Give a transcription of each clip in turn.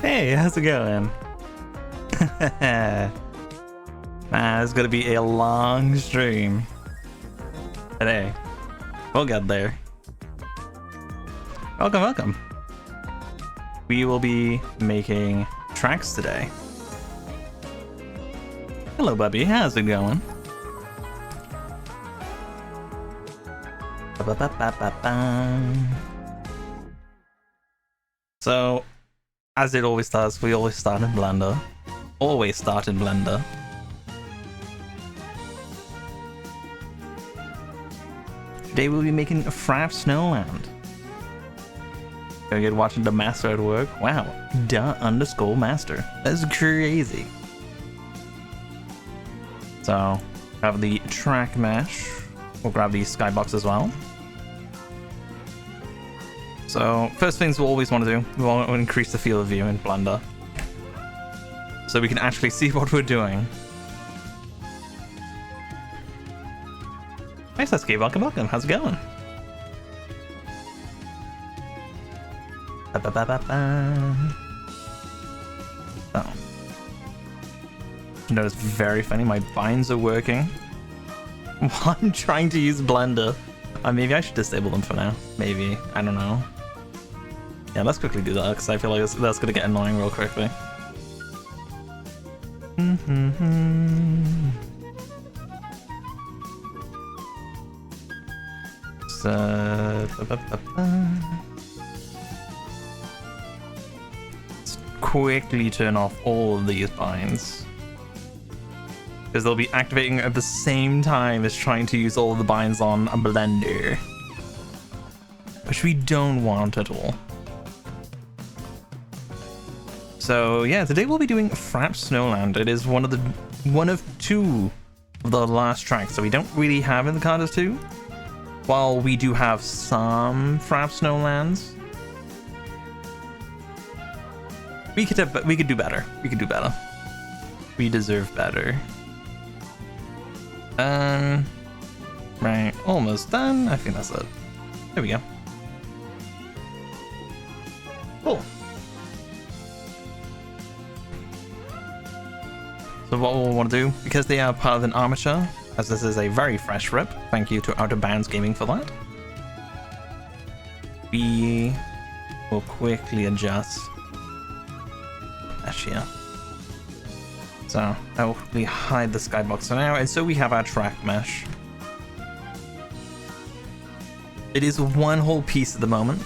Hey, how's it going? Man, it's gonna be a long stream today. We'll get there. Welcome, welcome. We will be making tracks today. Hello, Bubby. How's it going? So, as it always does, we always start in Blender. Always start in Blender. Today we'll be making Frapp Snowland. Gonna get watching the master at work. Wow, _master. That's crazy. So, have the track mesh. We'll grab the skybox as well. So, first things we'll always want to do, we want to increase the field of view in Blender, so we can actually see what we're doing. Nice, SK, welcome, welcome. How's it going? Oh. You know, it's very funny, my binds are working while I'm trying to use Blender. Maybe I should disable them for now. Maybe, I don't know. Yeah, let's quickly do that, because I feel like that's going to get annoying real quickly. So, let's quickly turn off all of these binds, because they'll be activating at the same time as trying to use all of the binds on a Blender, which we don't want at all. So yeah, today we'll be doing Frapp Snowland. It is one of two of the last tracks that we don't really have in the Karters 2. While we do have some Frapp Snowlands, we could do better. We could do better. We deserve better. Right, almost done. I think that's it. There we go. Cool. So what we'll want to do, because they are part of an armature, as this is a very fresh rip, thank you to Out of Bounds Gaming for that, we will quickly adjust mesh here. So I will quickly hide the skybox for now, and so we have our track mesh. It is one whole piece at the moment,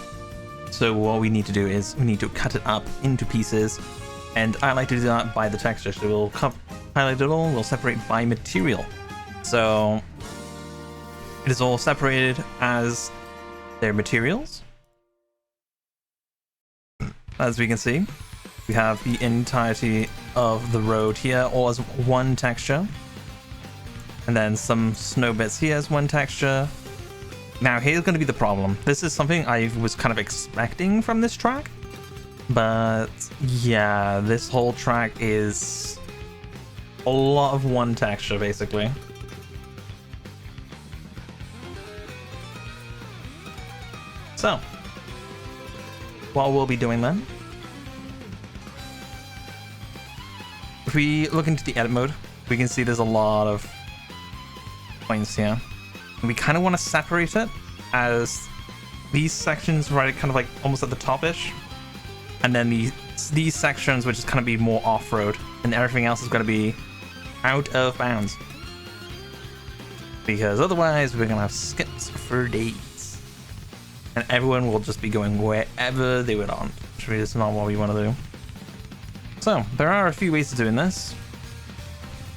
so what we need to do is we need to cut it up into pieces, and I like to do that by the texture. So we'll highlight it all, we'll separate by material. So it is all separated as their materials. As we can see, we have the entirety of the road here all as one texture, and then some snow bits here as one texture. Now here's going to be the problem. This is something I was kind of expecting from this track, but yeah, this whole track is a lot of one texture basically. So what we'll be doing then, if we look into the edit mode, we can see there's a lot of points here. And we kind of want to separate it as these sections right kind of like almost at the top-ish, and then these sections which is kind of be more off-road, and everything else is going to be out of bounds, because otherwise we're going to have skips for days and everyone will just be going wherever they would on, which is not what we want to do. So there are a few ways of doing this.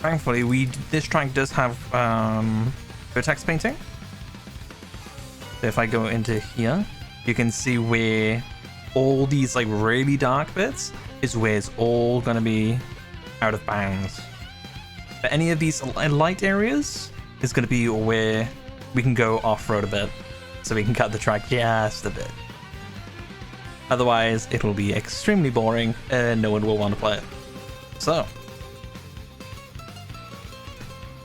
Thankfully this track does have vertex painting. So if I go into here, you can see where all these like really dark bits is where it's all gonna be out of bounds. But any of these light areas is gonna be where we can go off-road a bit, so we can cut the track just a bit. Otherwise it'll be extremely boring and no one will want to play it. So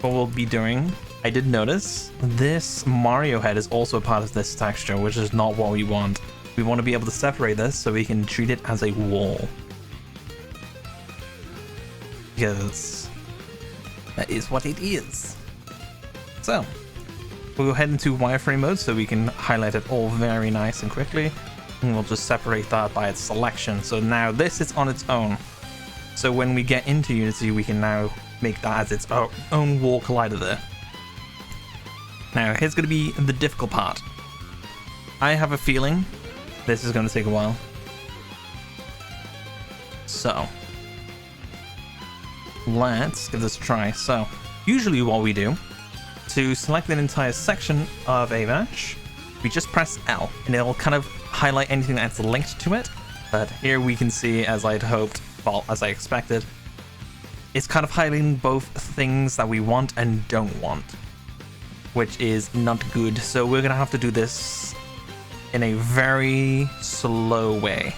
what we'll be doing, I did notice this Mario head is also a part of this texture, which is not what we want. We want to be able to separate this so we can treat it as a wall. because that is what it is. So we'll go ahead into wireframe mode so we can highlight it all very nice and quickly. And we'll just separate that by its selection. So now this is on its own. So when we get into Unity, we can now make that as its own wall collider there. Now here's going to be the difficult part. I have a feeling this is going to take a while. So let's give this a try. So usually what we do, to select an entire section of a mesh, we just press L and it'll kind of highlight anything that's linked to it. But here we can see, as I'd hoped, well, as I expected, it's kind of highlighting both things that we want and don't want, which is not good. So we're gonna have to do this in a very slow way.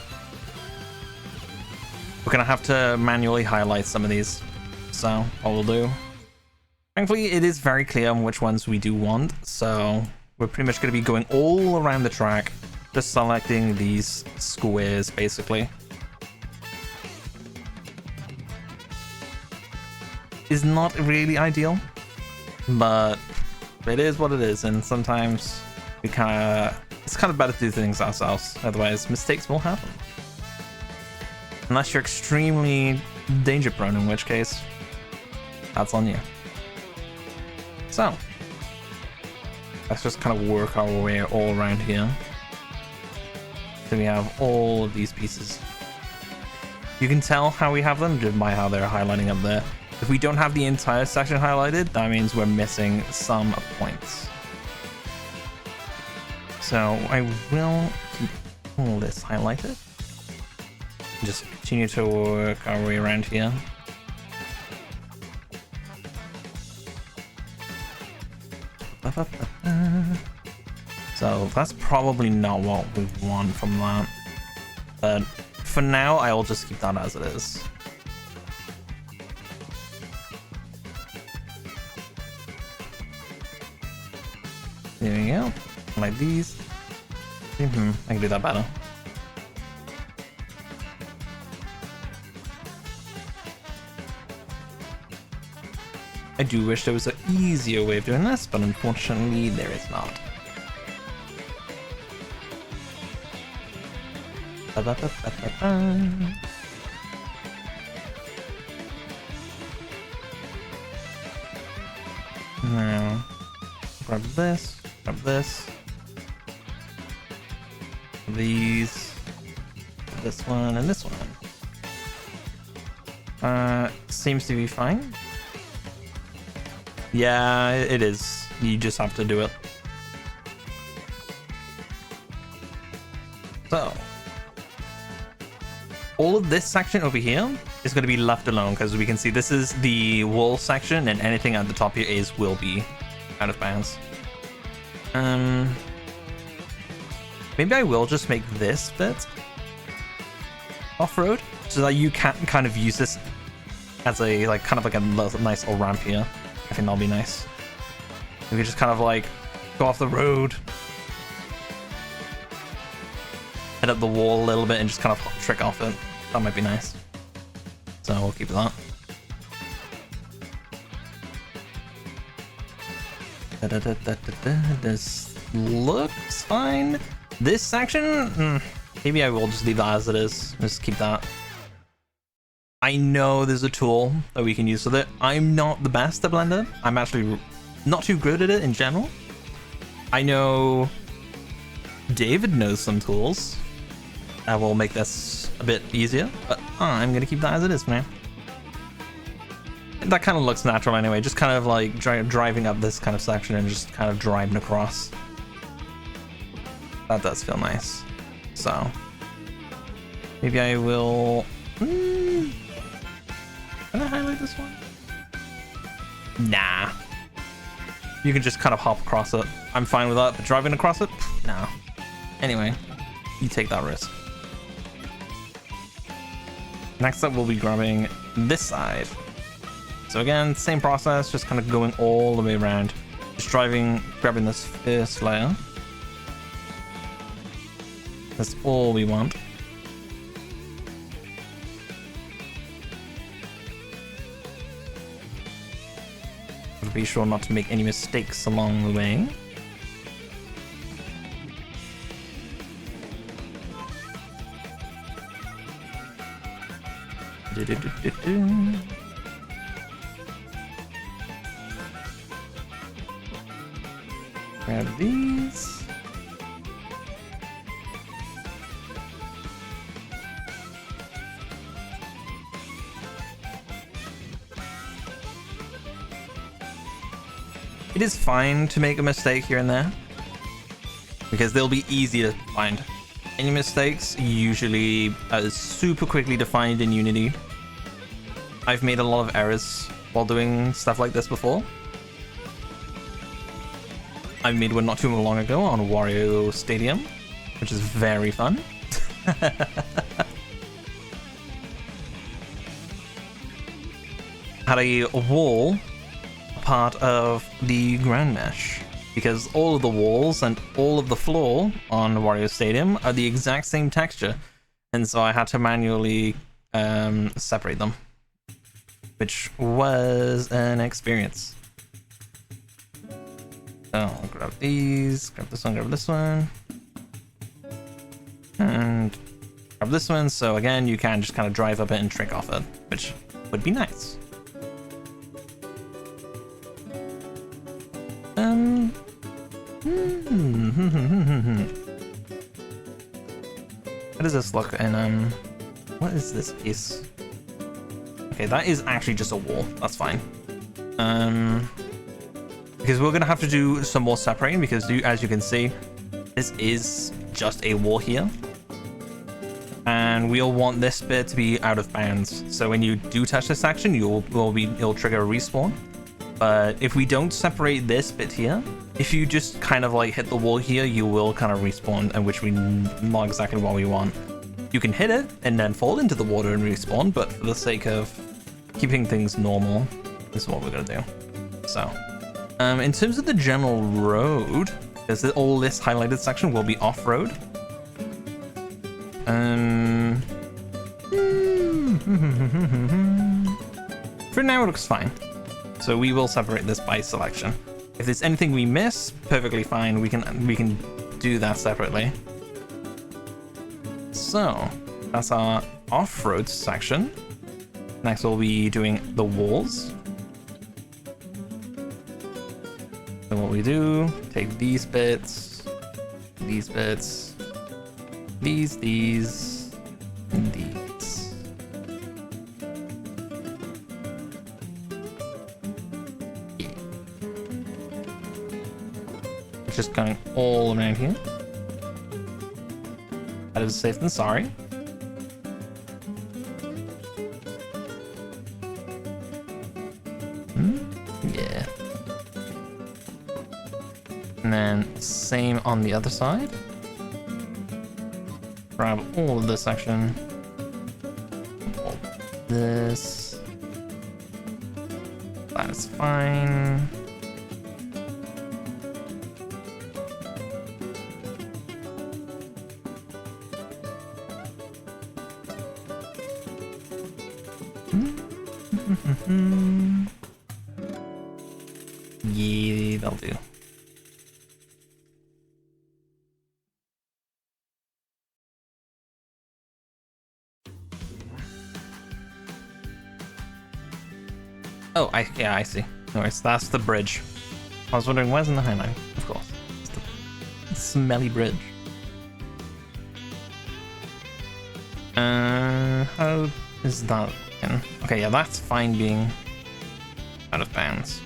We're gonna have to manually highlight some of these. So what we'll do, thankfully it is very clear on which ones we do want, so we're pretty much gonna be going all around the track, just selecting these squares basically. Is not really ideal, but it is what it is, and sometimes it's kind of better to do things ourselves, otherwise mistakes will happen. Unless you're extremely danger prone, in which case that's on you. So let's just kind of work our way all around here. So we have all of these pieces. You can tell how we have them just by how they're highlighting up there. If we don't have the entire section highlighted, that means we're missing some points. So I will keep all this highlighted. Just continue to work our way around here. So that's probably not what we want from that. But for now, I will just keep that as it is. There we go. Like these. I can do that better. I do wish there was an easier way of doing this, but unfortunately there is not. Now, grab this, these, this one, and this one. Seems to be fine. Yeah, it is. You just have to do it. So, all of this section over here is going to be left alone because we can see this is the wall section and anything at the top here will be out of bounds. Maybe I will just make this bit off-road so that you can kind of use this as a kind of a nice little ramp here. I think that'll be nice. We could just kind of go off the road, head up the wall a little bit, and just kind of trick off it. That might be nice. So we'll keep that. This looks fine. This section, maybe I will just leave that as it is. Just keep that. I know there's a tool that we can use with it. I'm not the best at Blender. I'm actually not too good at it in general. I know David knows some tools that will make this a bit easier, but I'm gonna keep that as it is for now. That kind of looks natural anyway, just kind of driving up this kind of section and just kind of driving across. That does feel nice. So maybe I will... Can I highlight this one? Nah. You can just kind of hop across it. I'm fine with that, but driving across it? Nah. Anyway, you take that risk. Next up, we'll be grabbing this side. So again, same process, just kind of going all the way around. Just grabbing this first layer. That's all we want. But be sure not to make any mistakes along the way. Grab these. It is fine to make a mistake here and there, because they'll be easy to find. Any mistakes usually are super quickly defined in Unity. I've made a lot of errors while doing stuff like this before. I made one not too long ago on Wario Stadium, which is very fun. Had a wall part of the ground mesh, because all of the walls and all of the floor on Wario Stadium are the exact same texture, and so I had to manually separate them, which was an experience. So I'll grab these, grab this one, and grab this one, so again you can just kind of drive up it and trick off it, which would be nice. How does this look in what is this piece? Okay, that is actually just a wall. That's fine. Because we're gonna have to do some more separating, because as you can see, this is just a wall here. And we'll want this bit to be out of bounds. So when you do touch this section, it'll trigger a respawn. But if we don't separate this bit here, if you just kind of like hit the wall here, you will kind of respawn, and which we not exactly what we want. You can hit it and then fall into the water and respawn, but for the sake of keeping things normal, this is what we're gonna do. So, in terms of the general road, because all this highlighted section will be off-road. For now, it looks fine. So we will separate this by selection. If there's anything we miss, perfectly fine. We can do that separately. So that's our off-road section. Next, we'll be doing the walls. So what we do, take these bits, and these, and these. Just going all around here. Better safe than sorry. Yeah. And then same on the other side. Grab all of this section. All this. That's fine. Yeah, that'll do. Oh, I see. Anyways, that's the bridge. I was wondering, where's in the highline? Of course. It's the smelly bridge. How is that looking? Okay, yeah, that's fine being out of bounds.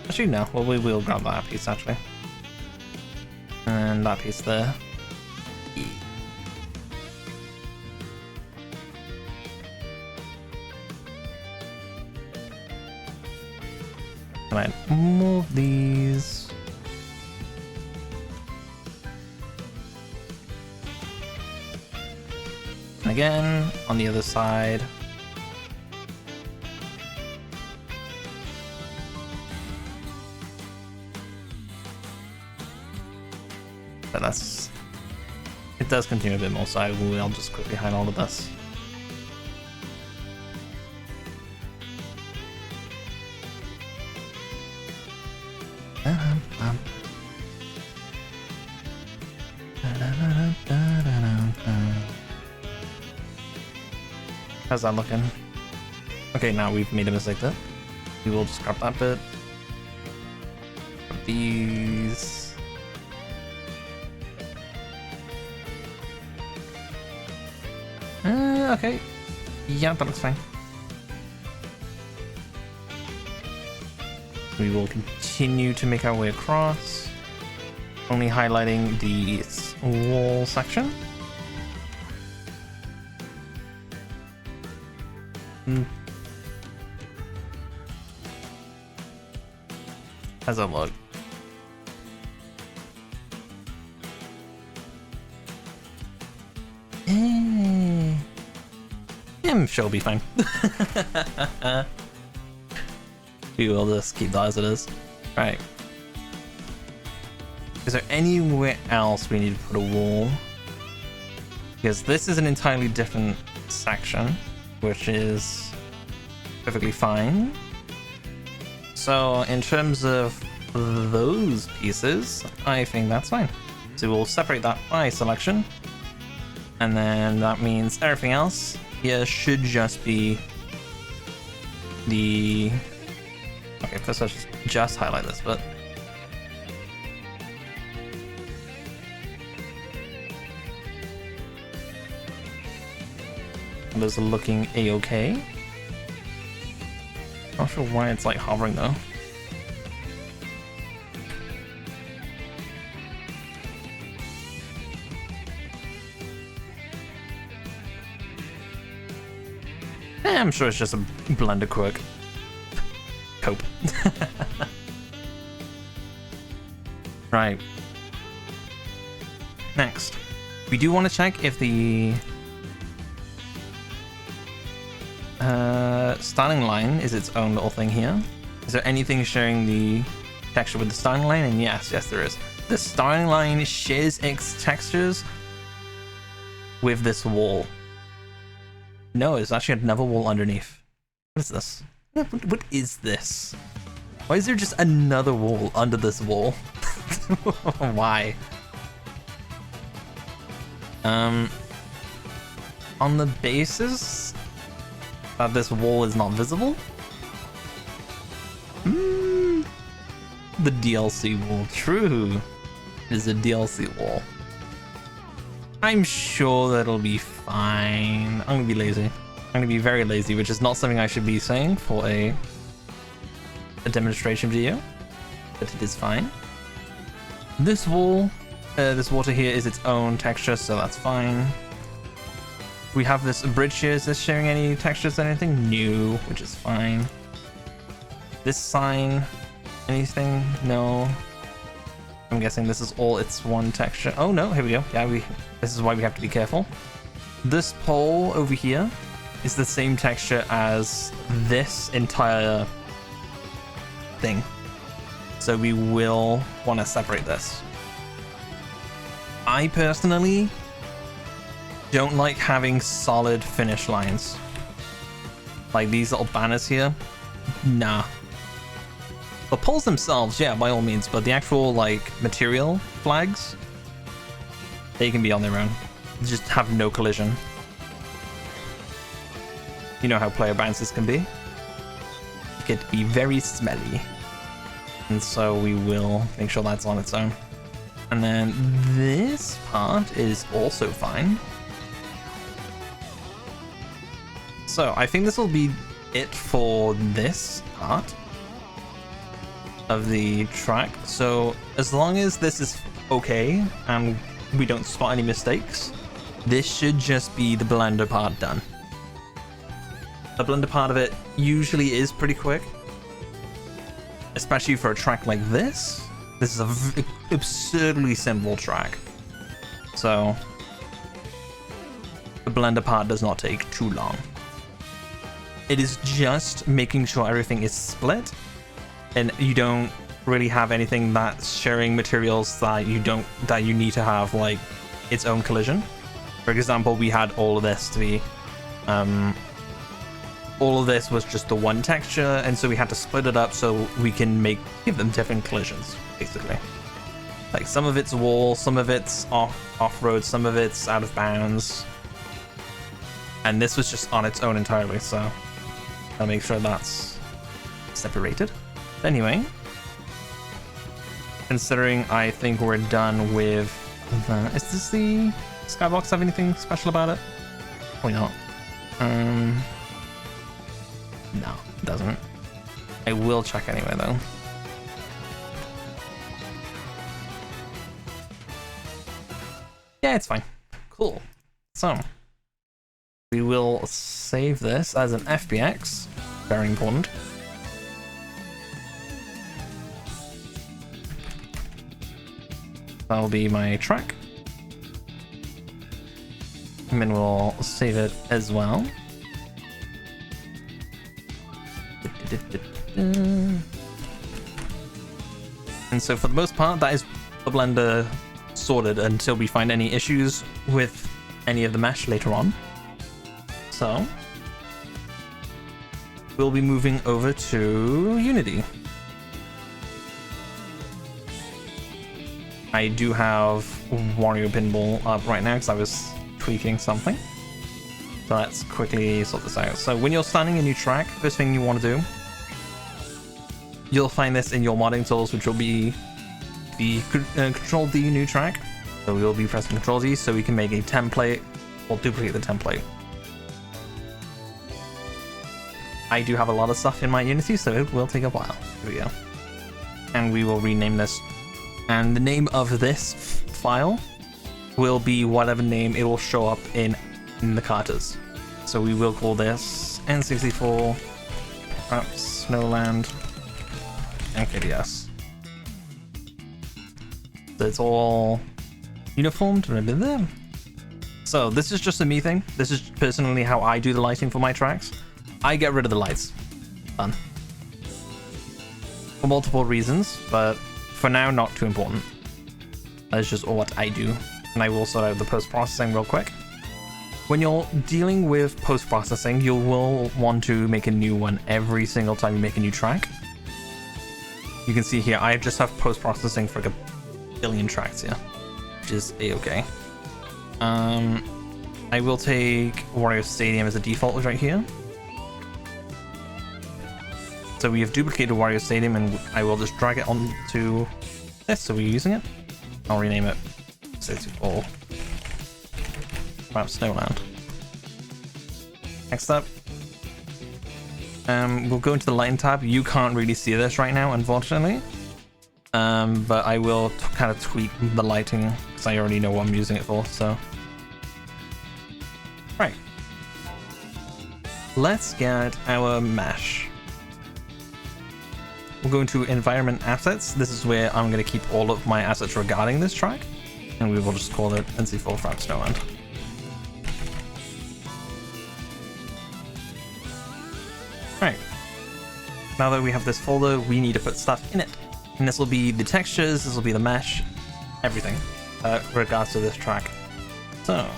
Actually, no. Well, we will grab that piece, actually. And that piece there. Yeah. Can I move these? And again, on the other side. But it does continue a bit more, so I'll just quickly hide all of this. How's that looking? Okay, now we've made a mistake there. We will just grab that bit. Grab these. Okay. Yeah, that looks fine. We will continue to make our way across, only highlighting the wall section. How's that look? I'm sure it'll be fine. We will just keep that as it is. Right. Is there anywhere else we need to put a wall? Because this is an entirely different section, which is perfectly fine. So in terms of those pieces, I think that's fine. So we'll separate that by selection. And then that means everything else here should just be the... Okay, first let's just highlight this bit. Those are looking a-okay. Not sure why it's like hovering though. I'm sure it's just a Blender quirk. Cope. Right. Next, we do want to check if the styling line is its own little thing here. Is there anything sharing the texture with the styling line? And yes, there is. The styling line shares its textures with this wall. No, it's actually another wall underneath. What is this? What is this? Why is there just another wall under this wall? Why? On the basis that this wall is not visible? The DLC wall. True. It is a DLC wall. I'm sure that'll be fine. I'm gonna be lazy. I'm gonna be very lazy, which is not something I should be saying for a demonstration video, but it is fine. This wall, this water here is its own texture, so that's fine. We have this bridge here. Is this sharing any textures or anything? No, which is fine. This sign, anything? No. I'm guessing this is all its one texture. Oh no, here we go. Yeah, this is why we have to be careful. This pole over here is the same texture as this entire thing. So we will want to separate this. I personally don't like having solid finish lines. Like these little banners here. Nah. The poles themselves, yeah, by all means, but the actual, like, material flags, they can be on their own. Just have no collision. You know how player bounces can be. It can be very smelly. And so we will make sure that's on its own. And then this part is also fine. So I think this will be it for this part of the track. So as long as this is okay and we don't spot any mistakes, this should just be the Blender part done. The Blender part of it usually is pretty quick, especially for a track like this. This is an absurdly simple track, so the Blender part does not take too long. It is just making sure everything is split and you don't really have anything that's sharing materials that you need to have like its own collision. For example, we had all of this to be all of this was just the one texture, and so we had to split it up so we can give them different collisions, basically. Like some of it's wall, some of it's off-road, some of it's out of bounds. And this was just on its own entirely, so I'll make sure that's separated. Anyway, considering I think we're done with that. Is this the skybox have anything special about it? Probably not. No, it doesn't. I will check anyway though. Yeah, it's fine. Cool. So we will save this as an FBX. Very important. That'll be my track. And then we'll save it as well. And so for the most part, that is the Blender sorted until we find any issues with any of the mesh later on. So we'll be moving over to Unity. I do have Wario Pinball up right now because I was tweaking something. So let's quickly sort this out. So when you're starting a new track, first thing you want to do, you'll find this in your modding tools, which will be the Control D new track. So we'll be pressing Control D so we can make a template or duplicate the template. I do have a lot of stuff in my Unity, so it will take a while. Here we go. And we will rename this. And the name of this file will be whatever name it will show up in the Karters. So we will call this N64, perhaps Snowland, NKDS. So it's all uniformed. So this is just a me thing. This is personally how I do the lighting for my tracks. I get rid of the lights. Done. For multiple reasons, but for now, not too important. That's just what I do. And I will sort out the post-processing real quick. When you're dealing with post-processing, you will want to make a new one every single time you make a new track. You can see here, I just have post-processing for like a billion tracks here, which is a-okay. I will take Wario Stadium as a default right here. So we have duplicated Wario Stadium, and I will just drag it onto this, so we're using it. I'll rename it all perhaps Snowland. Next up, we'll go into the lighting tab. You can't really see this right now, unfortunately, but I will kind of tweak the lighting because I already know what I'm using it for. So, right, let's get our mesh. We'll go into environment assets. This is where I'm going to keep all of my assets regarding this track, and we will just call it NC4 from Snowland. Right. Now that we have this folder, we need to put stuff in it, and this will be the textures, this will be the mesh, everything, regards to this track. So,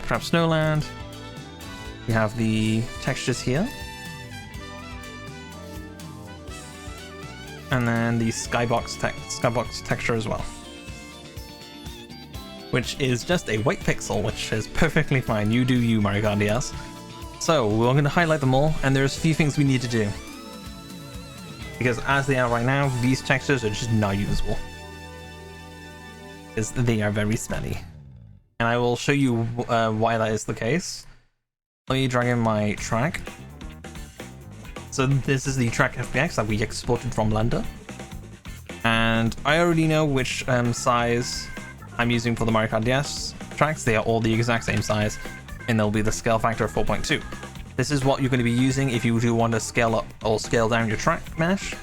perhaps Snowland. We have the textures here. And then the skybox texture as well, which is just a white pixel, which is perfectly fine. You do you, Mario Kart DS. So we're going to highlight them all, and there's a few things we need to do, because as they are right now, these textures are just not usable because they are very smelly, and I will show you why that is the case. Let me drag in my track. So this is the track FBX that we exported from Blender, and I already know which size I'm using for the Mario Kart DS tracks. They are all the exact same size, and they'll be the scale factor of 4.2. This is what you're going to be using if you do want to scale up or scale down your track mesh,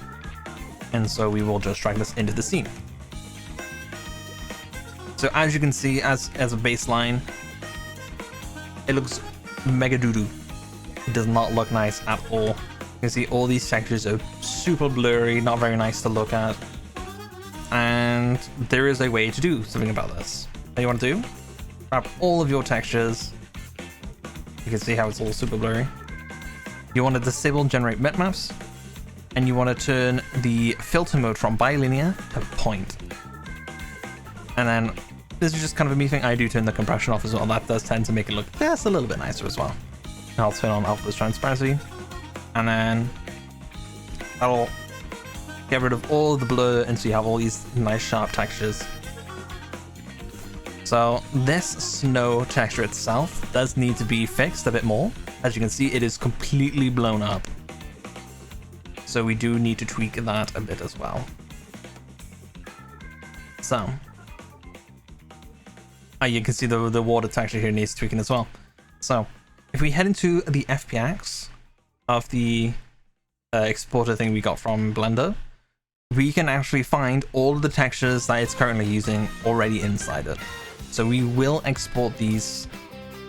and so we will just drag this into the scene. So as you can see, as a baseline, it looks mega doo-doo. It does not look nice at all. You can see all these textures are super blurry, not very nice to look at. And there is a way to do something about this. What you want to do? Grab all of your textures, You can see how it's all super blurry. You want to disable generate bitmaps, and you want to turn the filter mode from bilinear to point. And then this is just kind of a me thing. I do turn the compression off as well. That does tend to make it look just a little bit nicer as well. I'll turn on alpha's transparency, and then that'll get rid of all the blur, and so you have all these nice sharp textures. So this snow texture itself does need to be fixed a bit more. As you can see, it is completely blown up. So we do need to tweak that a bit as well. So you can see the water texture here needs tweaking as well. So if we head into the FPX of the exporter thing we got from Blender, we can actually find all of the textures that it's currently using already inside it. So we will export these,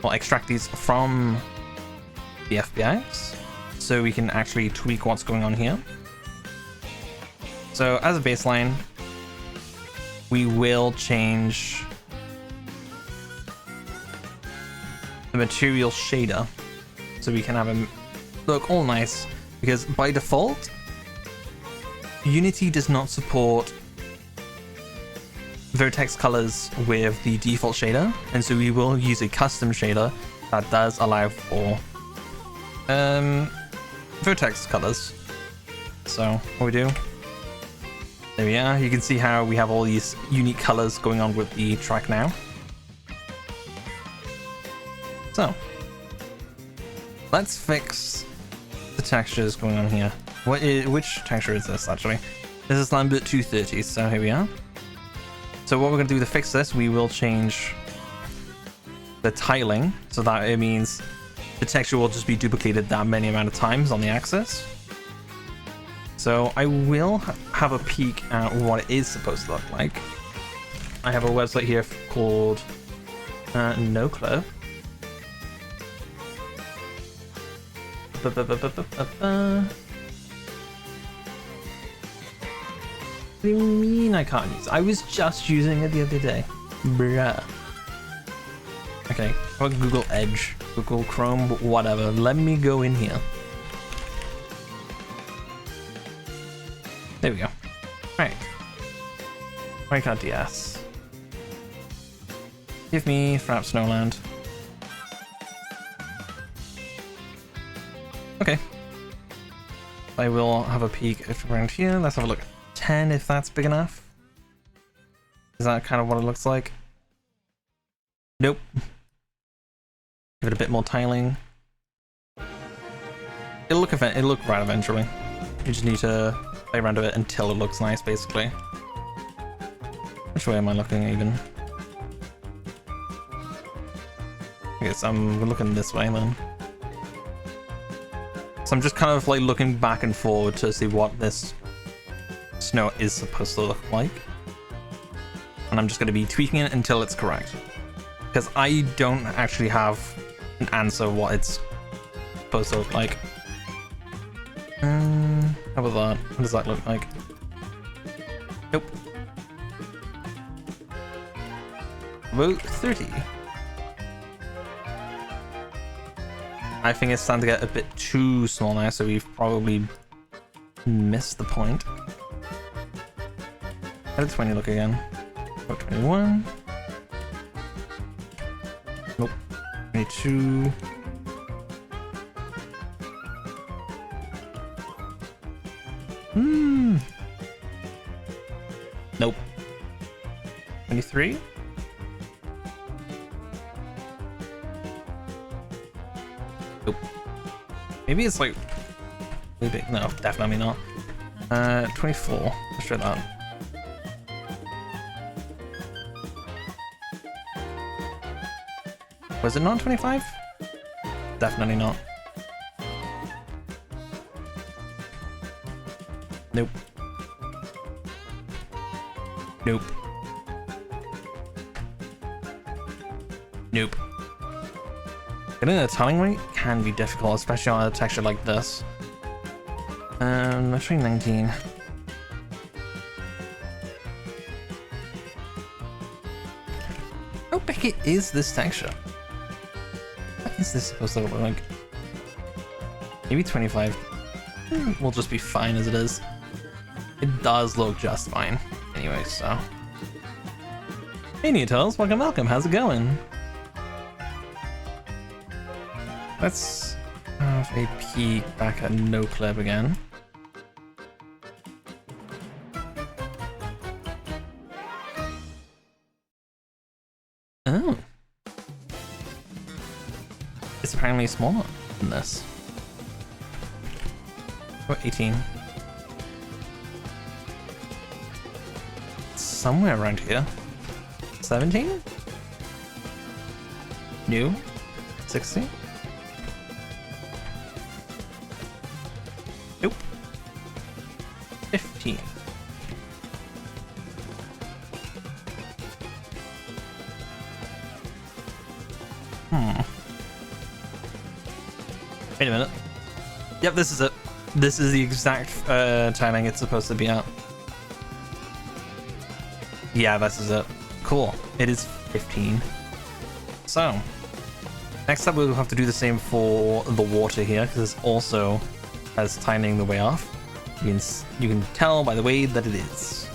or extract these from the FPX, so we can actually tweak what's going on here. So as a baseline, we will change the material shader so we can have them look all nice, because by default Unity does not support vertex colors with the default shader, and so we will use a custom shader that does allow for vertex colors. So what we do, there we are. You can see how we have all these unique colors going on with the track now. So let's fix the textures going on here. Which texture is this actually? This is Lambert 230, so here we are. So what we're going to do to fix this, we will change the tiling so that it means the texture will just be duplicated that many amount of times on the axis. So I will have a peek at what it is supposed to look like. I have a website here called NoClip. What do you mean I can't use it? I was just using it the other day. Bruh. Okay, or Google Edge, Google Chrome, whatever. Let me go in here. There we go. Alright. Minecraft DS. Give me Frap Snowland. Okay. I will have a peek around here. Let's have a look. 10 if that's big enough. Is that kind of what it looks like? Nope. Give it a bit more tiling. It'll look right eventually. You just need to play around with it until it looks nice, basically. Which way am I looking even? I guess I'm looking this way then. So I'm just kind of like looking back and forward to see what this snow is supposed to look like. And I'm just going to be tweaking it until it's correct. Because I don't actually have an answer what it's supposed to look like. How about that? What does that look like? Nope. About 30. I think it's starting to get a bit too small now, so we've probably missed the point. How did 20 look again? About 21. Nope. 22. Nope. 23. Nope. Maybe it's like really big. No, definitely not. 24. Let's try that. Was it not 25? Definitely not. Nope. Nope. Nope. Getting a tiling rate can be difficult, especially on a texture like this. Let's try 19. How big is this texture? What is this supposed to look like? Maybe 25. Will just be fine as it is. It does look just fine. Anyway, so. Hey Neotels, welcome. How's it going? Let's have a peek back at no clip again. Oh. It's apparently smaller than this. What, 18? Somewhere around here. 17? New? 60? Nope. 15. Wait a minute. Yep, this is it. This is the exact timing it's supposed to be at. Yeah, this is it. Cool. It is 15. So, next up we'll have to do the same for the water here, because it also has timing the way off. You can tell by the way that it is.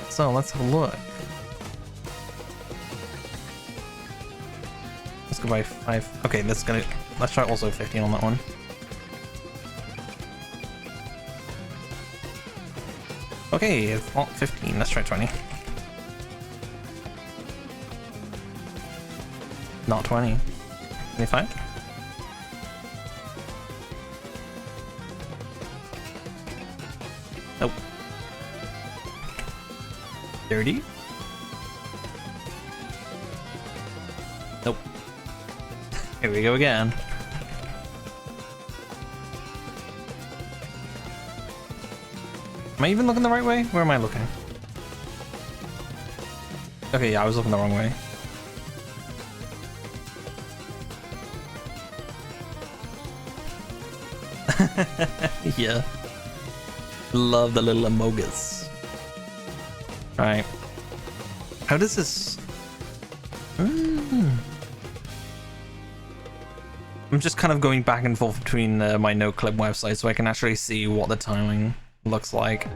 So let's have a look. Let's go by 5. Okay, let's try also 15 on that one. Okay, it's not 15. Let's try 20. Not 20. 25. Nope. 30. Nope. Here we go again. Am I even looking the right way? Where am I looking? Okay, yeah, I was looking the wrong way. Yeah. Love the little amogus. Right. How does this... I'm just kind of going back and forth between my NoClip website so I can actually see what the timing looks like.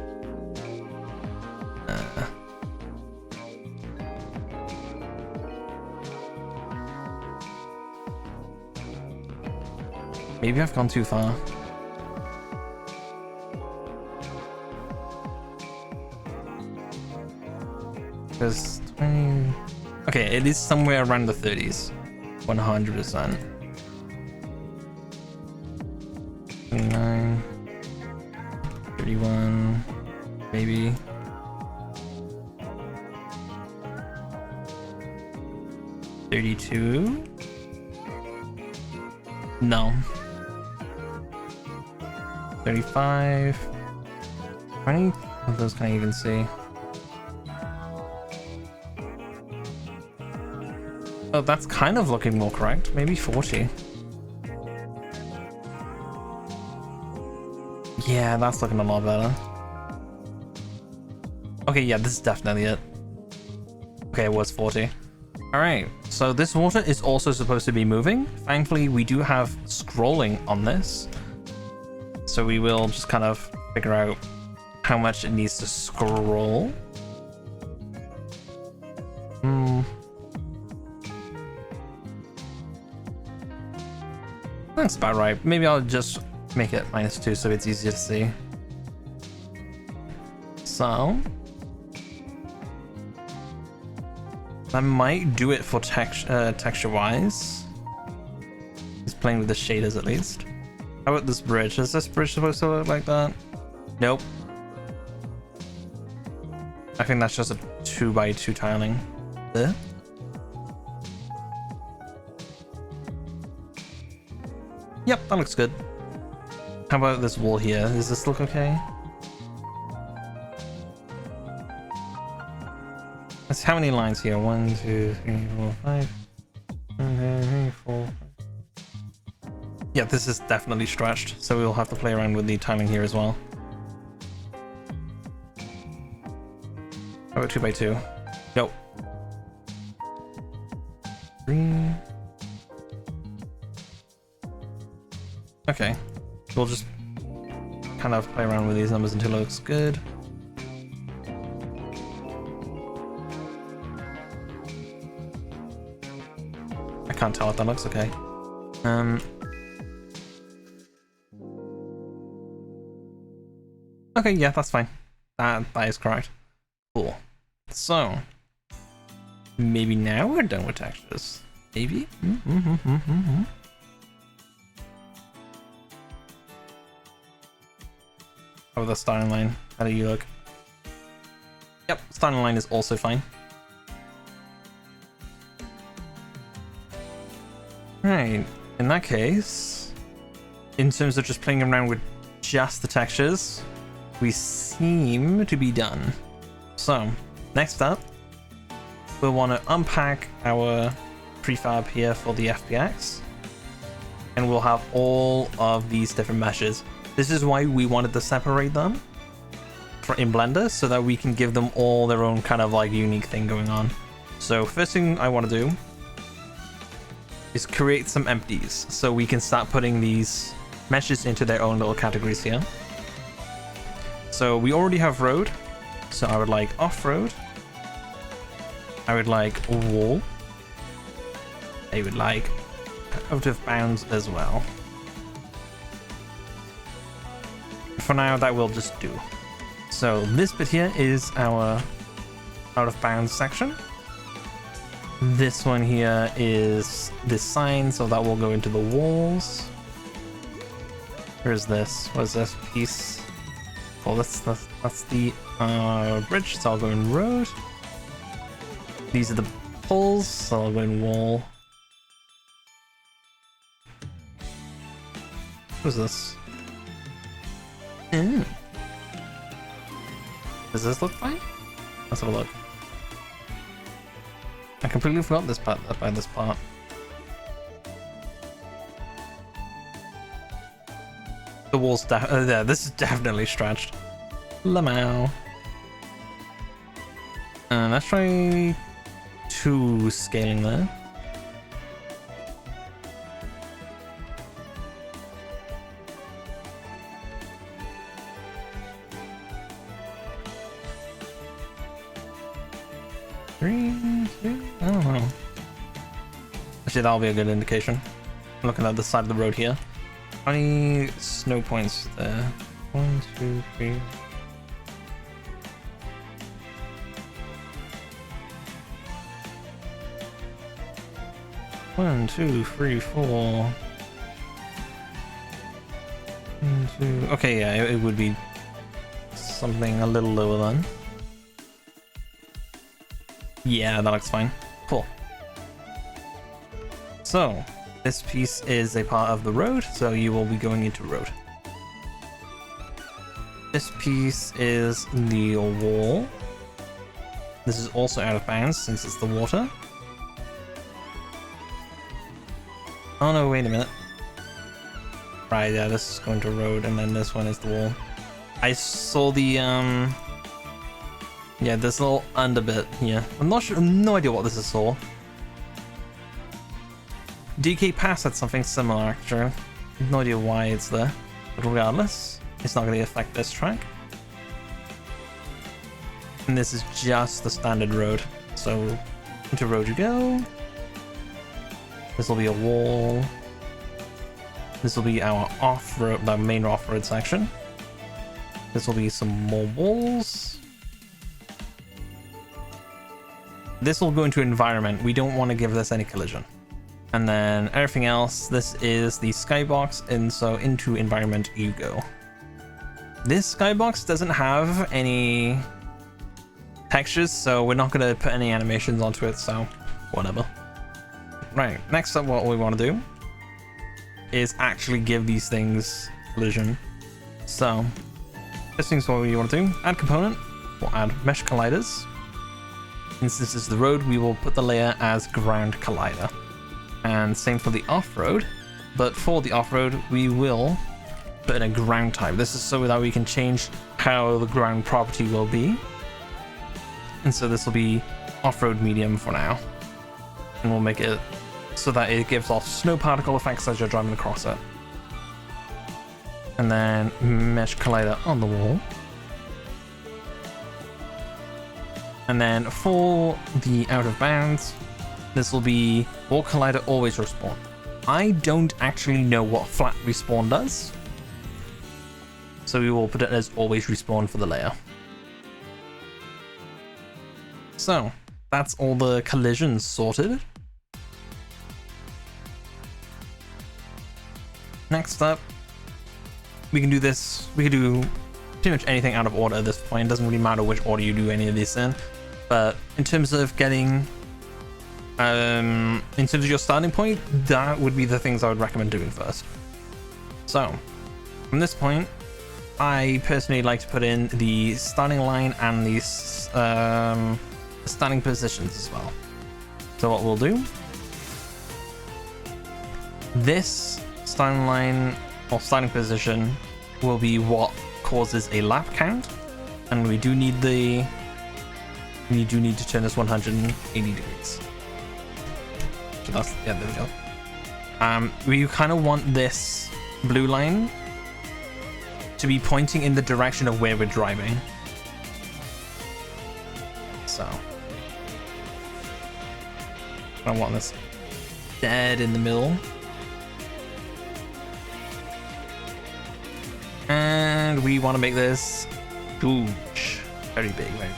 Maybe I've gone too far. There's 20... Okay, it is somewhere around the 30s. 100%. 29... 31... Maybe... $32? No. 35... 20? What of those can I even see? Oh, that's kind of looking more correct. Maybe 40. Yeah, that's looking a lot better. Okay, yeah, this is definitely it. Okay, it was 40. Alright, so this water is also supposed to be moving. Thankfully, we do have scrolling on this. So we will just kind of figure out how much it needs to scroll. That's about right. Maybe I'll just make it -2 so it's easier to see. So I might do it for texture-wise. Just playing with the shaders at least. How about this bridge? Is this bridge supposed to look like that? Nope. I think that's just a 2x2 tiling. There. Yep, that looks good. How about this wall here? Does this look okay? Let's see how many lines here. 1, 2, 3, 4, 5. 1, 2, 3, 4. Yeah, this is definitely stretched, so we'll have to play around with the tiling here as well. How about 2x2? Nope. 3. Okay, we'll just kind of play around with these numbers until it looks good. I can't tell if that looks okay. Okay, yeah, that's fine. That is correct. Cool. So, maybe now we're done with textures. Maybe? Oh, the starting line. How do you look? Yep, starting line is also fine. Right, in that case, in terms of just playing around with just the textures, we seem to be done. So, next up, we'll want to unpack our prefab here for the FBX, and we'll have all of these different meshes. This is why we wanted to separate them in Blender, so that we can give them all their own kind of like unique thing going on. So first thing I want to do is create some empties, so we can start putting these meshes into their own little categories here. So we already have road, so I would like off-road. I would like wall. I would like out of bounds as well. For now, that will just do. So this bit here is our out of bounds section. This one here is this sign, so that will go into the walls. Here's this. What is this piece? Oh, that's the bridge, so I'll go in road. These are the poles, so I'll go in wall. What is this? Does this look fine? Let's have a look. I completely forgot this part about this part. The wall's yeah, this is definitely stretched. Lamau. Let's try 2 scaling there. I don't know. Actually, that'll be a good indication. I'm looking at the side of the road here. How many snow points there? 1, 2, 3. One, 2, 3, 4. 1, 2. Okay, yeah, it would be something a little lower then. Yeah, that looks fine. Cool. So, this piece is a part of the road, so you will be going into road. This piece is the wall. This is also out of bounds since it's the water. Oh no, wait a minute. Right, yeah, this is going to road, and then this one is the wall. I saw the, yeah, this little under bit here. I'm not sure, no idea what this is for. DK Pass had something similar, actually. No idea why it's there. But regardless, it's not going to affect this track. And this is just the standard road. So, into road you go. This will be a wall. This will be our off-road, the main off-road section. This will be some more walls. This will go into environment. We don't want to give this any collision. And then everything else, this is the skybox, and so into environment you go. This skybox doesn't have any textures, so we're not going to put any animations onto it, so whatever. Right, next up what we want to do is actually give these things collision. So, this thing's what we want to do. Add component, we'll add mesh colliders. Since this is the road, we will put the layer as ground collider. And same for the off-road, but for the off-road, we will put in a ground type. This is so that we can change how the ground property will be. And so this will be off-road medium for now. And we'll make it so that it gives off snow particle effects as you're driving across it. And then mesh collider on the wall. And then for the out of bounds, this will be wall collider always respawn. I don't actually know what flat respawn does, so we will put it as always respawn for the layer. So that's all the collisions sorted. Next up, we can do this. We can do pretty much anything out of order at this point. It doesn't really matter which order you do any of these in. But in terms of getting, in terms of your starting point, that would be the things I would recommend doing first. So from this point, I personally like to put in the starting line and the starting positions as well. So what we'll do, this starting line or starting position will be what causes a lap count, and we do need to turn this 180 degrees. So that's, yeah, there we go. We kind of want this blue line to be pointing in the direction of where we're driving. So I want this dead in the middle. And we want to make this huge, very big, very big.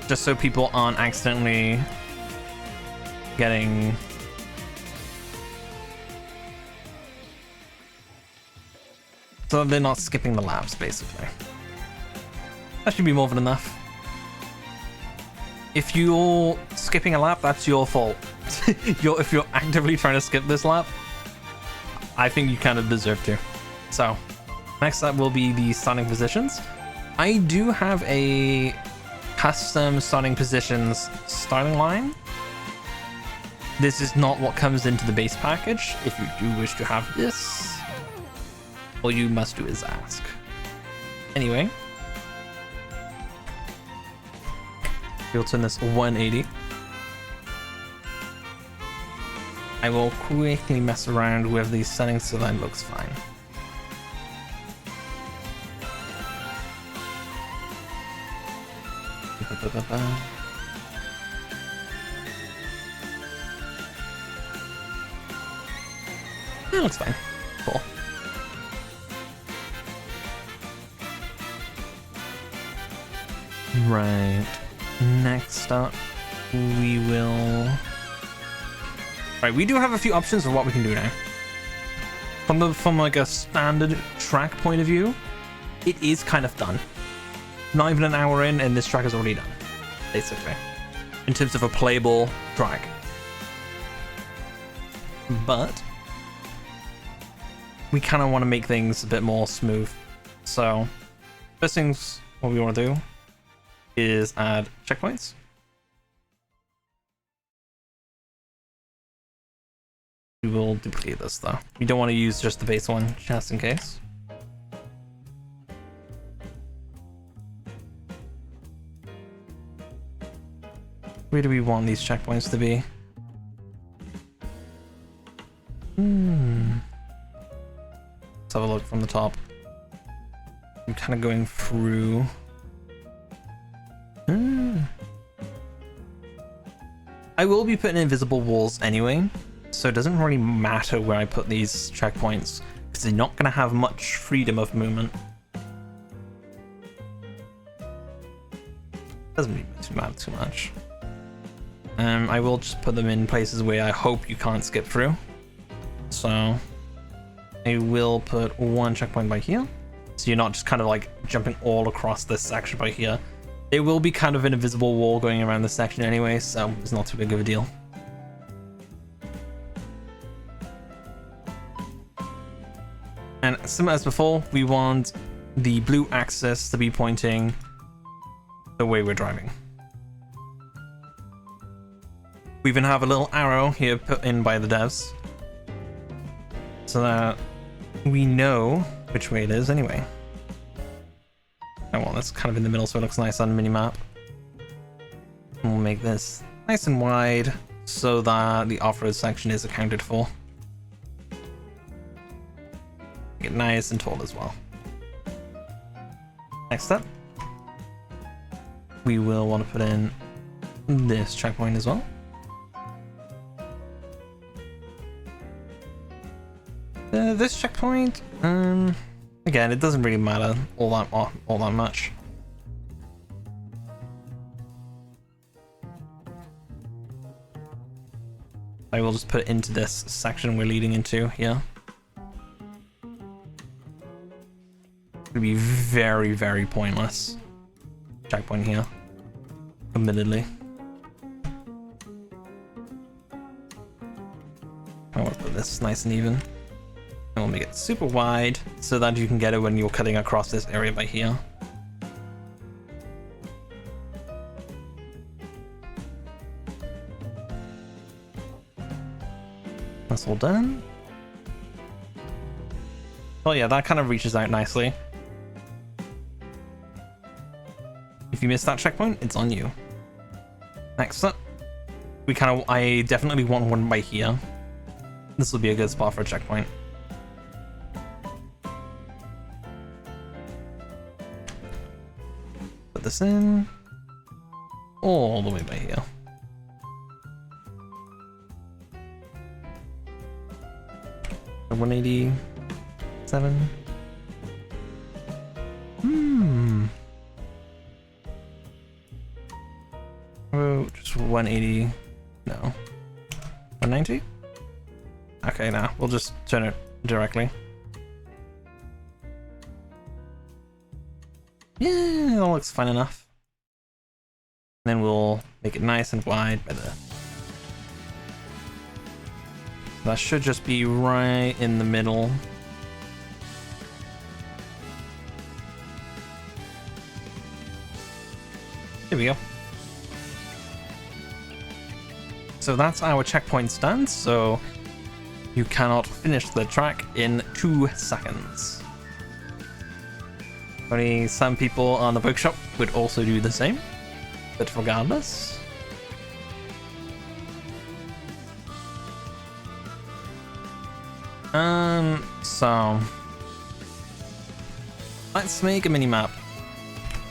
Just so people aren't accidentally getting so they're not skipping the laps, basically. That should be more than enough. If you're skipping a lap, that's your fault. If you're actively trying to skip this lap, I think you kind of deserve to. So next up will be the starting positions. I do have a custom starting positions starting line. This is not what comes into the base package. If you do wish to have this, all you must do is ask. Anyway, we'll turn this 180. I will quickly mess around with these settings so that it looks fine. That looks fine. Cool. Right. Next up, we will... Right, we do have a few options of what we can do now. From like a standard track point of view, it is kind of done. Not even an hour in, and this track is already done, basically, in terms of a playable track. But we kind of want to make things a bit more smooth. So first things, what we want to do is add checkpoints. We will duplicate this though. We don't want to use just the base one, just in case. Where do we want these checkpoints to be? Let's have a look from the top. I'm kind of going through. I will be putting invisible walls anyway, so it doesn't really matter where I put these checkpoints, because they're not going to have much freedom of movement. Doesn't really matter too much. I will just put them in places where I hope you can't skip through. So I will put one checkpoint by here, so you're not just kind of like jumping all across this section by here. There will be kind of an invisible wall going around this section anyway, so it's not too big of a deal. And similar as before, we want the blue axis to be pointing the way we're driving. We even have a little arrow here put in by the devs, so that we know which way it is anyway. Oh well, that's kind of in the middle, so it looks nice on the minimap. And we'll make this nice and wide so that the off-road section is accounted for. Make it nice and tall as well. Next up, we will want to put in this checkpoint as well. This checkpoint, again, it doesn't really matter all that much. I will just put it into this section we're leading into here. It'll be very, very pointless checkpoint here, admittedly. I want to put this nice and even. And we'll make it super wide so that you can get it when you're cutting across this area by here. That's all done. Oh yeah, that kind of reaches out nicely. If you miss that checkpoint, it's on you. Next up, I definitely want one by here. This will be a good spot for a checkpoint. Put this in all the way by here. So 187. Oh, just 180. No. 190? Okay, now we'll just turn it directly. Yeah, that looks fine enough. And then we'll make it nice and wide by the... That should just be right in the middle. Here we go. So that's our checkpoints done, so you cannot finish the track in 2 seconds. Only some people on the workshop would also do the same, but regardless. So let's make a mini map.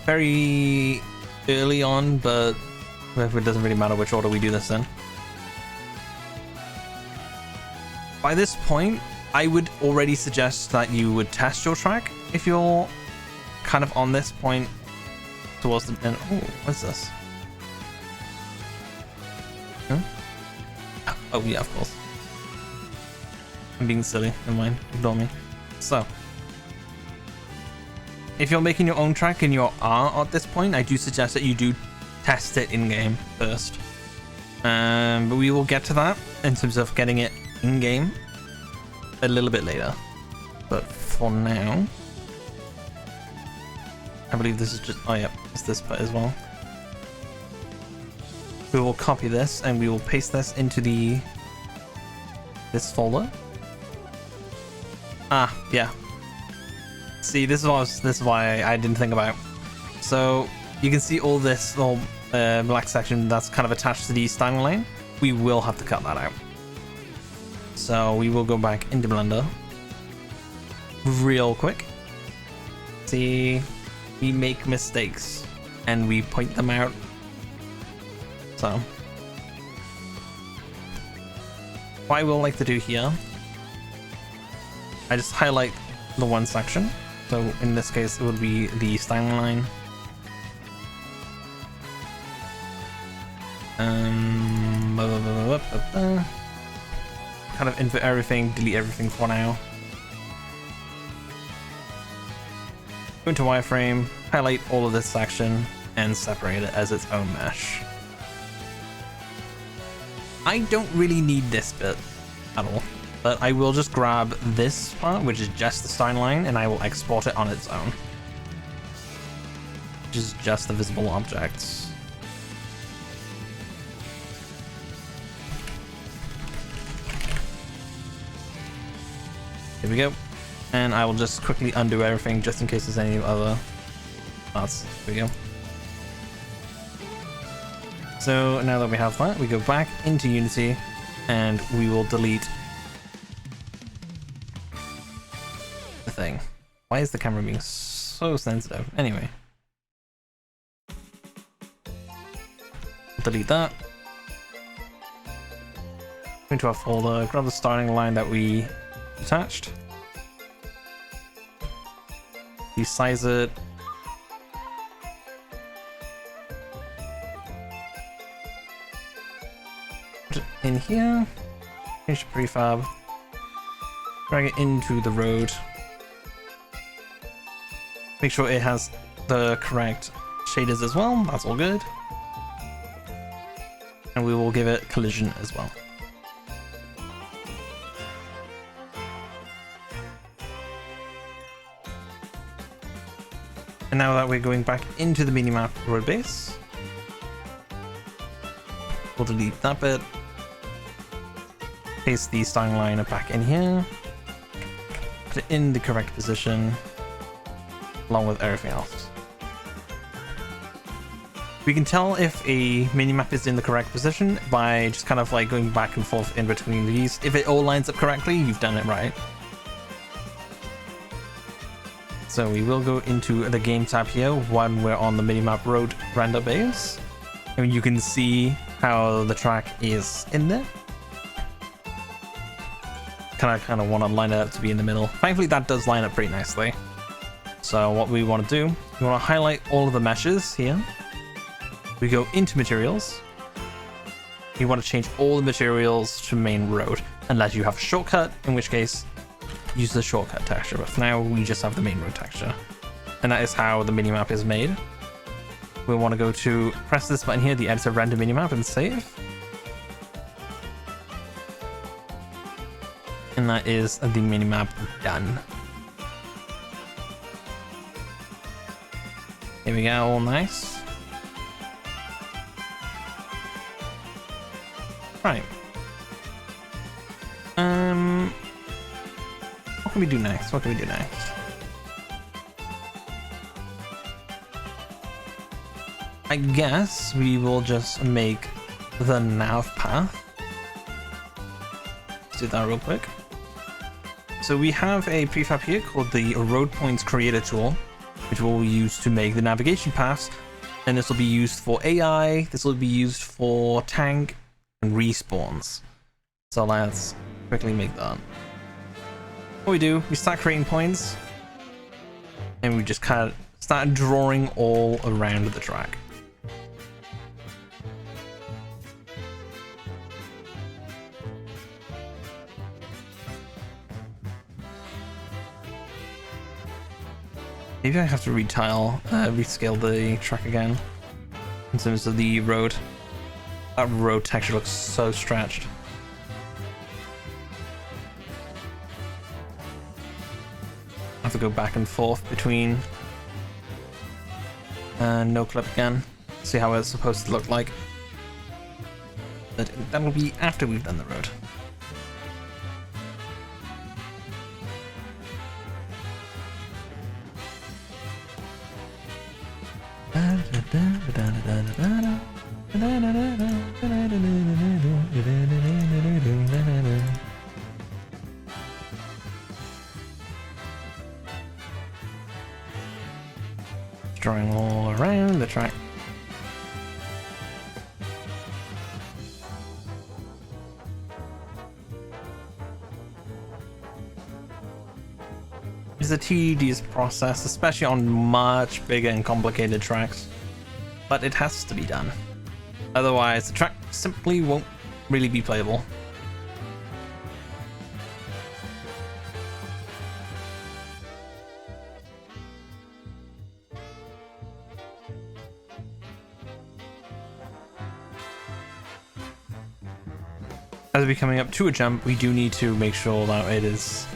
Very early on, but it doesn't really matter which order we do this in. By this point, I would already suggest that you would test your track if you're kind of on this point towards the end. Oh, what's this? Huh? Oh yeah, of course. I'm being silly. Never mind. Ignore me. So, if you're making your own track and you are at this point, I do suggest that you do test it in game first. But we will get to that in terms of getting it in game a little bit later. But for now, I believe this is just. Oh yeah, it's this part as well. We will copy this and we will paste this into this folder. Ah, yeah. See, this is why I didn't think about. So you can see all this little black section that's kind of attached to the styling line. We will have to cut that out. So we will go back into Blender real quick. See, we make mistakes and we point them out. So what I will like to do here, I just highlight the one section. So in this case, it would be the styling line. Kind of invert everything, delete everything for now. Go into wireframe, highlight all of this section, and separate it as its own mesh. I don't really need this bit at all, but I will just grab this part, which is just the styling line, and I will export it on its own, which is just the visible objects. Here we go. And I will just quickly undo everything just in case there's any other parts. Here we go. So now that we have that, we go back into Unity and we will delete the thing. Why is the camera being so sensitive? Anyway. Delete that. Go into our folder, grab the starting line that we attached. Resize it. Put it in here. Change the prefab. Drag it into the road. Make sure it has the correct shaders as well. That's all good. And we will give it collision as well. And now that we're going back into the minimap road base, we'll delete that bit. Paste the starting line back in here. Put it in the correct position, along with everything else. We can tell if a minimap is in the correct position by just kind of like going back and forth in between these. If it all lines up correctly, you've done it right. So we will go into the game tab here when we're on the minimap road render base. And you can see how the track is in there. Kind of want to line it up to be in the middle. Thankfully that does line up pretty nicely. So what we want to do, we want to highlight all of the meshes here. We go into materials. You want to change all the materials to main road unless you have a shortcut, in which case use the shortcut texture. But for now we just have the main road texture. And that is how the minimap is made. We want to go to press this button here, the editor render minimap, and save. And that is the minimap done. Here we go, all nice. Right. What can we do next? What can we do next? I guess we will just make the nav path. Let's do that real quick. So we have a prefab here called the Road Points Creator tool, which we'll use to make the navigation paths. And this will be used for AI. This will be used for tank and respawns. So let's quickly make that. What we do, we start creating points and we just kind of start drawing all around the track. Maybe I have to rescale the track again in terms of the road. That road texture looks so stretched. I have to go back and forth between no clip again. See how it's supposed to look like. But that will be after we've done the road. Drawing all around the track. It's a tedious process, especially on much bigger and complicated tracks, but it has to be done. Otherwise, the track simply won't really be playable. As we're coming up to a jump, we do need to make sure that it is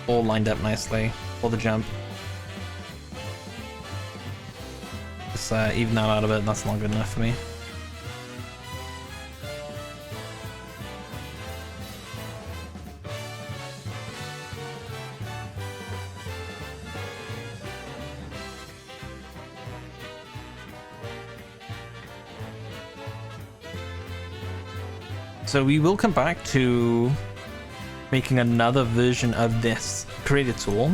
all lined up nicely for the jump. Just even that out of it, that's not good enough for me. So we will come back to making another version of this creator tool,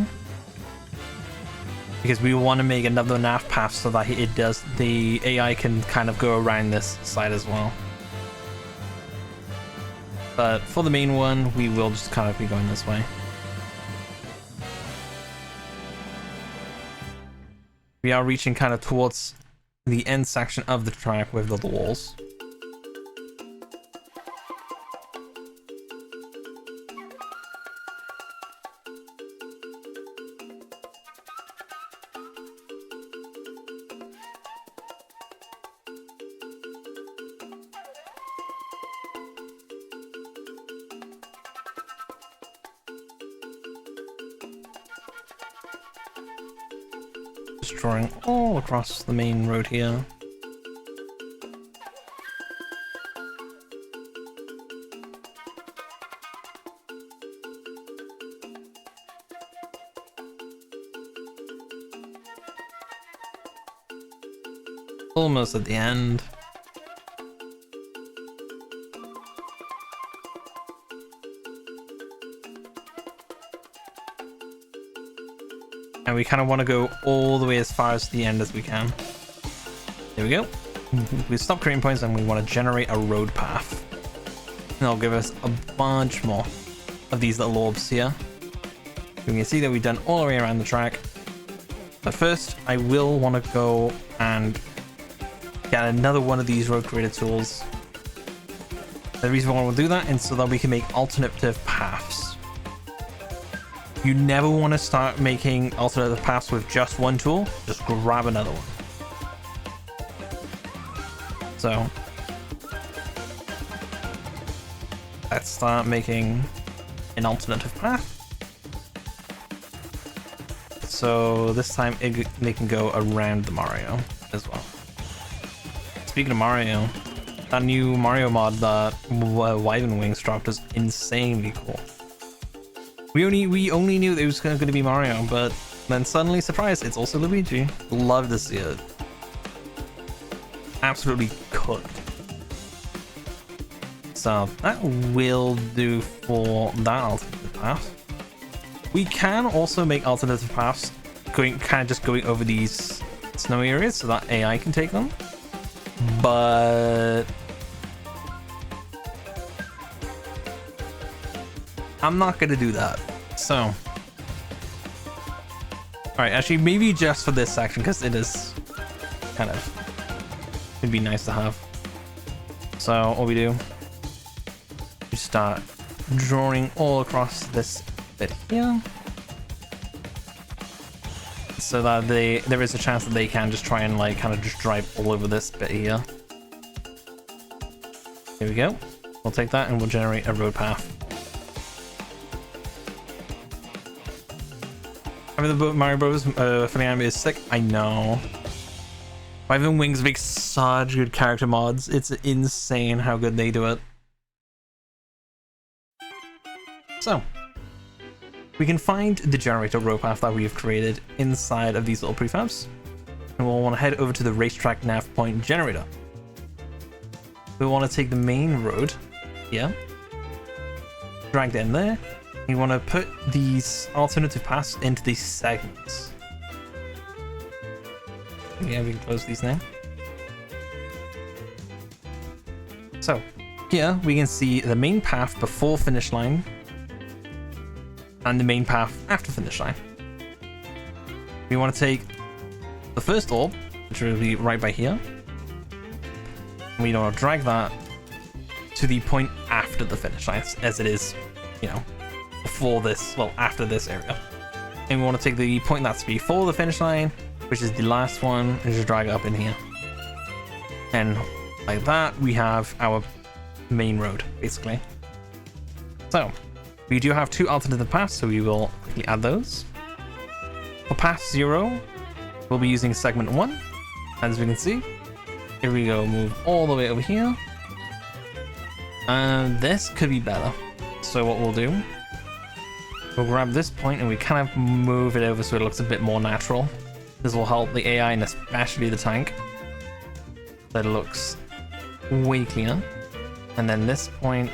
because we want to make another nav path so that the AI can kind of go around this side as well. But for the main one, we will just kind of be going this way. We are reaching kind of towards the end section of the track with the walls. Just drawing all across the main road here. Almost at the end. And we kind of want to go all the way as far as the end as we can. There we go. We stop creating points and we want to generate a road path. And that'll give us a bunch more of these little orbs here. You can see that we've done all the way around the track. But first, I will want to go and get another one of these road creator tools. The reason why we'll do that is so that we can make alternative paths. You never want to start making alternative paths with just one tool. Just grab another one. So let's start making an alternative path. So this time they can go around the Mario as well. Speaking of Mario, that new Mario mod that Wyvern Wings dropped is insanely cool. We only knew that it was going to be Mario, but then suddenly, surprise, it's also Luigi. Love to see it. Absolutely cooked. So that will do for that alternative path. We can also make alternative paths kind of just going over these snow areas so that AI can take them. But I'm not gonna do that. So, all right, actually, maybe just for this section because it is kind of, it'd be nice to have. So what we do, we start drawing all across this bit here, so that there is a chance that they can just try and like kind of just drive all over this bit here. Here we go. We'll take that and we'll generate a road path. I mean, the Mario Bros. Funny anime is sick. I know. Wyvern Wings make such good character mods. It's insane how good they do it. So, we can find the generator road path that we have created inside of these little prefabs. And we'll want to head over to the racetrack nav point generator. We want to take the main road here, drag it in there. You want to put these alternative paths into these segments. Yeah, we can close these now. So here we can see the main path before finish line and the main path after finish line. We want to take the first orb, which will be right by here. And we want to drag that to the point after the finish line, as it is, you know, before this, well, after this area. And we want to take the point that's before the finish line, which is the last one, and just drag it up in here. And like that, we have our main road, basically. So, we do have two alternative paths, so we will quickly add those. For path 0, we'll be using segment 1, as we can see. Here we go, move all the way over here. And this could be better. So what we'll do, we'll grab this point and we kind of move it over so it looks a bit more natural. This will help the AI and especially the tank. That it looks way cleaner. And then this point,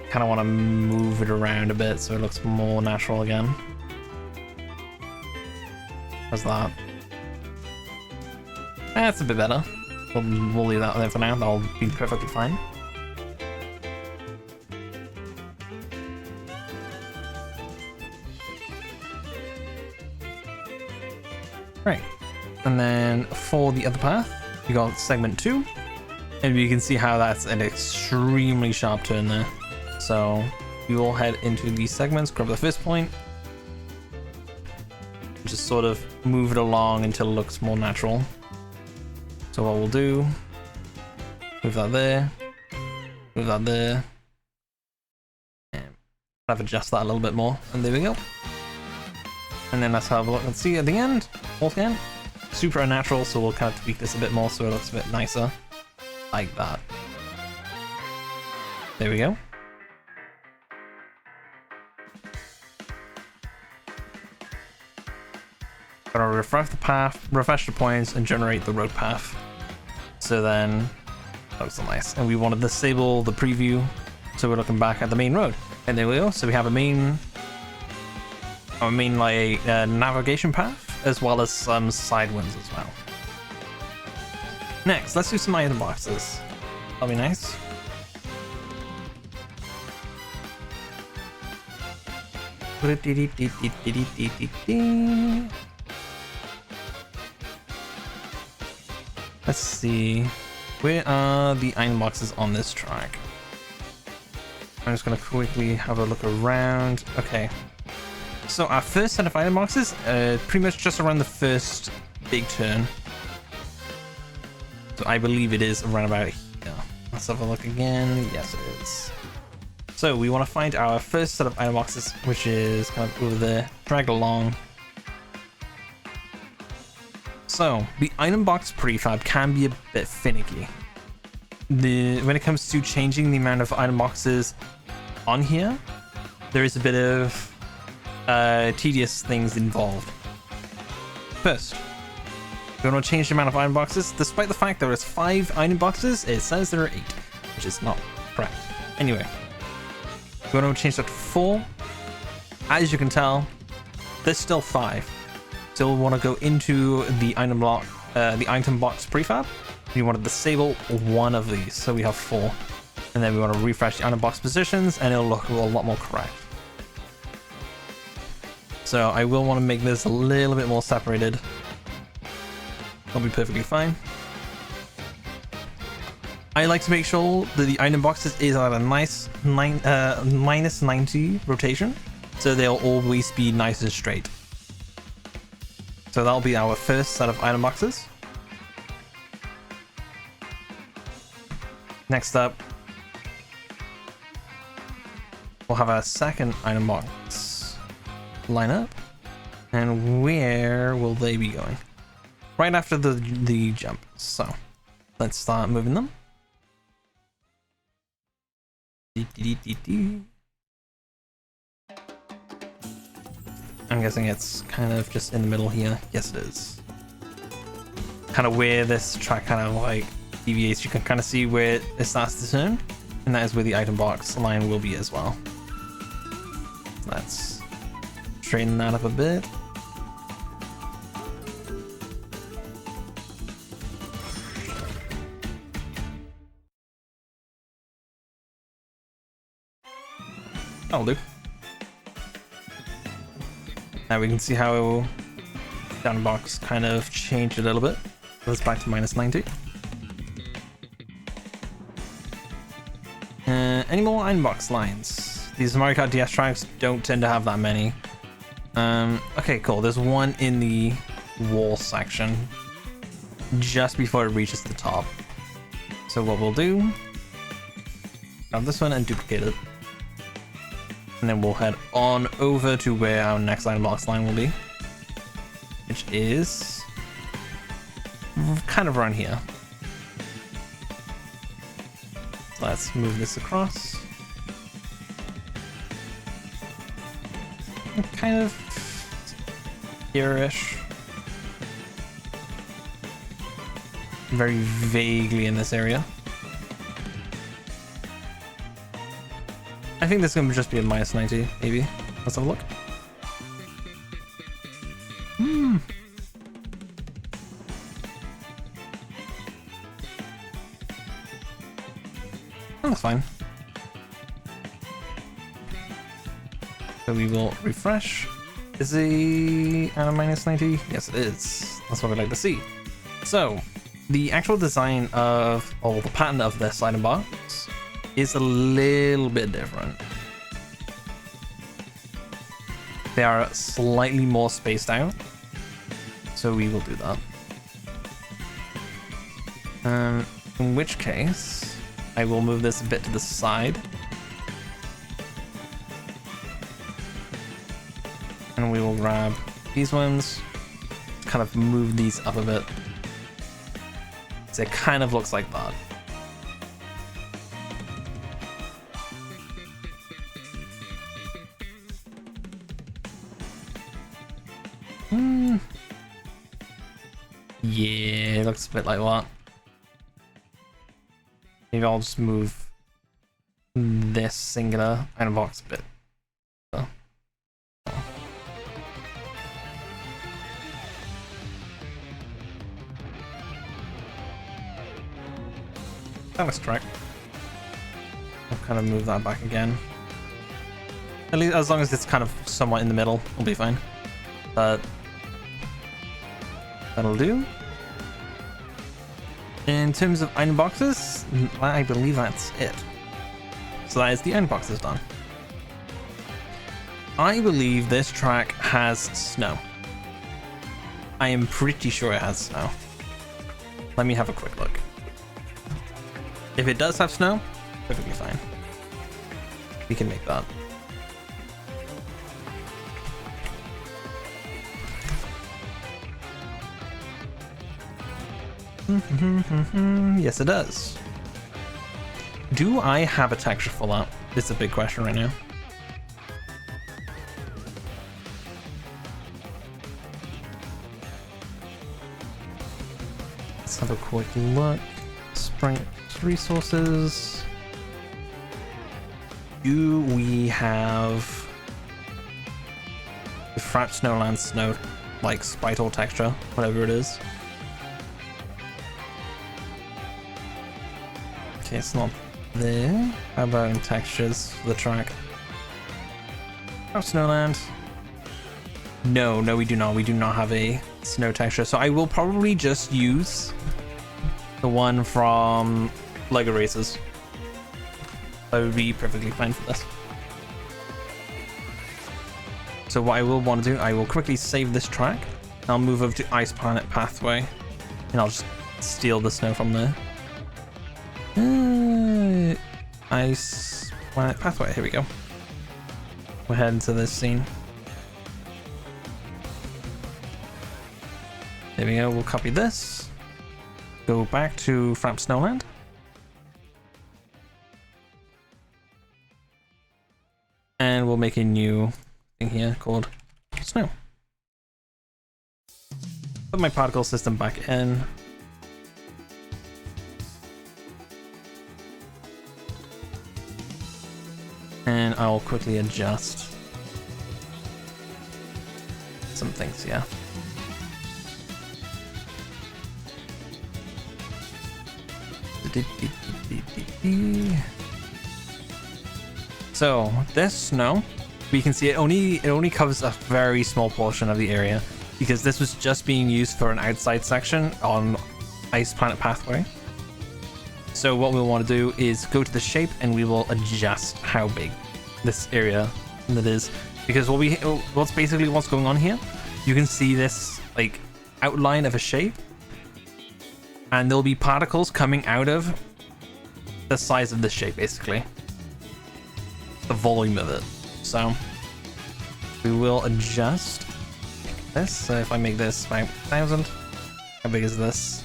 kind of want to move it around a bit so it looks more natural again. How's that? That's a bit better. We'll leave that there for now. That'll be perfectly fine. Right. And then for the other path, you got segment 2. And you can see how that's an extremely sharp turn there. So we will head into these segments, grab the first point, just sort of move it along until it looks more natural. So what we'll do, move that there, move that there, and kind of adjust that a little bit more, and there we go. And then let's have a look and see at the end, once again, super unnatural, so we'll kind of tweak this a bit more so it looks a bit nicer, like that. There we go. Gonna refresh the path, refresh the points, and generate the road path. So then, that looks so nice. And we want to disable the preview, so we're looking back at the main road. And there we go. So we have a main like navigation path, as well as some side ones as well. Next, let's do some item boxes. That'll be nice. Let's see, where are the item boxes on this track? I'm just gonna quickly have a look around. Okay, so our first set of item boxes, pretty much just around the first big turn. So I believe it is around about here. Let's have a look again. Yes, it is. So we want to find our first set of item boxes, which is kind of over there, drag along. So, the item box prefab can be a bit finicky. When it comes to changing the amount of item boxes on here, there is a bit of tedious things involved. First, we want to change the amount of item boxes. Despite the fact there is 5 item boxes, it says there are 8, which is not correct. Anyway, we want to change that to 4. As you can tell, there's still 5. Still want to go into the item block, the item box prefab. We want to disable one of these, so we have 4, and then we want to refresh the item box positions, and it'll look a lot more correct. So I will want to make this a little bit more separated. That'll be perfectly fine. I like to make sure that the item boxes is at a nice minus 90 rotation, so they'll always be nice and straight. So that'll be our first set of item boxes. Next up, we'll have our second item box line up. And where will they be going? Right after the jump. So let's start moving them. I'm guessing it's kind of just in the middle here. Yes, it is. Kind of where this track kind of like deviates, you can kind of see where it starts to turn, and that is where the item box line will be as well. Let's straighten that up a bit. That'll do. Now we can see how down box kind of changed a little bit. Let's back to minus 90. Any more item box lines? These Mario Kart DS tracks don't tend to have that many. Okay, cool. There's one in the wall section just before it reaches the top. So what we'll do, grab this one and duplicate it. And then we'll head on over to where our next item box line will be, which is kind of around here. So let's move this across. Kind of here-ish. Very vaguely in this area. think this is going to just be a minus 90, maybe. Let's have a look. Oh, that's fine. So we will refresh. Is he at a minus 90? Yes, it is. That's what we like to see. So, the actual design of, or the pattern of this item box is a little bit different. They are slightly more spaced out. So we will do that. In which case, I will move this a bit to the side. And we will grab these ones, kind of move these up a bit. So it kind of looks like that. Yeah, it looks a bit like that. Maybe I'll just move this singular item box a bit. So. That looks correct. I'll kind of move that back again. At least as long as it's kind of somewhat in the middle, we'll be fine. But that'll do. In terms of item boxes, I believe that's it. So that is the item boxes done. I believe this track has snow. I am pretty sure it has snow. Let me have a quick look. If it does have snow, perfectly fine. We can make that. Yes, it does. Do I have a texture for that? It's a big question right now. Let's have a quick look. Sprite resources. Do we have the Frapped Snowland Snow, like sprite or texture, whatever it is? Okay, it's not there. How about in textures for the track? Frapped Snowland. No, we do not. We do not have a snow texture. So I will probably just use the one from Lego Races. That would be perfectly fine for this. So what I will want to do, I will quickly save this track. I'll move over to Ice Planet Pathway, and I'll just steal the snow from there. Ice Planet Pathway, here we go. We're heading to this scene. There we go, we'll copy this. Go back to Frapped Snowland. And we'll make a new thing here called Snow. Put my particle system back in. And I'll quickly adjust some things, yeah. So this snow, we can see it only covers a very small portion of the area because this was just being used for an outside section on Ice Planet Pathway. So what we'll want to do is go to the shape and we will adjust how big this area that is, because what's going on here, you can see this like outline of a shape and there'll be particles coming out of the size of the shape, basically the volume of it. So we will adjust this. So if I make this 5,000, how big is this?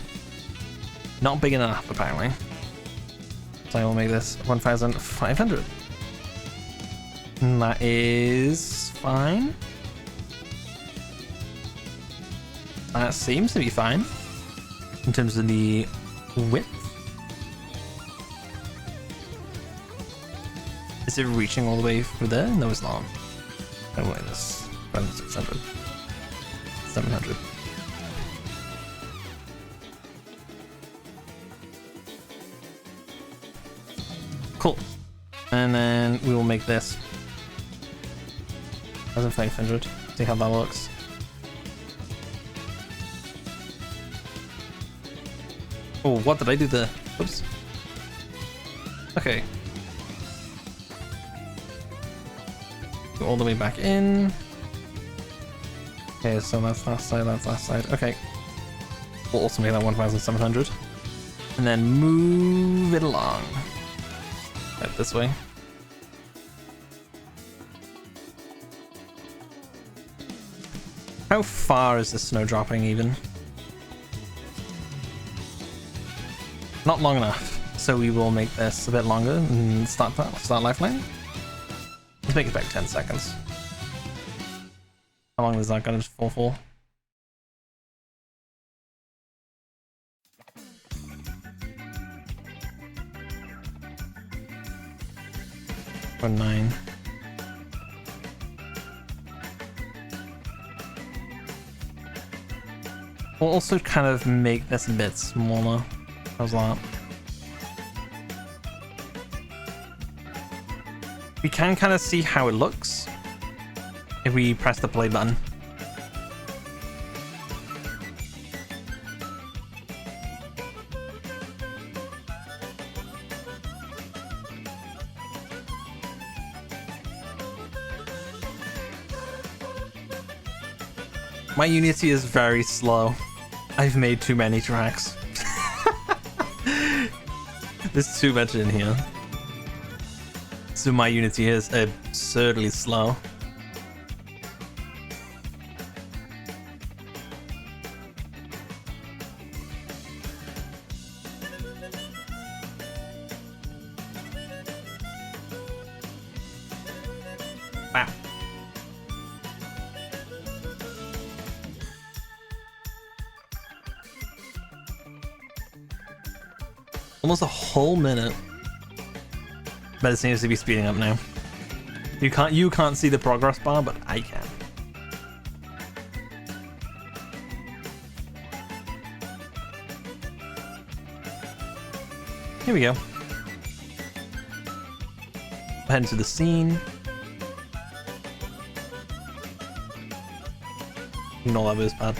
Not big enough apparently. So I will make this 1,500. And that is fine. That seems to be fine in terms of the width. Is it reaching all the way through there? No, it's not. Oh wait, this 600, 700. Cool. And then we will make this 1,500. See how that looks. Oh, what did I do there? Oops. Okay. Go all the way back in. Okay, so that's that side, that's that side. Okay. We'll also make that 1,700. And then move it along. Right, this way. How far is the snow dropping even? Not long enough. So we will make this a bit longer and start lifeline. Let's make it back 10 seconds. How long is that going to fall for? Or 9. We'll also kind of make this a bit smaller. How's that? We can kind of see how it looks if we press the play button. My Unity is very slow. I've made too many tracks. There's too much in here. So my Unity is absurdly slow. Wow. Almost a whole minute. But it seems to be speeding up now. You can't see the progress bar, but I can. Here we go. Head into the scene. Ignore that boost pad.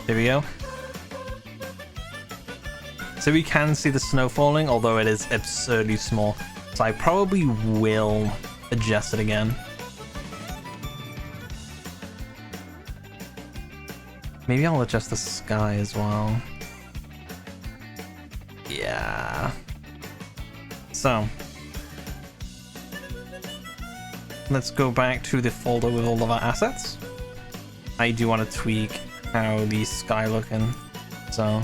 Here we go. So we can see the snow falling, although it is absurdly small. So I probably will adjust it again. Maybe I'll adjust the sky as well. Yeah. So let's go back to the folder with all of our assets. I do want to tweak how the sky looking. So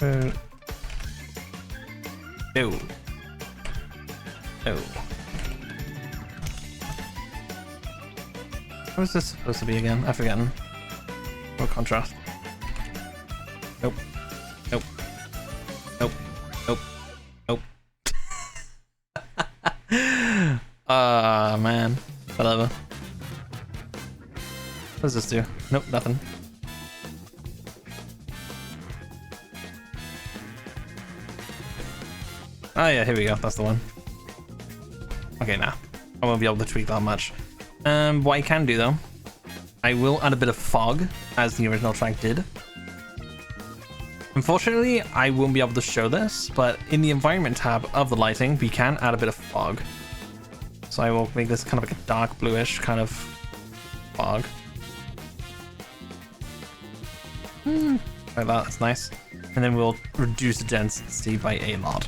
no. No. What is this supposed to be again? I've forgotten. What contrast? Nope. Nope. Nope. Nope. Nope. Ah, man. Whatever. What does this do? Nope, nothing. Oh yeah, here we go. That's the one. Okay, now I won't be able to tweak that much. What I can do though, I will add a bit of fog, as the original track did. Unfortunately, I won't be able to show this, but in the environment tab of the lighting, we can add a bit of fog. So I will make this kind of like a dark bluish kind of fog. Like that, that's nice. And then we'll reduce the density by a lot.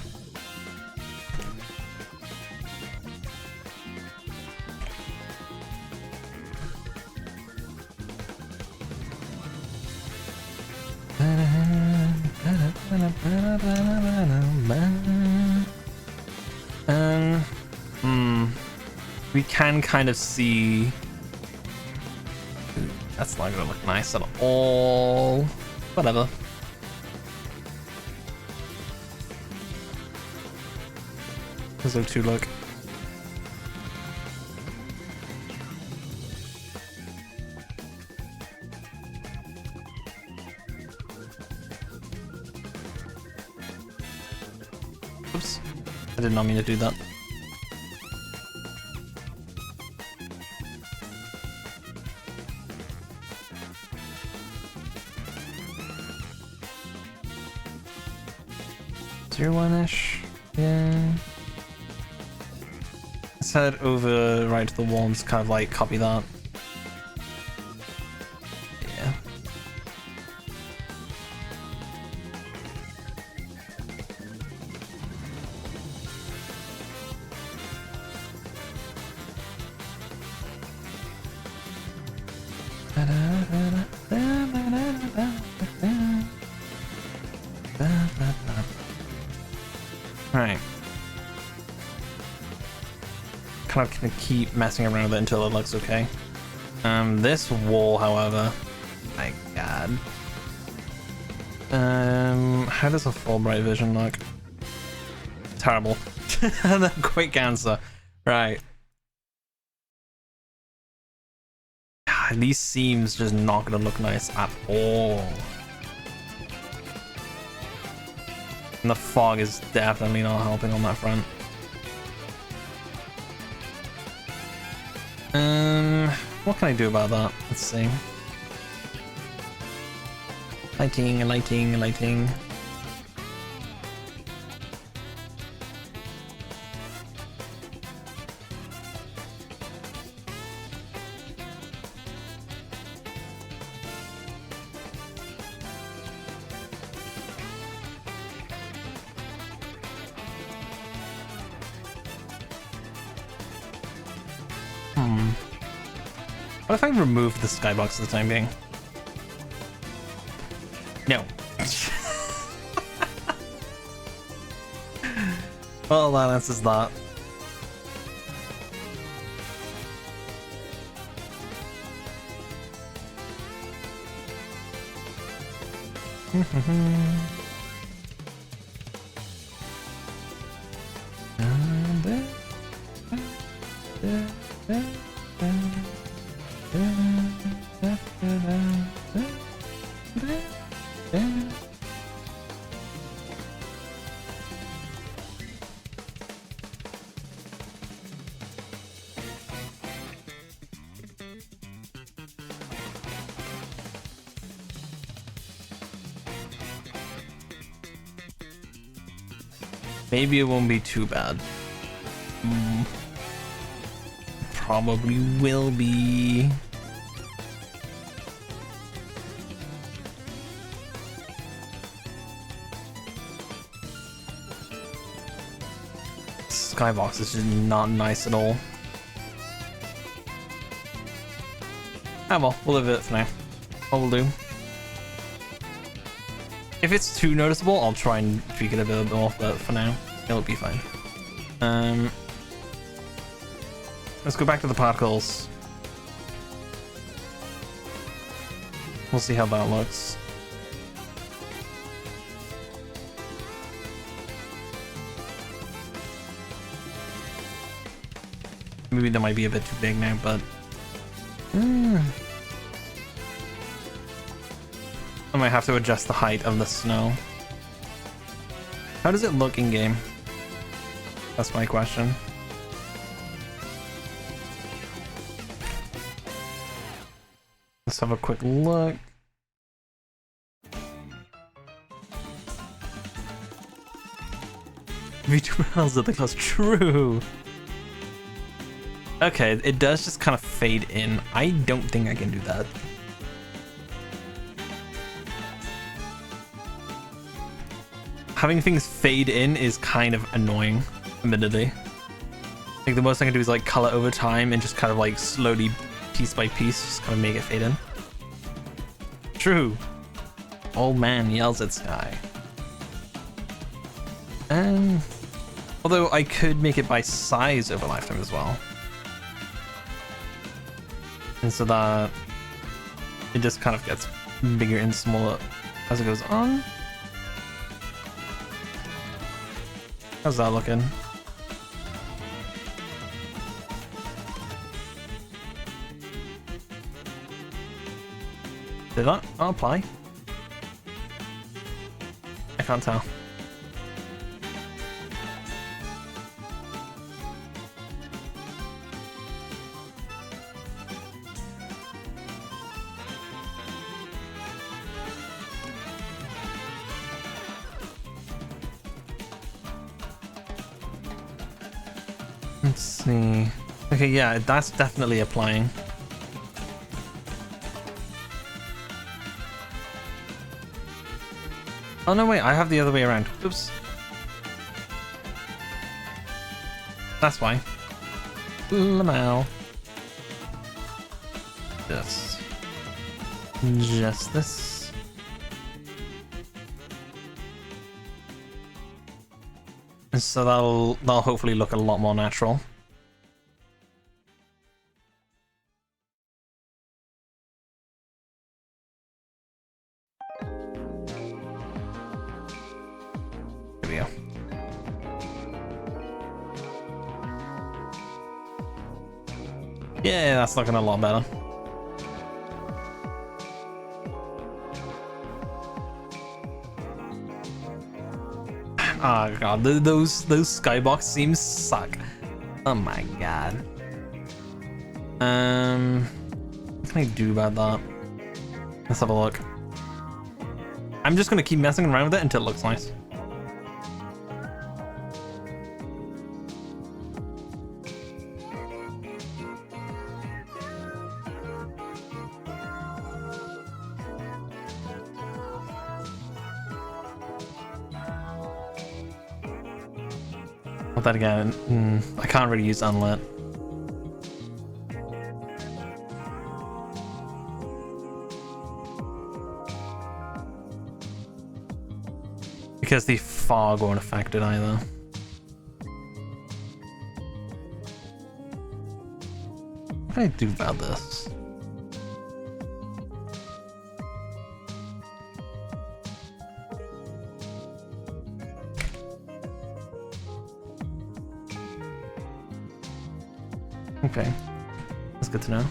We can kind of see. That's not gonna look nice at all. Whatever. How's O2 look? Oops. I did not mean to do that. Tier 1-ish. Yeah. Let's head over right to the wall and just kind of like copy that. Yeah. Alright. Kind of gonna keep messing around with it until it looks okay. This wall, however, my god. How does a full bright vision look? Terrible. Quick answer. Right. God, these seams just not gonna look nice at all. And the fog is definitely not helping on that front. What can I do about that? Let's see. Lighting, lighting, lighting. What if I remove the skybox for the time being? No. Well, that answers that. Maybe it won't be too bad. Probably will be. Skybox is just not nice at all. Ah well, we'll live with it for now. What we'll do. If it's too noticeable, I'll try and tweak it a bit more, but for now, it'll be fine. Let's go back to the particles. We'll see how that looks. Maybe that might be a bit too big now, but... I might have to adjust the height of the snow. How does it look in game? That's my question. Let's have a quick look. V2 miles at the close. True. Okay, it does just kind of fade in. I don't think I can do that. Having things fade in is kind of annoying, admittedly. Like the most I can do is like color over time and just kind of like slowly, piece by piece, just kind of make it fade in. True. Old man yells at sky. Although I could make it by size over lifetime as well. And so that it just kind of gets bigger and smaller as it goes on. How's that looking? Did that? I'll apply. I can't tell. Let's see. Okay, yeah, that's definitely applying. Oh no, wait, I have the other way around. Oops. That's why. Lamau. Just this. And so that'll hopefully look a lot more natural. There we go. Yeah, that's looking a lot better. Oh god, those skybox seams suck. Oh my god. What can I do about that? Let's have a look. I'm just gonna keep messing around with it until it looks nice. That again, I can't really use unlit. Because the fog won't affect it either. What can I do about this? Okay, that's good to know.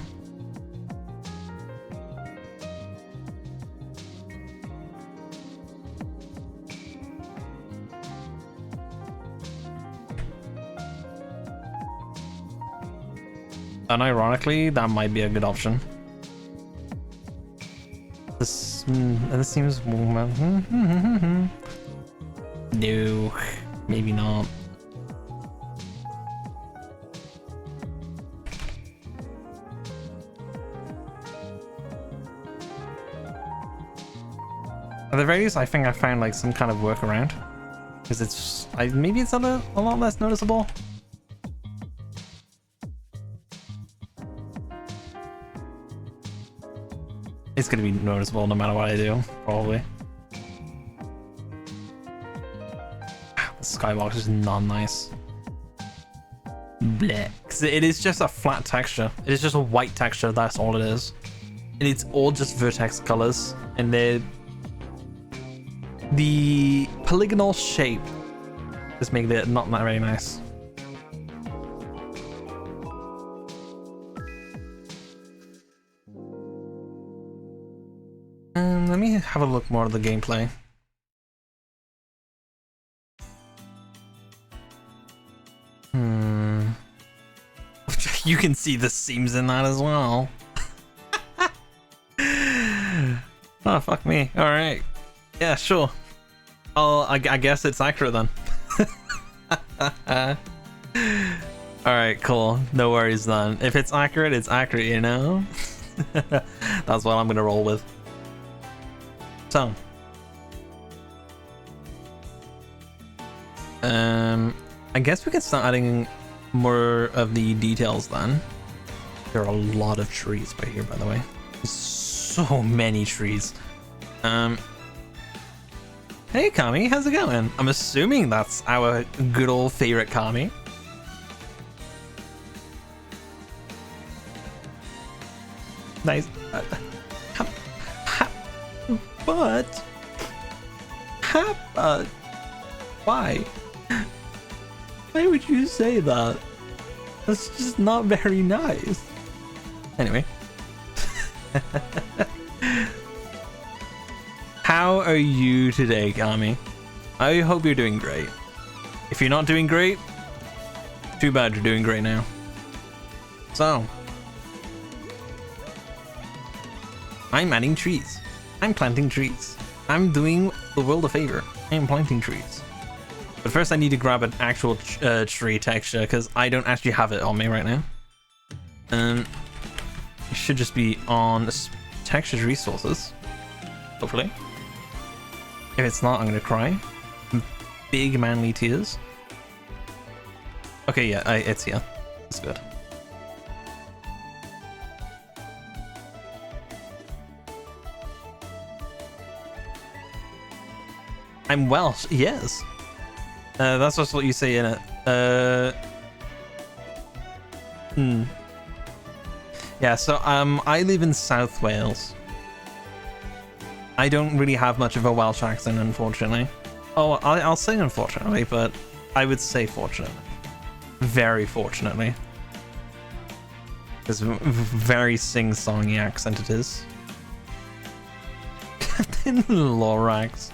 And ironically, that might be a good option. This seems no, maybe not. At the very least, I think I found like some kind of workaround, because it's maybe it's a lot less noticeable. It's gonna be noticeable no matter what I do, probably. The skybox is not nice. Blech. 'Cause it is just a flat texture. It is just a white texture. That's all it is, and it's all just vertex colors, and the polygonal shape just makes it not that very nice. Let me have a look more at the gameplay. You can see the seams in that as well. Oh, fuck me. All right. Yeah, sure. I guess it's accurate then. Alright, cool. No worries then. If it's accurate, you know? That's what I'm gonna roll with. So. I guess we can start adding more of the details then. There are a lot of trees right here, by the way. So many trees. Hey Kami, how's it going? I'm assuming that's our good old favorite Kami. Nice. But why? Why would you say that? That's just not very nice. Anyway. how are you today, Kami? I hope you're doing great. If you're not doing great, too bad you're doing great now. So, I'm adding trees. I'm planting trees. I'm doing the world a favor. I'm planting trees. But first I need to grab an actual tree texture because I don't actually have it on me right now. It should just be on textures resources. Hopefully. If it's not, I'm gonna cry. Big manly tears. Okay, yeah, it's here. It's good. I'm Welsh, yes. That's just what you say in it. Yeah, so I live in South Wales. I don't really have much of a Welsh accent, unfortunately. Oh, I'll say unfortunately, but I would say fortunately. Very fortunately. It's a very sing-songy accent it is. Captain Lorax.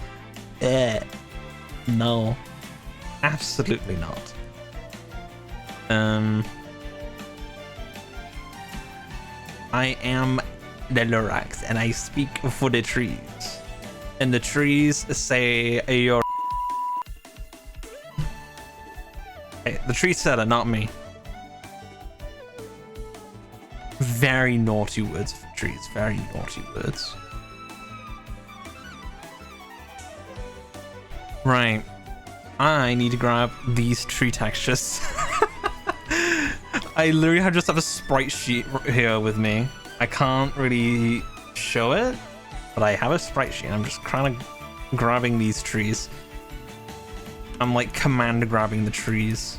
No. Absolutely not. I am the Lorax and I speak for the trees. And the trees say you're. Hey, the trees said it, not me. Very naughty words for trees. Very naughty words. Right. I need to grab these tree textures. I literally just have a sprite sheet here with me. I can't really show it, but I have a sprite sheet. I'm just kind of grabbing these trees. I'm like command grabbing the trees.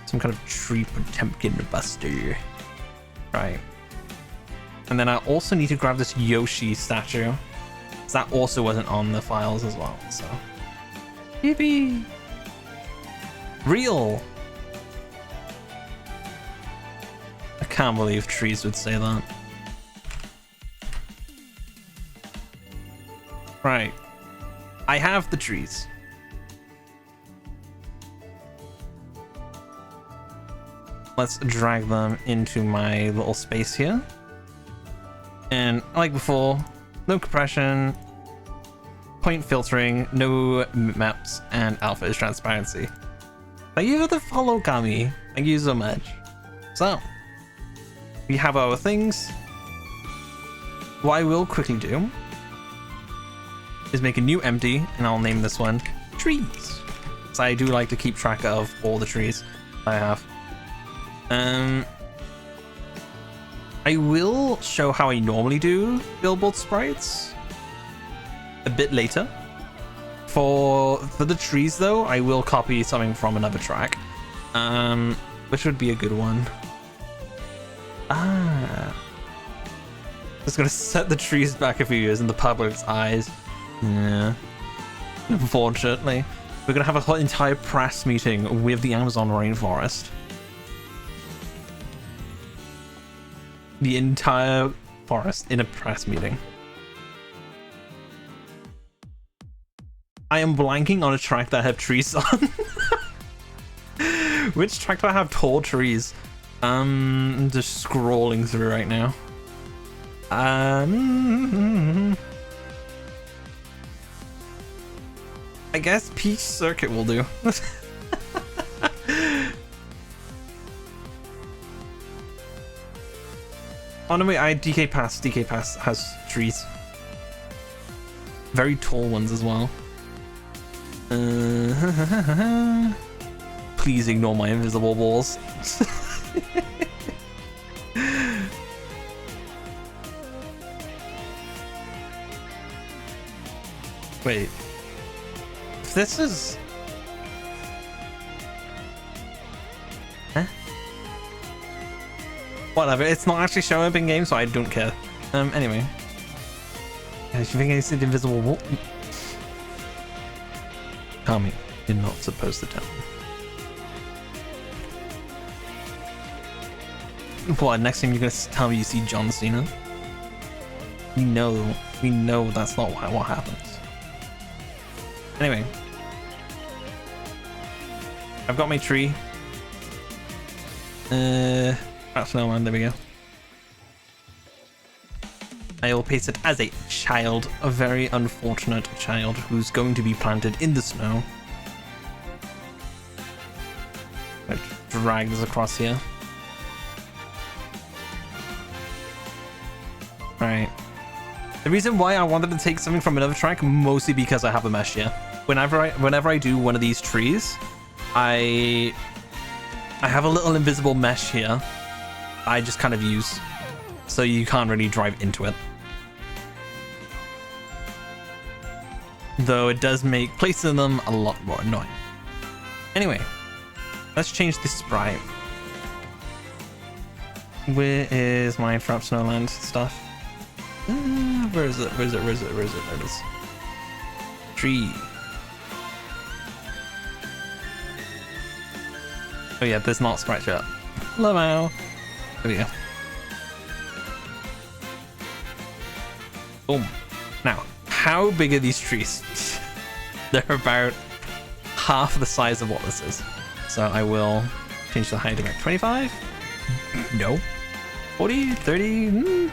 Some kind of tree Potemkin buster. Right. And then I also need to grab this Yoshi statue. That also wasn't on the files as well, so. Yippee! Real! I can't believe trees would say that. Right. I have the trees. Let's drag them into my little space here. And like before, no compression, point filtering, no maps, and alpha is transparency. Thank you for the follow, Kami. Thank you so much. So, we have our things. What I will quickly do is make a new empty, and I'll name this one Trees. So I do like to keep track of all the trees I have. I will show how I normally do billboard sprites a bit later. For the trees though, I will copy something from another track, which would be a good one. Just gonna set the trees back a few years in the public's eyes. Yeah. Unfortunately, we're gonna have a whole entire press meeting with the Amazon rainforest. The entire forest in a press meeting. I am blanking on a track that I have trees on. Which track do I have tall trees? I'm just scrolling through right now. I guess Peach Circuit will do. Oh no, wait, DK Pass. DK Pass has trees. Very tall ones as well. Please ignore my invisible walls. Wait. If this is... Huh? Whatever, it's not actually showing up in game, so I don't care. Anyway. Yeah, you think it's an invisible wall? Kami, you're not supposed to tell me. What, next time you're gonna tell me you see John Cena? We know that's not what happens. Anyway. I've got my tree. That's no one, there we go. I will paste it as a child, a very unfortunate child who's going to be planted in the snow. Let's drag this across here. Right. The reason why I wanted to take something from another track, mostly because I have a mesh here. Whenever I do one of these trees, I have a little invisible mesh here. I just kind of use, so you can't really drive into it. Though it does make placing them a lot more annoying. Anyway, let's change the sprite. Where is my Frap Snowland stuff? Where is it? Where is it? Where is it? Where is it? There it is. Tree. Oh yeah, there's not sprite yet. Lamau. There we go. Boom. Now, how big are these trees? They're about half the size of what this is. So I will change the height to about 25. No. 40, 30.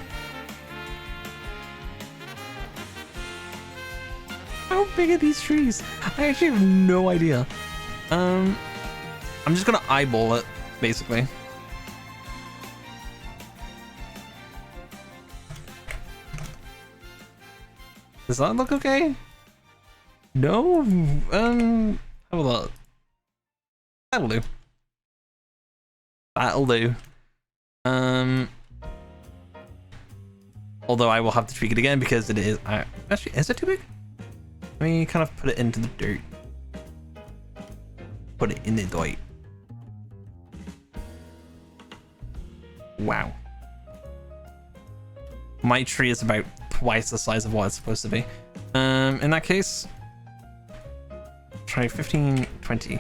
How big are these trees? I actually have no idea. I'm just gonna eyeball it, basically. Does that look okay? No? How about that? That'll do. That'll do. Although I will have to tweak it again because it is... actually, is it too big? Let me kind of put it into the dirt. Put it in the dirt. Wow. My tree is about twice the size of what it's supposed to be. In that case, try 15, 20,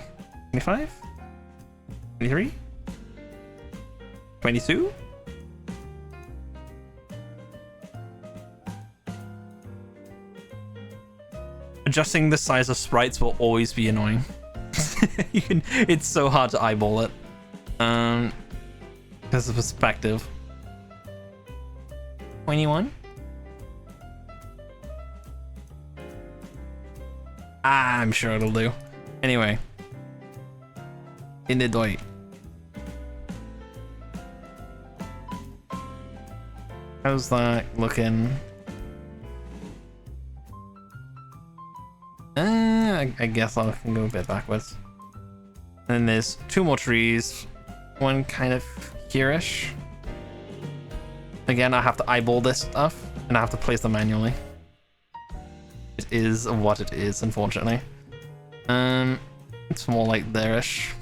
25, 23, 22. Adjusting the size of sprites will always be annoying. It's so hard to eyeball it. Because of perspective. 21. I'm sure it'll do. Anyway. In the dirt. How's that looking? I guess I can go a bit backwards. And then there's two more trees. One kind of here-ish. Again, I have to eyeball this stuff, and I have to place them manually. It is what it is, unfortunately. It's more like there-ish.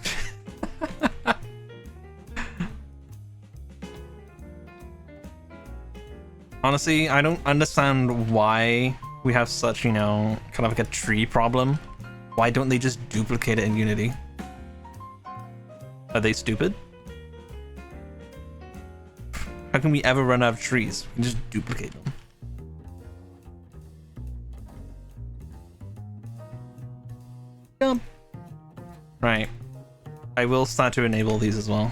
Honestly, I don't understand why we have such, you know, kind of like a tree problem. Why don't they just duplicate it in Unity? Are they stupid? How can we ever run out of trees? We can just duplicate them. Yep. Right. I will start to enable these as well.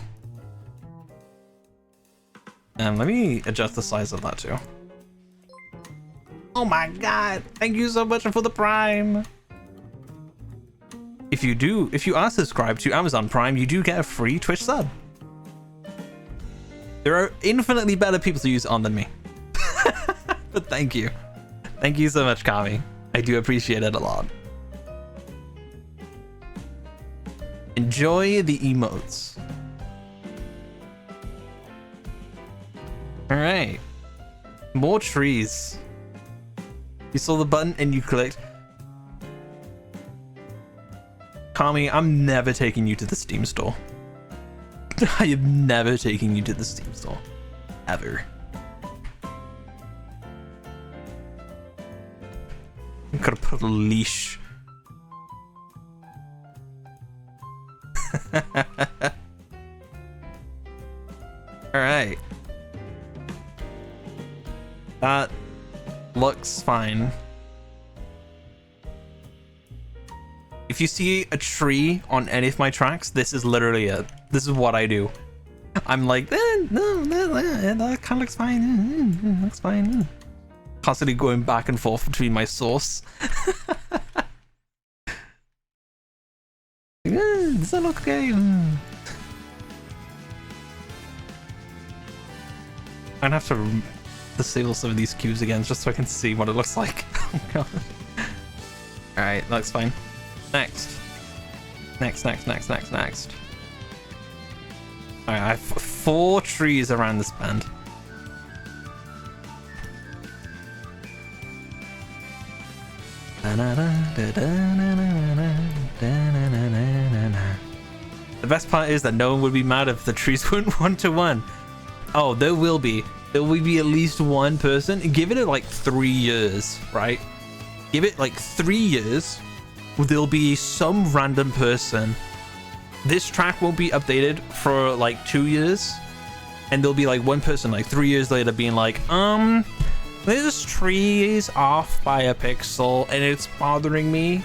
And let me adjust the size of that too. Oh my god! Thank you so much for the Prime! If you are subscribed to Amazon Prime, you do get a free Twitch sub. There are infinitely better people to use it on than me. But thank you. Thank you so much, Kami. I do appreciate it a lot. Enjoy the emotes. Alright. More trees. You saw the button and you clicked. Kami, I'm never taking you to the Steam store. I am never taking you to the Steam store. Ever. I'm gonna put a leash. Alright. fine. If you see a tree on any of my tracks, this is literally it. This is what I do. I'm like, no, that kind of looks fine. Looks fine. Constantly going back and forth between my source. Does that look okay? I'm gonna have to disable some of these cubes again just so I can see what it looks like. Oh god. Alright, looks fine. Next. Next. Alright, I have 4 trees around this bend. The best part is that no one would be mad if the trees went 1-to-1. Oh, there will be. There will be at least one person. Give it like 3 years, right? Give it like 3 years. There'll be some random person. This track won't be updated for like 2 years. And there'll be like one person like 3 years later being like, this tree is off by a pixel and it's bothering me.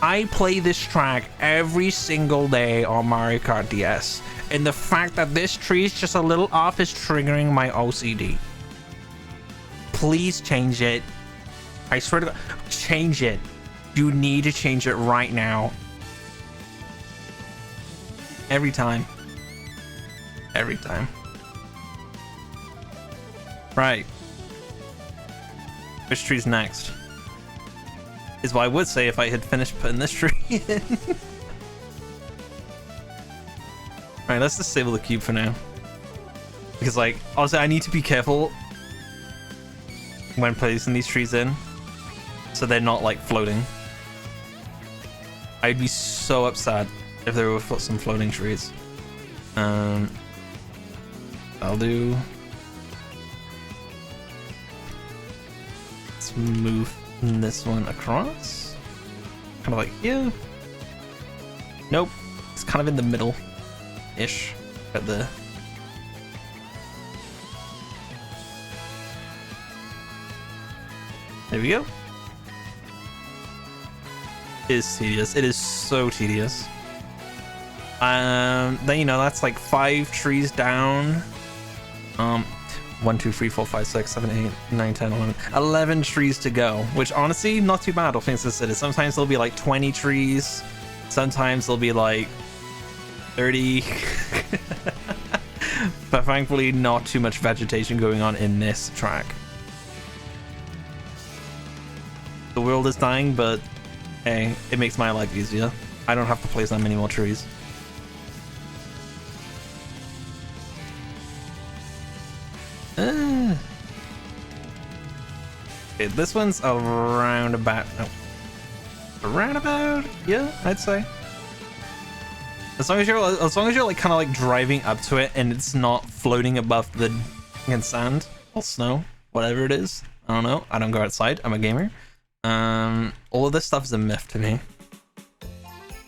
I play this track every single day on Mario Kart DS, and the fact that this tree is just a little off is triggering my OCD. Please change it. I swear to God, change it. You need to change it right now. Every time. Every time. Right. Which tree's next? Is what I would say if I had finished putting this tree in. Alright, let's disable the cube for now. Because, like, also I need to be careful when placing these trees in, so they're not, like, floating. I'd be so upset if there were some floating trees. I'll do... Let's move this one across. Kind of like here. Nope. It's kind of in the middle-ish. At the... There we go. It is tedious. It is so tedious. Then, you know, that's like 5 trees down. 1, 2, 3, 4, 5, 6, 7, 8, 9, 10, 11. 11 trees to go, which honestly, not too bad. Things this city. Sometimes there'll be like 20 trees. Sometimes there'll be like 30. But thankfully, not too much vegetation going on in this track. The world is dying, but hey, it makes my life easier. I don't have to place that many more trees. Okay, this one's a roundabout. No. A roundabout? Yeah, I'd say. As long as you're like kind of like driving up to it and it's not floating above the sand or snow, whatever it is. I don't know. I don't go outside. I'm a gamer. All of this stuff is a myth to me.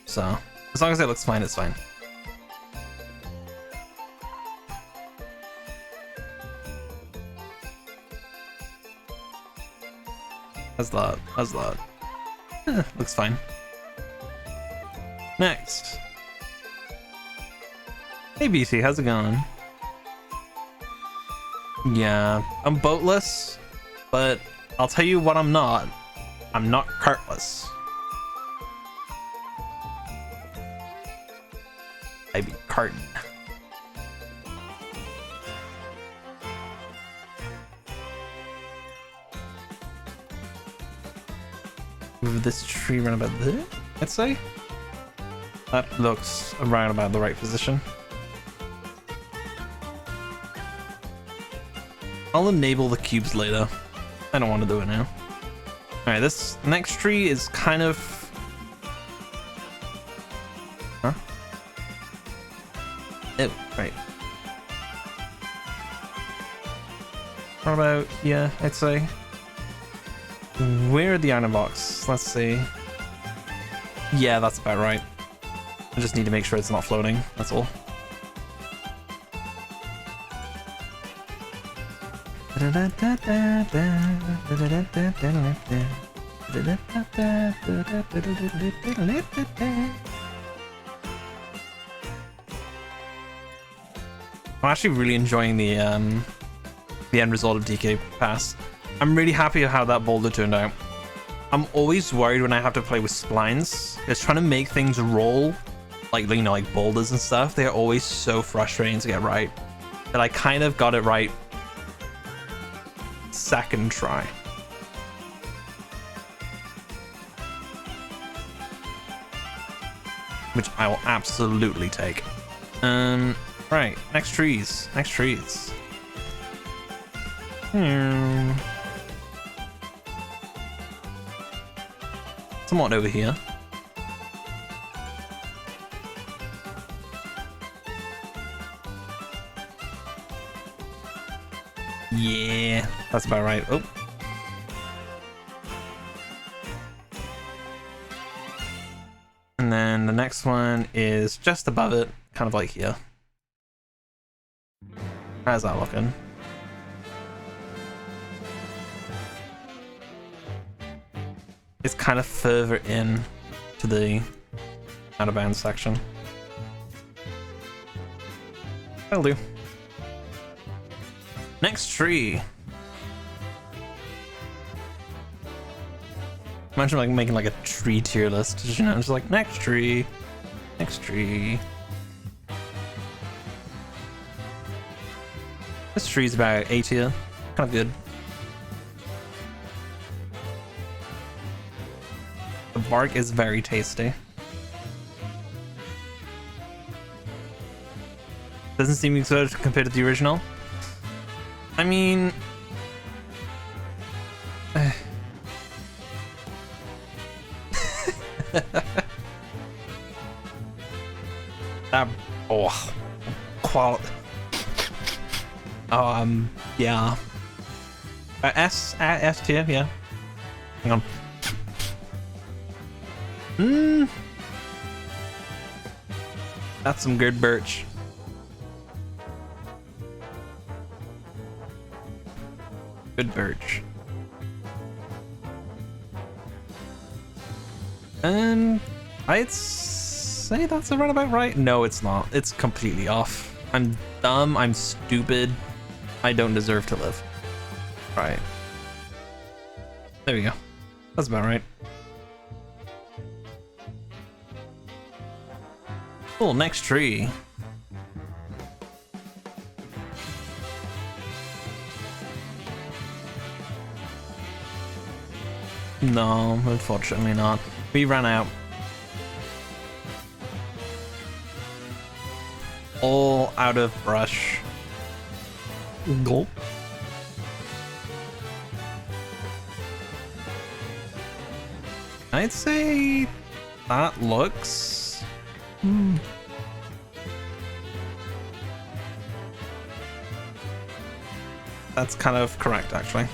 So as long as it looks fine, it's fine. How's that? How's that? Looks fine. Next. Hey BC, how's it going? Yeah, I'm boatless, but I'll tell you what I'm not. I'm not cartless. I be carting. Move this tree around about there, I'd say. That looks around about the right position. I'll enable the cubes later. I don't want to do it now. Alright, this next tree is kind of... Huh? Oh, right. What about, yeah, I'd say. Where are the iron blocks? Let's see. Yeah, that's about right. I just need to make sure it's not floating, that's all. I'm actually really enjoying the end result of DK Pass. I'm really happy with how that boulder turned out. I'm always worried when I have to play with splines. It's trying to make things roll, like, you know, like boulders and stuff. They're always so frustrating to get right. But I kind of got it right second try. Which I will absolutely take. Right, next trees. Next trees. Somewhat over here. Yeah, that's about right. Oh. And then the next one is just above it, kind of like here. How's that looking? It's kind of further in to the out of bounds section. That'll do. Next tree. Imagine like making like a tree tier list, you know, just like next tree, next tree. This tree's about A tier, kind of good. The bark is very tasty. Doesn't seem good compared to the original. I mean, that quality. Yeah. S tier, yeah. Hang on. That's some good birch. Good birch. I'd say that's around about right. No, it's not. It's completely off. I'm dumb. I'm stupid. I don't deserve to live. Right. There we go. That's about right. Cool, next tree. No, unfortunately not. We ran out. All out of brush. Gulp. I'd say that looks... That's kind of correct, actually.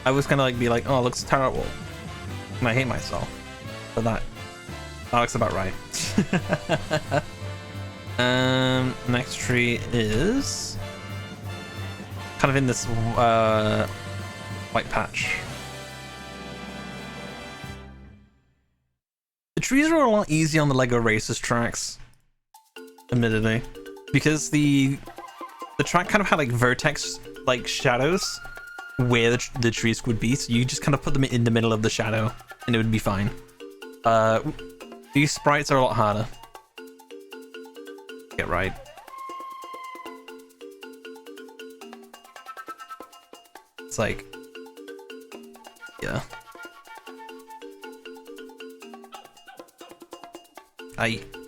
I was gonna be like, oh, it looks terrible. And I hate myself. But that looks about right. Next tree is kind of in this white patch. The trees are a lot easier on the Lego Racers tracks, admittedly, because the track kind of had like vertex like shadows where the trees would be, so you just kind of put them in the middle of the shadow and it would be fine. These sprites are a lot harder. Get right. It's like, yeah.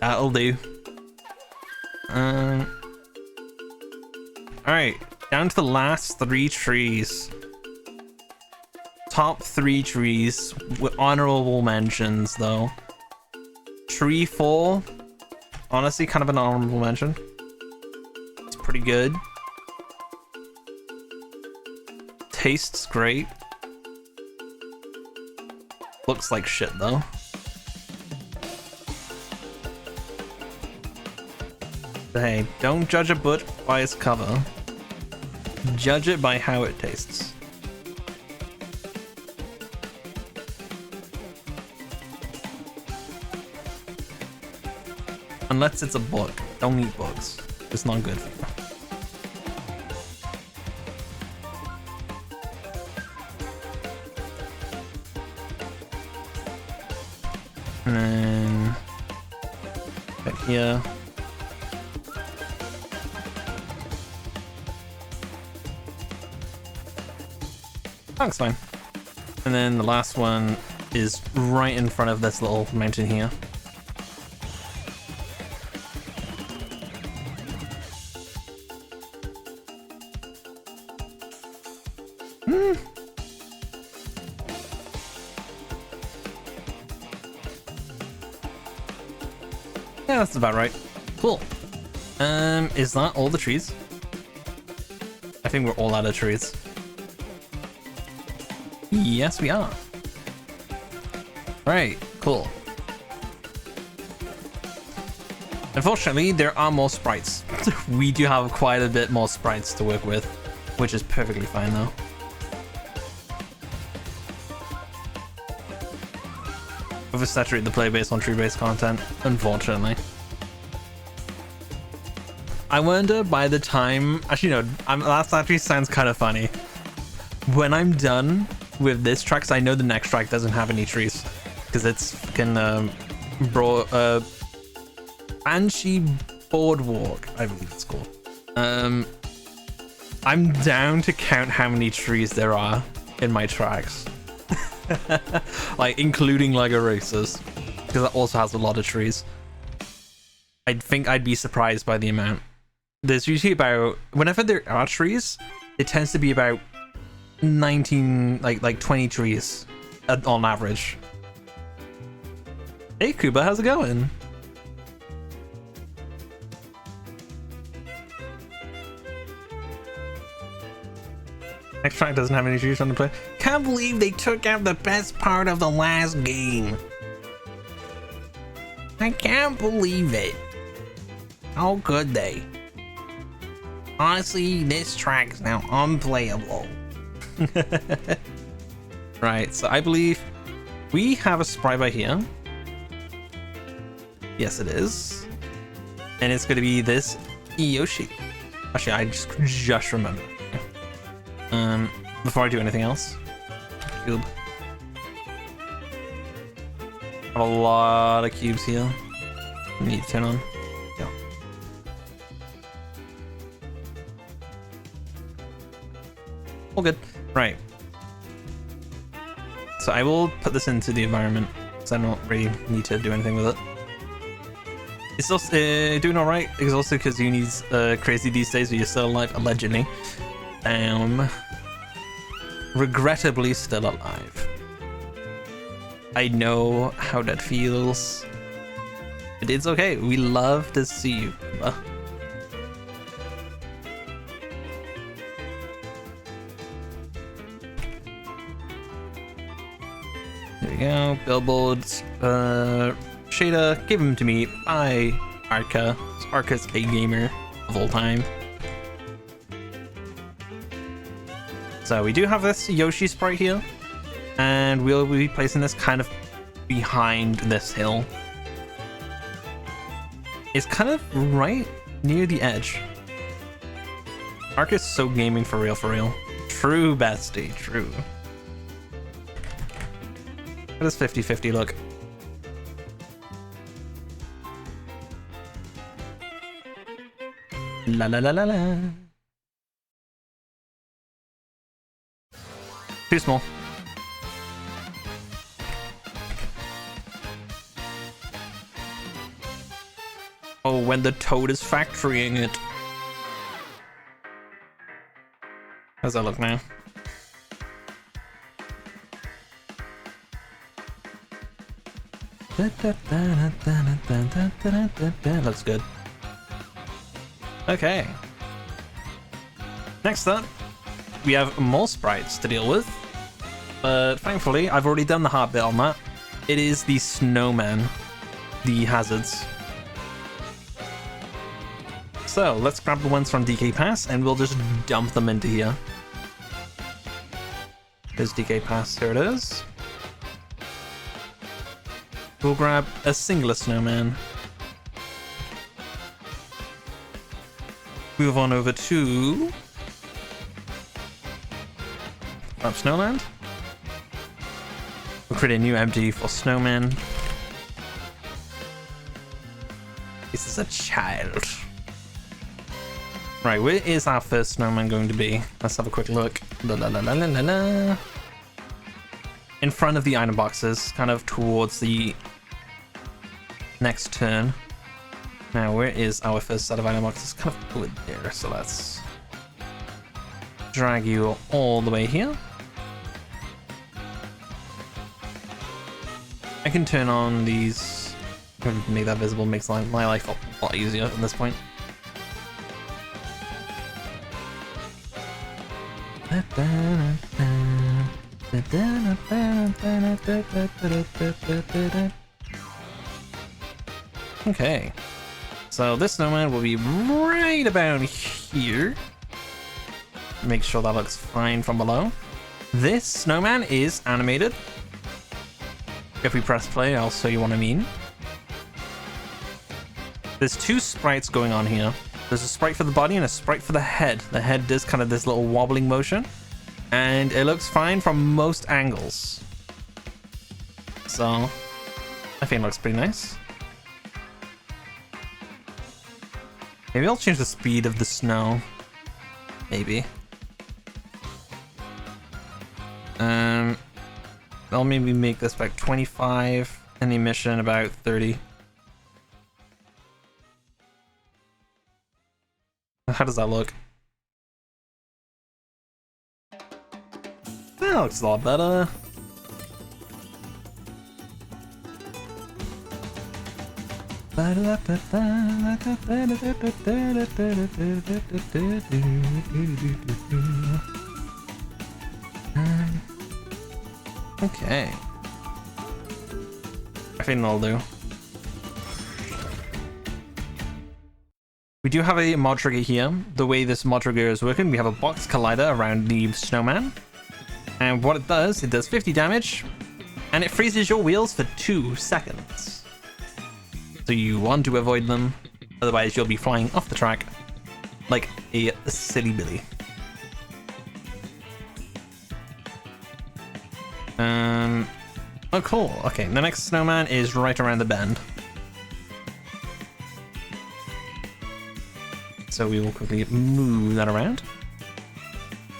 That'll do. Alright, down to the last 3 trees. Top 3 trees with honorable mentions, though. Tree 4, honestly, kind of an honorable mention. It's pretty good. Tastes great. Looks like shit, though. Hey, don't judge a book by its cover. Judge it by how it tastes. Unless it's a bug. Don't eat bugs. It's not good for you. And then back here. That's fine. And then the last one is right in front of this little mountain here. Yeah, that's about right. Cool. Is that all the trees? I think we're all out of trees. Yes, we are. Right, cool. Unfortunately, there are more sprites. We do have quite a bit more sprites to work with, which is perfectly fine though. Oversaturate the play based on tree-based content, unfortunately. I wonder by the time... Actually, no, that actually sounds kind of funny. When I'm done with this track, because I know the next track doesn't have any trees, because it's fucking Banshee Boardwalk, I believe it's called. I'm down to count how many trees there are in my tracks. Like including Lego Racers, because that also has a lot of trees. I think I'd be surprised by the amount. There's usually about, whenever there are trees, it tends to be about 19, like 20 trees on average. Hey Kuba, how's it going? Next track doesn't have any trees on the play. Can't believe they took out the best part of the last game. I can't believe it. How could they? Honestly, this track is now unplayable. Right, so I believe we have a sprite by here. Yes, it is. And it's going to be this Yoshi. Actually, I just remembered. Before I do anything else, cube. I have a lot of cubes here. I need to turn on. Yeah. All good. Right. So I will put this into the environment, because I don't really need to do anything with it. It's also doing all right. It's also because Uni's crazy these days, but you're still alive, allegedly. Regrettably still alive. I know how that feels. But it's okay. We love to see you. There we go. Billboards. Shader, give him to me by Arca. Arca's a gamer of all time. So we do have this Yoshi sprite here, and we'll be placing this kind of behind this hill. It's kind of right near the edge. Ark is so gaming for real, for real. True, bestie, true. How does 50-50 look? La la la la la. Too small. Oh, when the toad is factorying it. How's that look now? Looks good. Okay. Next up, we have more sprites to deal with. But thankfully, I've already done the hard bit on that. It is the snowman, the hazards. So let's grab the ones from DK Pass and we'll just dump them into here. There's DK Pass, here it is. We'll grab a singular snowman. Move on over to Snowland. We'll create a new empty for snowman. This is a child. Right, where is our first snowman going to be? Let's have a quick look. La, la, la, la, la, la. In front of the item boxes, kind of towards the next turn. Now, where is our first set of item boxes? Kind of over there, so let's drag you all the way here. I can turn on these, make that visible, makes my life a lot easier at this point. Okay, so this snowman will be right about here. Make sure that looks fine from below. This snowman is animated. If we press play, I'll show you what I mean. There's two sprites going on here. There's a sprite for the body and a sprite for the head. The head does kind of this little wobbling motion, and it looks fine from most angles. So I think it looks pretty nice. Maybe I'll change the speed of the snow. Maybe. I'll maybe make this about 25 and the emission about 30. How does that look? That looks a lot better. Okay. I think that'll do. We do have a mod trigger here. The way this mod trigger is working, we have a box collider around the snowman. And what it does 50 damage, and it freezes your wheels for 2 seconds. So you want to avoid them, otherwise you'll be flying off the track like a silly billy. Oh cool, okay, the next snowman is right around the bend. So we will quickly move that around.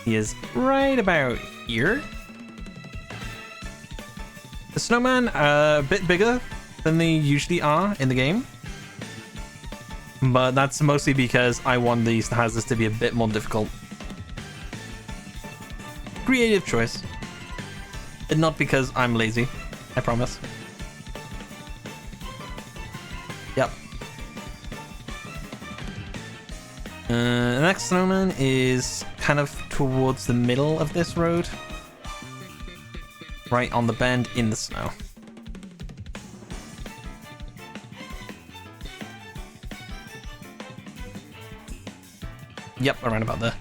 He is right about here. The snowman a bit bigger than they usually are in the game, but that's mostly because I want these houses to be a bit more difficult. Creative choice. And not because I'm lazy, I promise. Yep. The next snowman is kind of towards the middle of this road. Right on the bend in the snow. Yep, around about there.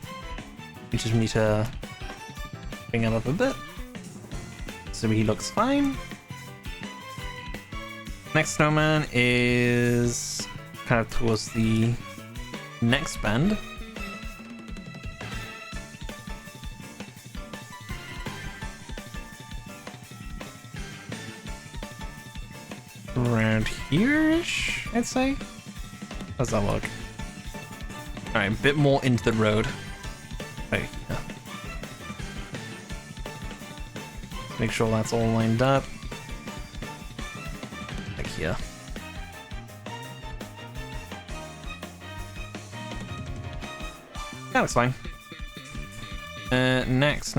We just need to bring it up a bit. So he looks fine. Next snowman is kind of towards the next bend. Around here-ish, I'd say. How's that look? Alright, a bit more into the road. Right here. Make sure that's all lined up. Like here. That looks fine. Next.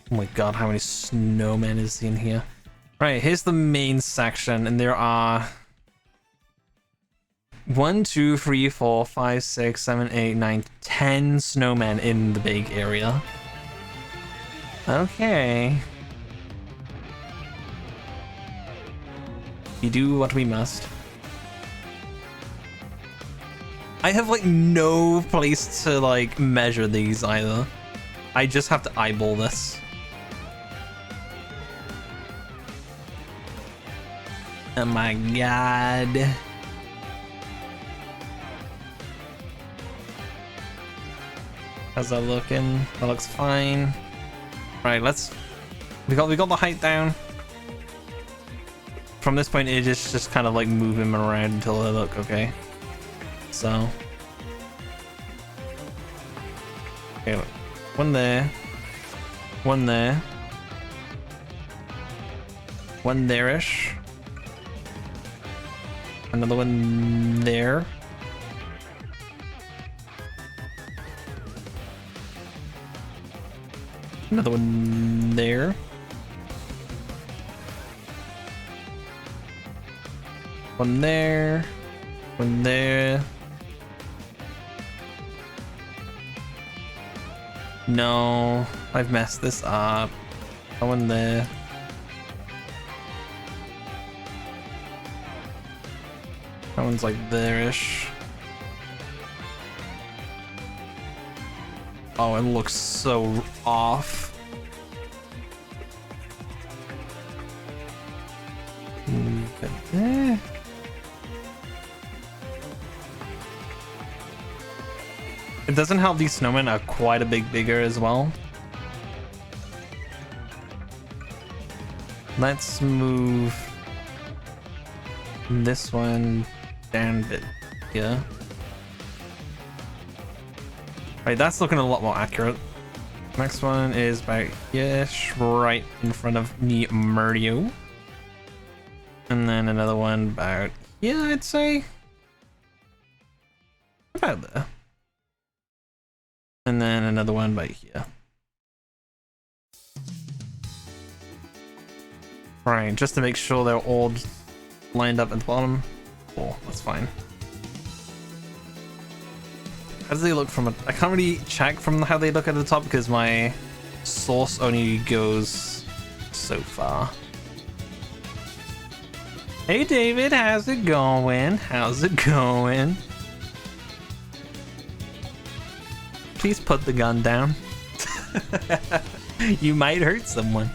Oh my god, how many snowmen is in here? Right, here's the main section, and there are 1, 2, 3, 4, 5, 6, 7, 8, 9, 10 snowmen in the big area. Okay. We do what we must. I have like no place to like measure these either. I just have to eyeball this. Oh my god. How's that looking? That looks fine. Right, we got the height down. From this point, it is just kind of like move them around until they look okay. So, okay, look. One there, one there, one there-ish, another one there. Another one there. One there. One there. No, I've messed this up. One there. That one's like there-ish. Oh, it looks so off. It doesn't help these snowmen are quite a bit bigger as well. Let's move this one down a bit here. Right, that's looking a lot more accurate. Next one is about here-ish, right in front of the Murdio. And then another one about here, I'd say. About there. And then another one by here. Right, just to make sure they're all lined up at the bottom. Cool, that's fine. How do they look from I can't really check from how they look at the top because my source only goes so far. Hey David, how's it going? How's it going? Please put the gun down. You might hurt someone.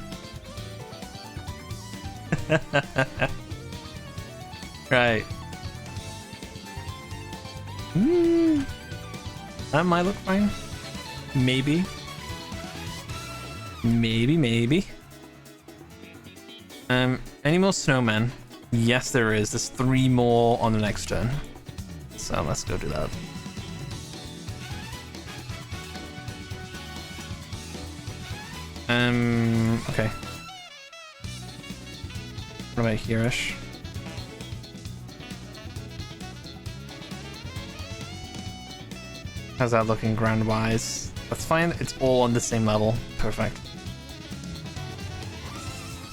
Right. That might look fine. Maybe. Maybe. Any more snowmen? Yes, there is. There's 3 more on the next turn. So let's go do that. Okay. What about here-ish? How's that looking ground-wise? That's fine. It's all on the same level. Perfect.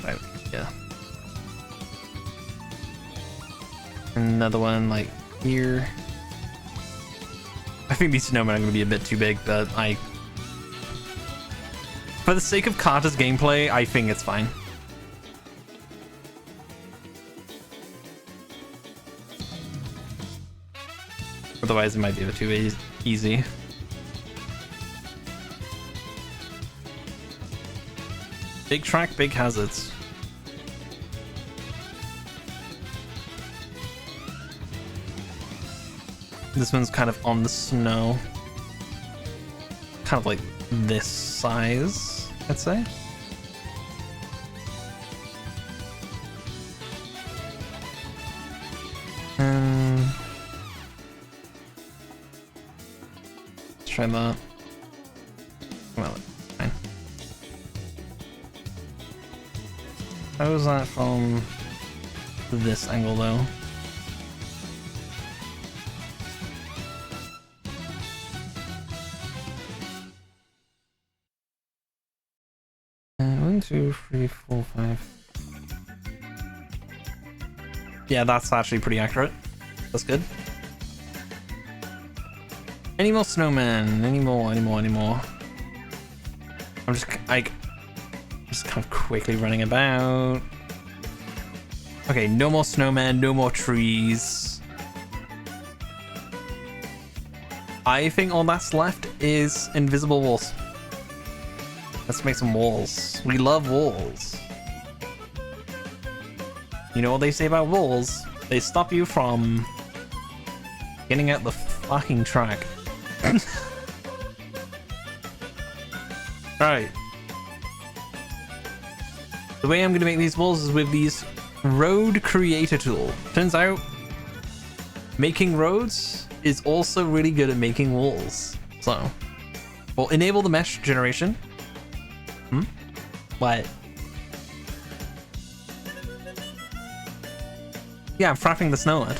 Right, yeah. Another one like here. I think these snowmen are going to be a bit too big, but for the sake of Karters gameplay, I think it's fine. Otherwise, it might be a bit too easy. Big track, big hazards. This one's kind of on the snow. Kind of like this size, I'd say. Let's try that. Well, fine. How is that from this angle though? One, two, three, four, 5. Yeah, that's actually pretty accurate. That's good. Any more snowmen? Any more? I'm just kind of quickly running about. Okay, no more snowmen, no more trees. I think all that's left is invisible walls. Let's make some walls. We love walls. You know what they say about walls? They stop you from getting out the fucking track. Alright. The way I'm going to make these walls is with these road creator tool. Turns out making roads is also really good at making walls. So we'll enable the mesh generation. What? Yeah, I'm frapping the snow lad.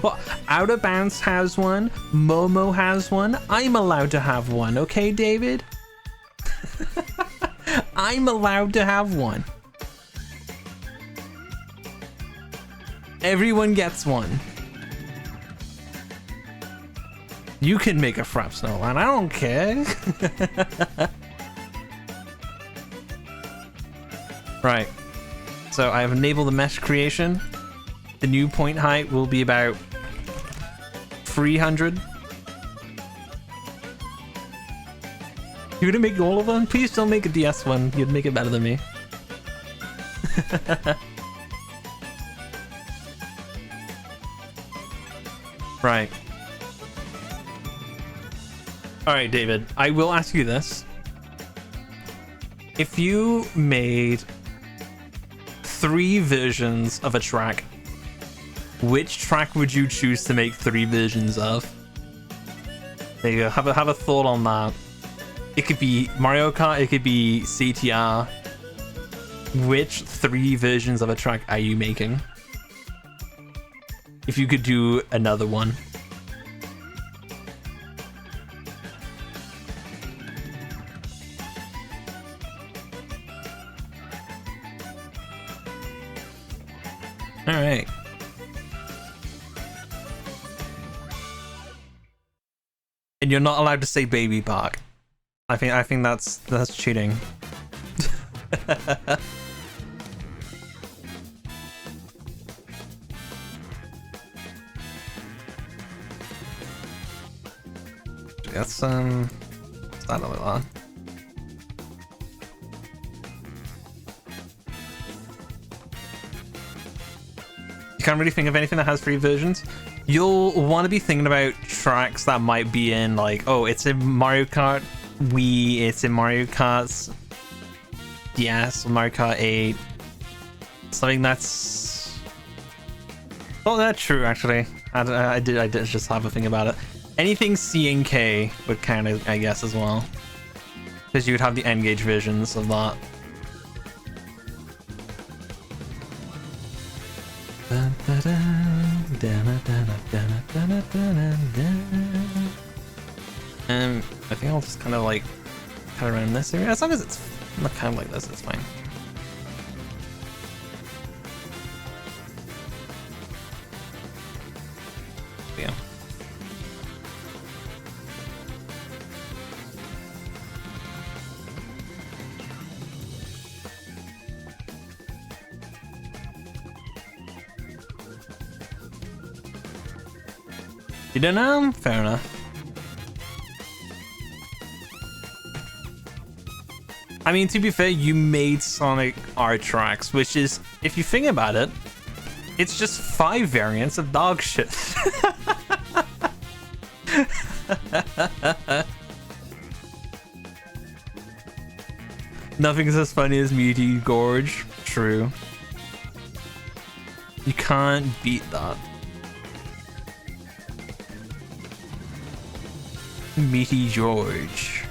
Well, Outer Bounds has one, Momo has one, I'm allowed to have one, okay, David? I'm allowed to have one. Everyone gets one. You can make a frap snowland, I don't care. Right. So I've enabled the mesh creation. The new point height will be about 300. You're gonna make all of them? Please don't make a DS one. You'd make it better than me. Right. Alright, David. I will ask you this. If you made 3 versions of a track, which track would you choose to make 3 versions of? There you go. Have a thought on that. It could be Mario Kart, it could be CTR. Which 3 versions of a track are you making? If you could do another one. Alright. And you're not allowed to say Baby Park. I think that's cheating. That's it's not really long. You can't really think of anything that has 3 versions. You'll want to be thinking about tracks that might be in, like, oh, it's in Mario Kart Wii, it's in Mario Kart's DS, Mario Kart 8. Something that's... Oh, that's true, actually. I did just have a thing about it. Anything C and K would count, I guess, as well. Because you would have the N-Gage versions of that. I think I'll just kind of like cut around this area. As long as it's not kind of like this, it's fine. Yeah. You don't know? Fair enough. I mean, to be fair, you made Sonic R tracks, which is, if you think about it, it's just 5 variants of dog shit. Nothing's as funny as Meaty Gorge. True. You can't beat that. Meaty George.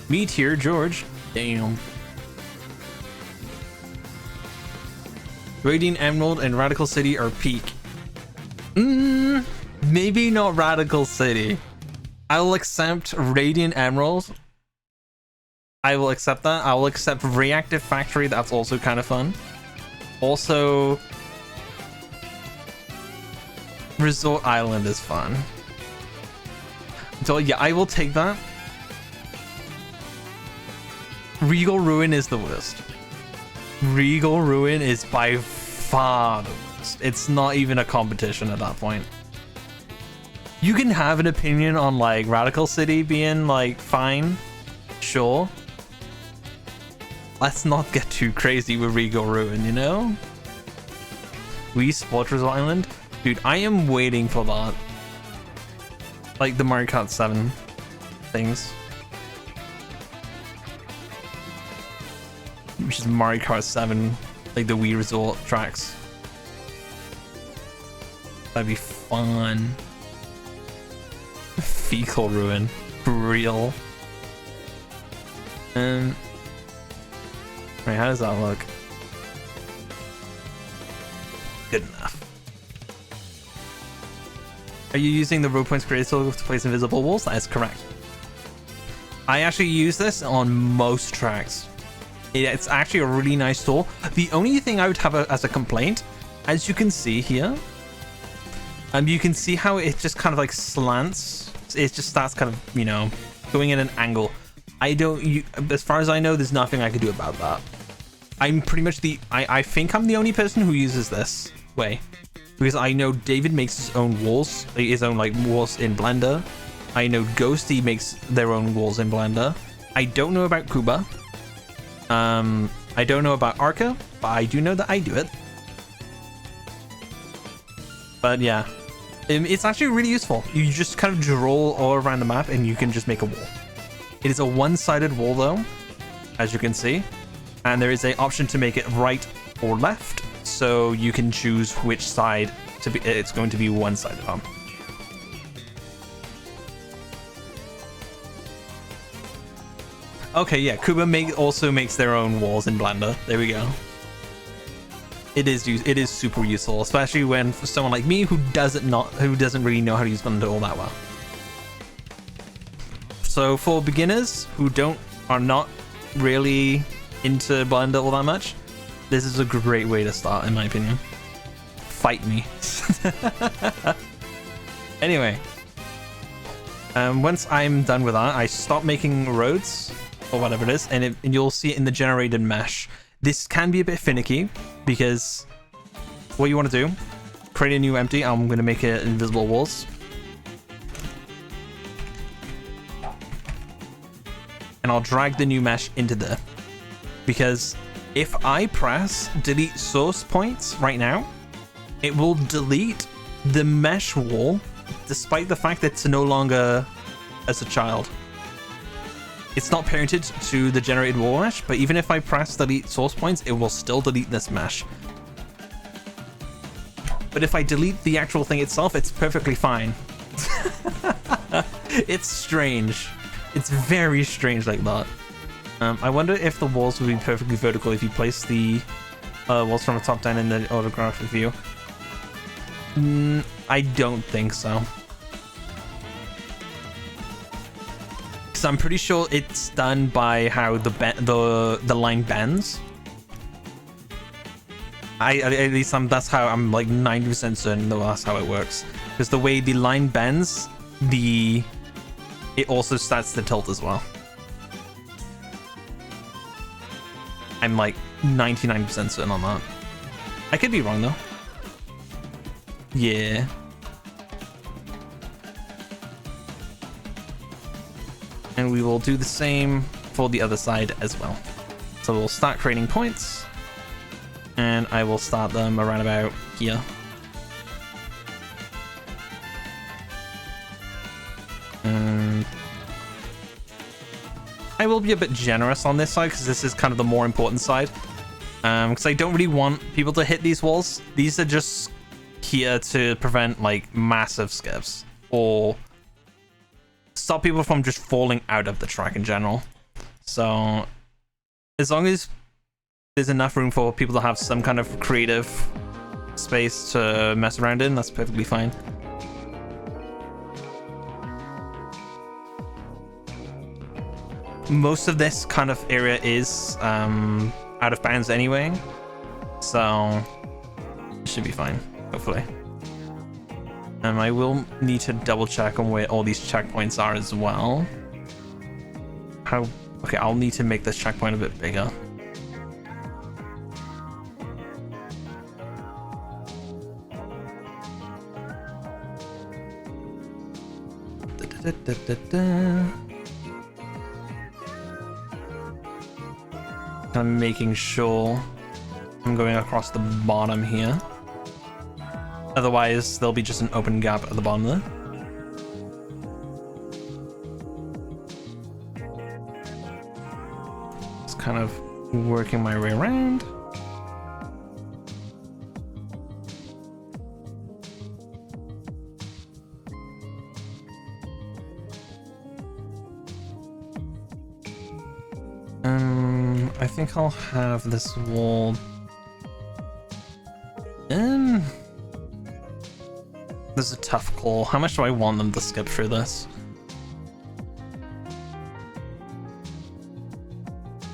Meteor George. Damn. Radiant Emerald and Radical City are peak. Maybe not Radical City. I will accept Radiant Emerald. I will accept that. I will accept Reactive Factory. That's also kind of fun. Also, Resort Island is fun. So yeah, I will take that. Regal Ruin is the worst. Regal Ruin is by far the worst. It's not even a competition at that point. You can have an opinion on like Radical City being like fine, sure. Let's not get too crazy with Regal Ruin, you know? Wii Sports Resort Island? Dude, I am waiting for that. Like the Mario Kart 7 things. Which is Mario Kart 7, like the Wii Resort tracks. That'd be fun. Fecal Ruin. For real. Wait, how does that look? Good enough. Are you using the road points created tool to place invisible walls? That is correct. I actually use this on most tracks. It's actually a really nice tool. The only thing I would have as a complaint, as you can see here, you can see how it just kind of like slants. It just starts kind of, you know, going in an angle. As far as I know, there's nothing I can do about that. I'm pretty much I think I'm the only person who uses this way, because I know David makes his own walls, his own like walls in Blender. I know Ghosty makes their own walls in Blender. I don't know about Kuba. I don't know about Arca, but I do know that I do it. But yeah, it's actually really useful. You just kind of draw all around the map and you can just make a wall. It is a one-sided wall though, as you can see. And there is an option to make it right or left, so you can choose which side it's going to be one-sided on. Okay, yeah, Kuba also makes their own walls in Blender. There we go. It is super useful, especially when for someone like me who doesn't really know how to use Blender all that well. So for beginners who are not really into Blender all that much, this is a great way to start, in my opinion. Fight me. Anyway, once I'm done with that, I stop making roads or whatever it is, and you'll see it in the generated mesh. This can be a bit finicky because what you want to do, create a new empty. I'm going to make it invisible walls. And I'll drag the new mesh into there. Because if I press delete source points right now, it will delete the mesh wall despite the fact that it's no longer as a child. It's not parented to the generated wall mesh, but even if I press delete source points, it will still delete this mesh. But if I delete the actual thing itself, it's perfectly fine. It's strange. It's very strange like that. I wonder if the walls would be perfectly vertical if you place the walls from the top down in the orthographic view. I don't think so. Because I'm pretty sure it's done by how the line bends. At least that's how I'm like 90% certain that that's how it works. Because the way the line bends, it also starts to tilt as well. I'm like 99% certain on that. I could be wrong though. Yeah. And we will do the same for the other side as well. So we'll start creating points. And I will start them around about here. And I will be a bit generous on this side because this is kind of the more important side. Because I don't really want people to hit these walls. These are just here to prevent like massive skips or stop people from just falling out of the track in general. So as long as there's enough room for people to have some kind of creative space to mess around in, that's perfectly fine. Most of this kind of area is out of bounds anyway, so it should be fine, hopefully. I will need to double check on where all these checkpoints are as well. Okay, I'll need to make this checkpoint a bit bigger. I'm making sure I'm going across the bottom here. Otherwise, there'll be just an open gap at the bottom there. Just kind of working my way around. I think I'll have this wall. This is a tough call. How much do I want them to skip through this?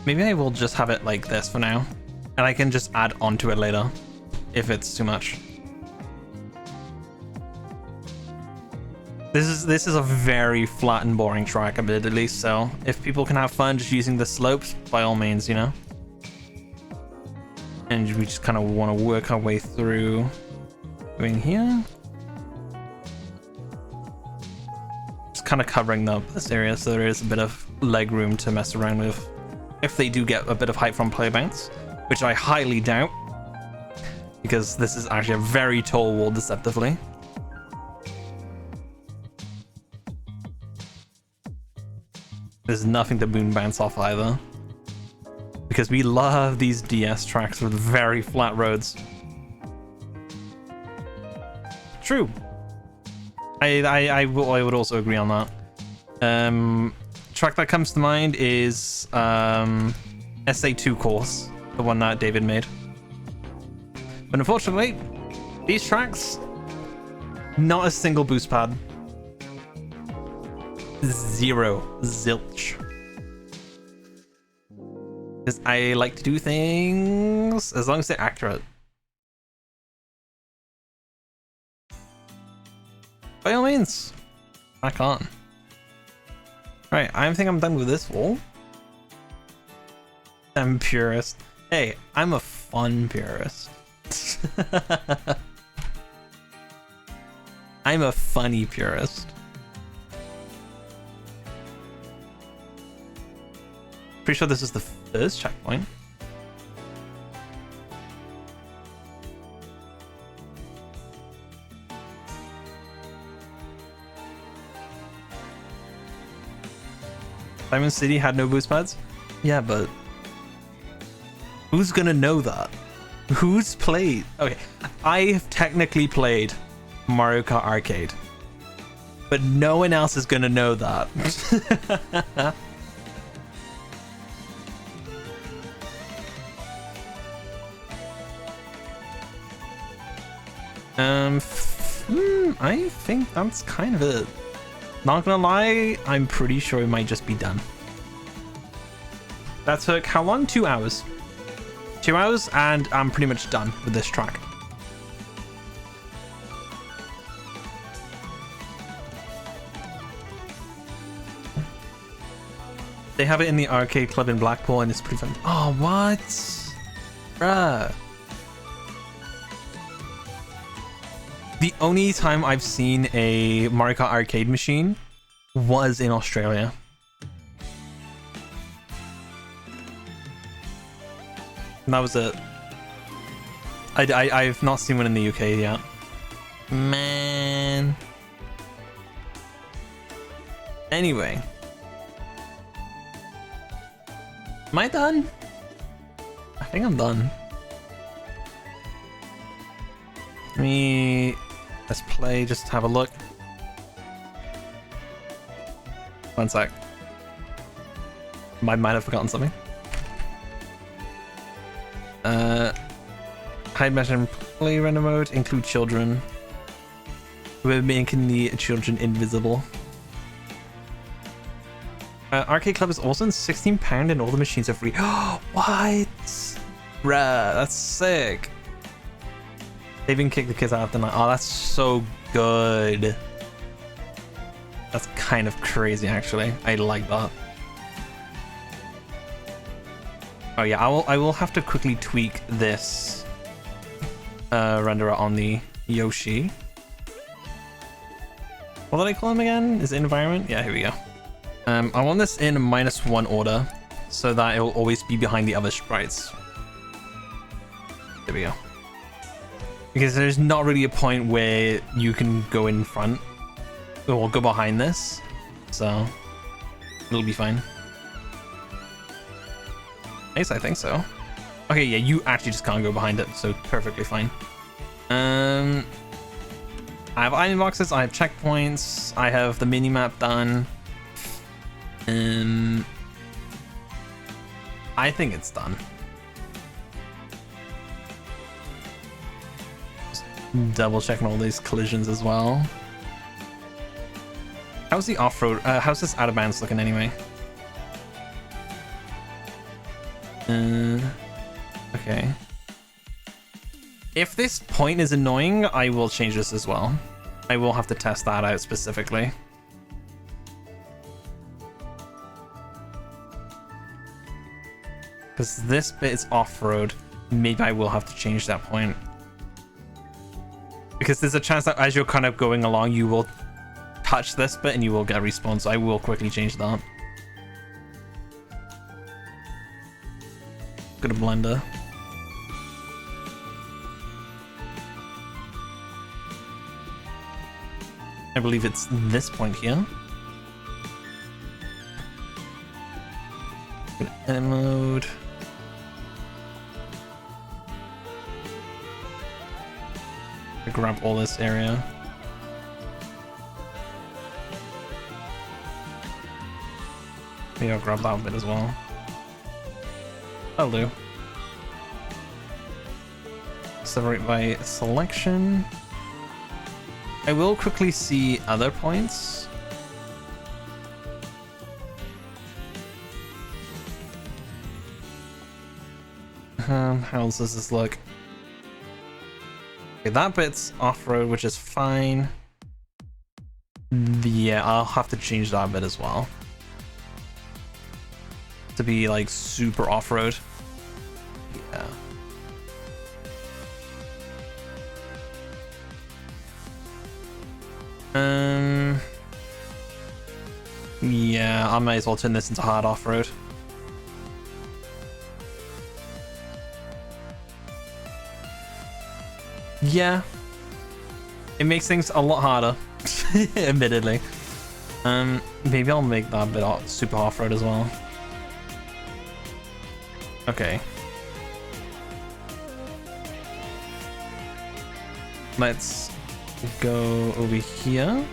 Maybe I will just have it like this for now, and I can just add onto it later if it's too much. This is a very flat and boring track, admittedly, so if people can have fun just using the slopes, by all means, you know? And we just kind of want to work our way through going here. Just kind of covering up this area so there is a bit of leg room to mess around with if they do get a bit of height from play bounce, which I highly doubt, because this is actually a very tall wall deceptively. There's nothing to boom bounce off either, because we love these DS tracks with very flat roads. True. I would also agree on that. Track that comes to mind is SA2 course, the one that David made. But unfortunately, these tracks, not a single boost pad. Zero. Zilch. Because I like to do things as long as they're accurate. By all means, back on. Alright, I think I'm done with this wall. I'm purist. Hey, I'm a fun purist. I'm a funny purist. Pretty sure this is the first checkpoint. Diamond City had no boost pads? Yeah, but who's gonna know that? Who's played? Okay, I've technically played Mario Kart Arcade, but no one else is gonna know that. I think that's kind of it. Not gonna lie, I'm pretty sure it might just be done. That took how long? 2 hours. 2 hours, and I'm pretty much done with this track. They have it in the arcade club in Blackpool, and it's pretty fun. Oh, what? Bruh. The only time I've seen a Mario Kart arcade machine was in Australia. And that was it. I've not seen one in the UK yet. Man. Anyway. Am I done? I think I'm done. Let's play, just have a look. One sec. I might have forgotten something. Hide measure and play render mode, include children. We're making the children invisible. Arcade Club is also in £16 and all the machines are free. What? Bruh, that's sick. They even kick the kids out of the night. Oh, that's so good. That's kind of crazy, actually. I like that. Oh yeah, I will have to quickly tweak this renderer on the Yoshi. What did I call him again? Is it environment? Yeah, here we go. I want this in -1 order so that it will always be behind the other sprites. There we go. Because there's not really a point where you can go in front or go behind this, so it'll be fine. Nice, I think so. Okay, yeah, you actually just can't go behind it, so perfectly fine. I have item boxes, I have checkpoints, I have the mini-map done. I think it's done. Just double checking all these collisions as well. How's the off-road? How's this out of bounds looking anyway? Okay. If this point is annoying, I will change this as well. I will have to test that out specifically. Because this bit is off-road. Maybe I will have to change that point. Because there's a chance that as you're kind of going along, you will touch this bit and you will get respawned, so I will quickly change that. Go to Blender. I believe it's this point here. Go to edit mode. Grab all this area. Maybe I'll grab that bit as well. That'll do. Separate by selection. I will quickly see other points. How else does this look? Okay, that bit's off-road, which is fine. Yeah, I'll have to change that bit as well. To be like super off-road. Yeah. Yeah, I might as well turn this into hard off-road. Yeah. It makes things a lot harder, admittedly. Maybe I'll make that bit super off-road as well. Okay. Let's go over here.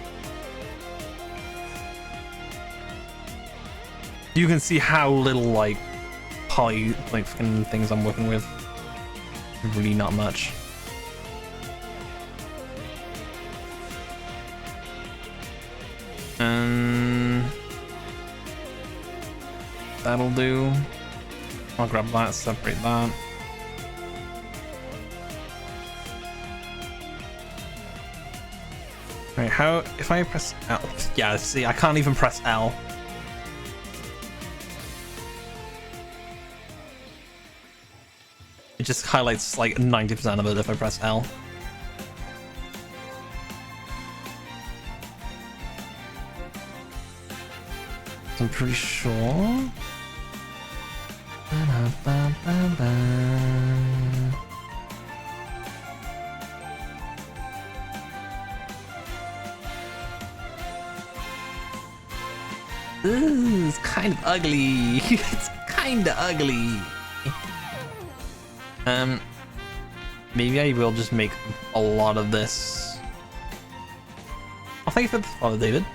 You can see how little like poly like fucking things I'm working with. Really not much. That'll do. I'll grab that, separate that. Right, how if I press L? Yeah, see, I can't even press L. It just highlights like 90% of it if I press L. I'm pretty sure. Ooh, it's kind of ugly. It's kind of ugly. Maybe I will just make a lot of this. Oh, thank you for the follow, David.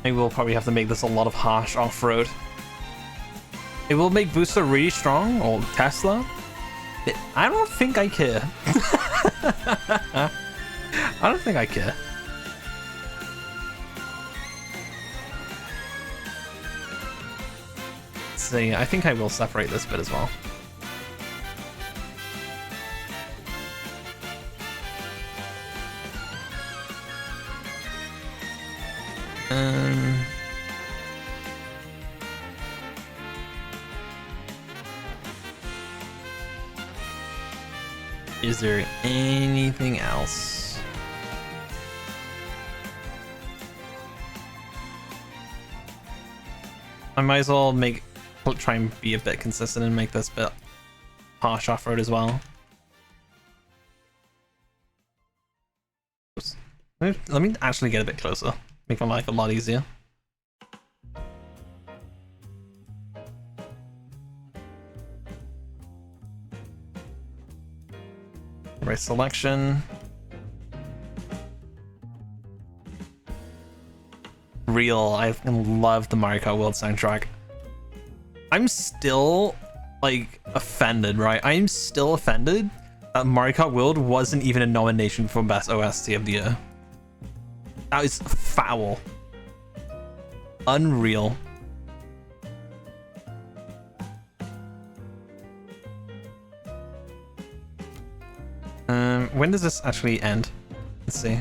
I will probably have to make this a lot of harsh off-road. It will make Booster really strong, or Tesla. I don't think I care. I don't think I care. So yeah, I think I will separate this bit as well. Um, is there anything else? I might as well try and be a bit consistent and make this bit harsh off-road as well. Oops. Let me actually get a bit closer. Make my life a lot easier. Race selection. Real, I love the Mario Kart World soundtrack. I'm still like offended, right? I'm still offended that Mario Kart World wasn't even a nomination for Best OST of the Year. That is foul. Unreal. When does this actually end? Let's see.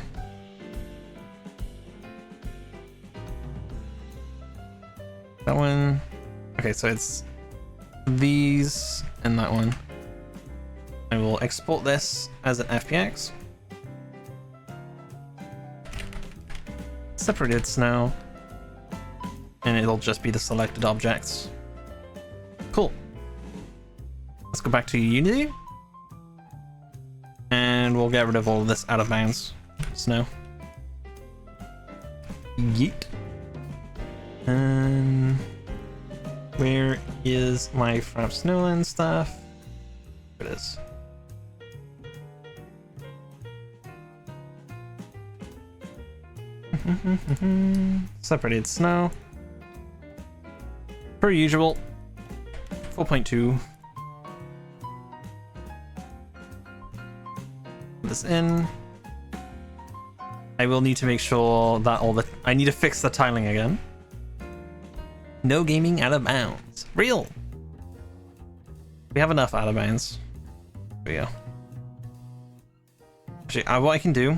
That one. Okay, so it's these and that one. I will export this as an FPX. Separated snow. And it'll just be the selected objects. Cool. Let's go back to Unity. And we'll get rid of all of this out of bounds snow. Yeet. Where is my Frap Snowland stuff? There it is. Separated snow. Per usual. 4.2. Put this in. I will need to make sure that I need to fix the tiling again. No gaming out of bounds. Real. We have enough out of bounds. There we go. Actually, what I can do,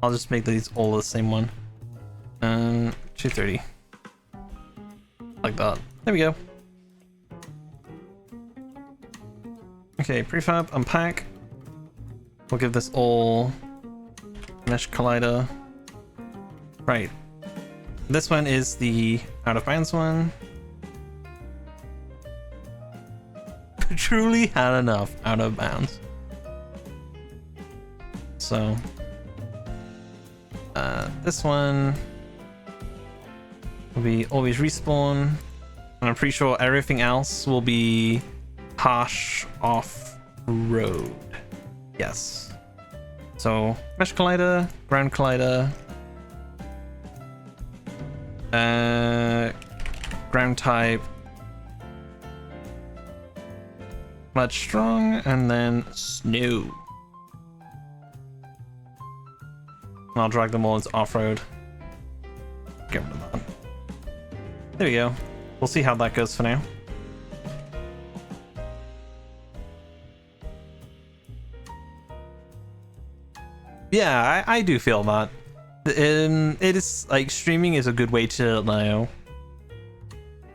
I'll just make these all the same one. 230. Like that. There we go. Okay, prefab, unpack. We'll give this all mesh collider. Right. This one is the out of bounds one. Truly had enough out of bounds. So this one will be always respawn, and I'm pretty sure everything else will be harsh off road. Yes. So mesh collider, ground collider, ground type, mud strong, and then snow. I'll drag them all into off-road. Get rid of that. There we go. We'll see how that goes for now. Yeah, I do feel that. It is like streaming is a good way to, you know,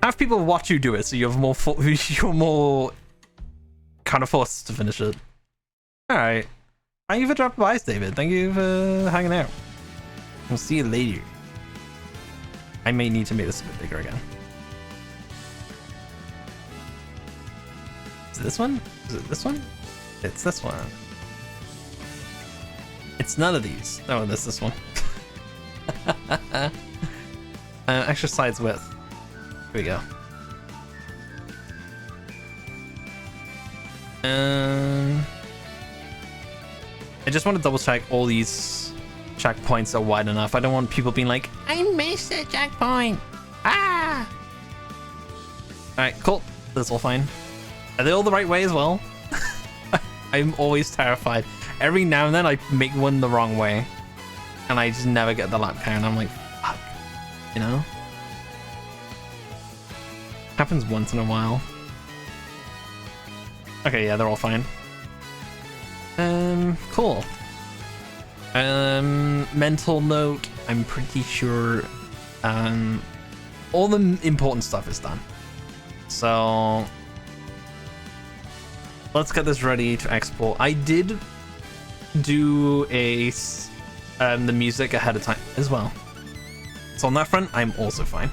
have people watch you do it, so you have more you're more kind of forced to finish it. All right. Thank you for dropping by, David. Thank you for hanging out. We'll see you later. I may need to make this a bit bigger again. Is it this one? Is it this one? It's this one. It's none of these. Oh, that's this one. Exercise width. Here we go. I just want to double check all these checkpoints are wide enough. I don't want people being like, I missed a checkpoint. Ah! Alright, cool. That's all fine. Are they all the right way as well? I'm always terrified. Every now and then I make one the wrong way. And I just never get the lap count. I'm like, fuck. You know? Happens once in a while. Okay, yeah, they're all fine. Cool. Mental note, I'm pretty sure All the important stuff is done. So let's get this ready to export. I did do the music ahead of time as well. So on that front, I'm also fine.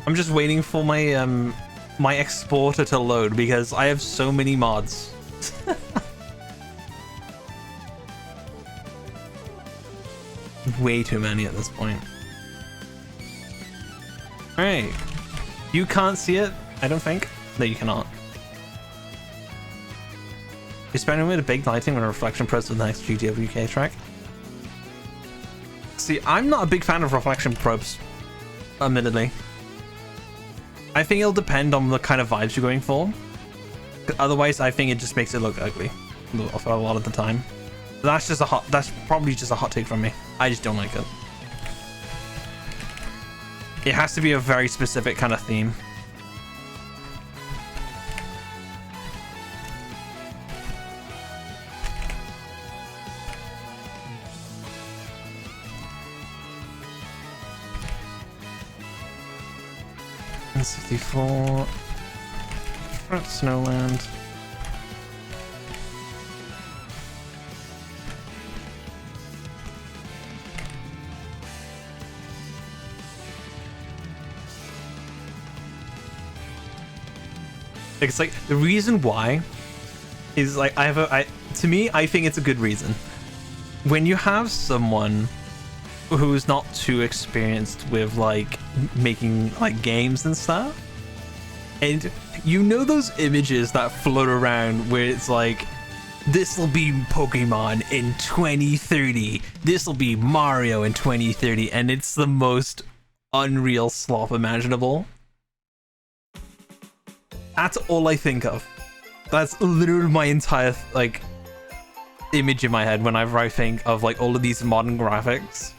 I'm just waiting for my my exporter to load because I have so many mods. Way too many at this point. Alright. You can't see it, I don't think. No, you cannot. You're spending with a big lighting when a reflection probes to the next GTWK track. See, I'm not a big fan of reflection probes, admittedly. I think it'll depend on the kind of vibes you're going for. Otherwise, I think it just makes it look ugly for a lot of the time. That's probably just a hot take from me. I just don't like it. It has to be a very specific kind of theme. And 64. Front Snowland. It's like the reason why is like to me, I think it's a good reason. When you have someone who's not too experienced with like making like games and stuff, and you know those images that float around where it's like, this will be Pokemon in 2030, this will be Mario in 2030, and it's the most unreal slop imaginable. That's all I think of. That's literally my entire like image in my head whenever I think of like all of these modern graphics.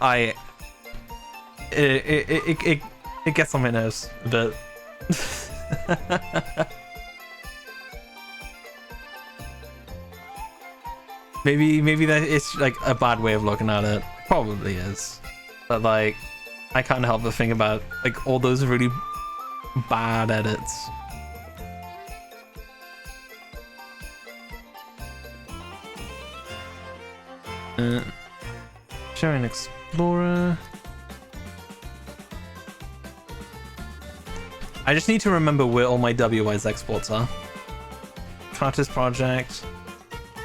It gets on my nerves a bit. maybe that it's like a bad way of looking at it. Probably is. But like I can't help but think about like all those really bad edits. Showing Explorer. I just need to remember where all my WWise exports are. Karters project,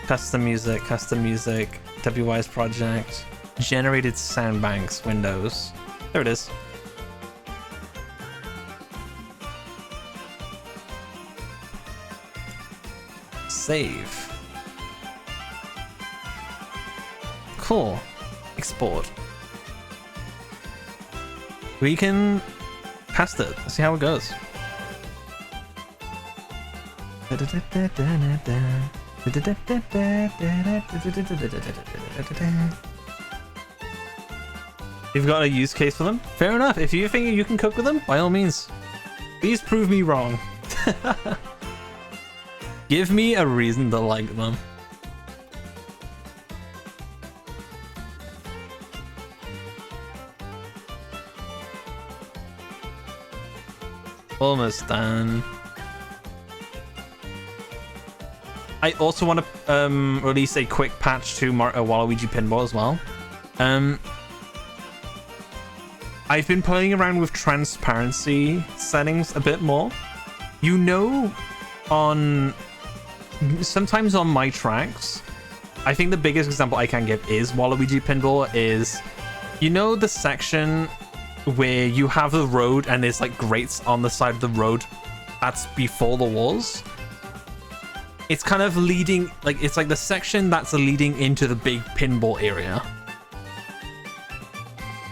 custom music, WWise project, generated sound banks, Windows. There it is. Save. Cool. Export. We can test it. See how it goes. You've got a use case for them? Fair enough. If you think you can cook with them, by all means. Please prove me wrong. Give me a reason to like them. Almost done. I also want to release a quick patch to Waluigi Pinball as well. I've been playing around with transparency settings a bit more. You know, sometimes on my tracks, I think the biggest example I can give is Waluigi Pinball is, you know, the section where you have the road and there's like grates on the side of the road that's before the walls. It's kind of leading, like it's like the section that's leading into the big pinball area.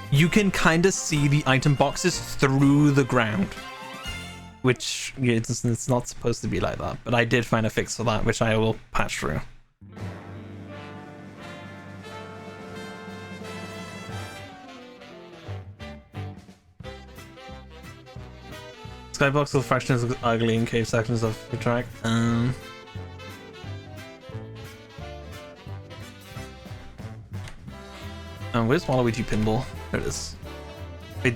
You can kind of see the item boxes through the ground, which yeah, it's not supposed to be like that, but I did find a fix for that, which I will patch through. Skybox will fractions look ugly in cave sections of the track. Where's Waluigi Pinball? There it is.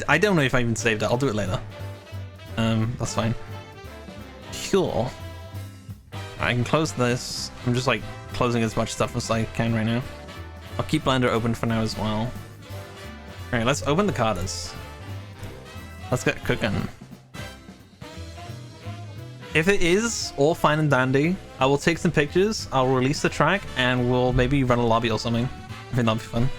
I don't know if I even saved it. I'll do it later. That's fine. Cool. I can close this. I'm just like closing as much stuff as I can right now. I'll keep Blender open for now as well. Alright, let's open the Karters. Let's get cooking. If it is all fine and dandy, I will take some pictures, I'll release the track, and we'll maybe run a lobby or something. I think that'll be fun.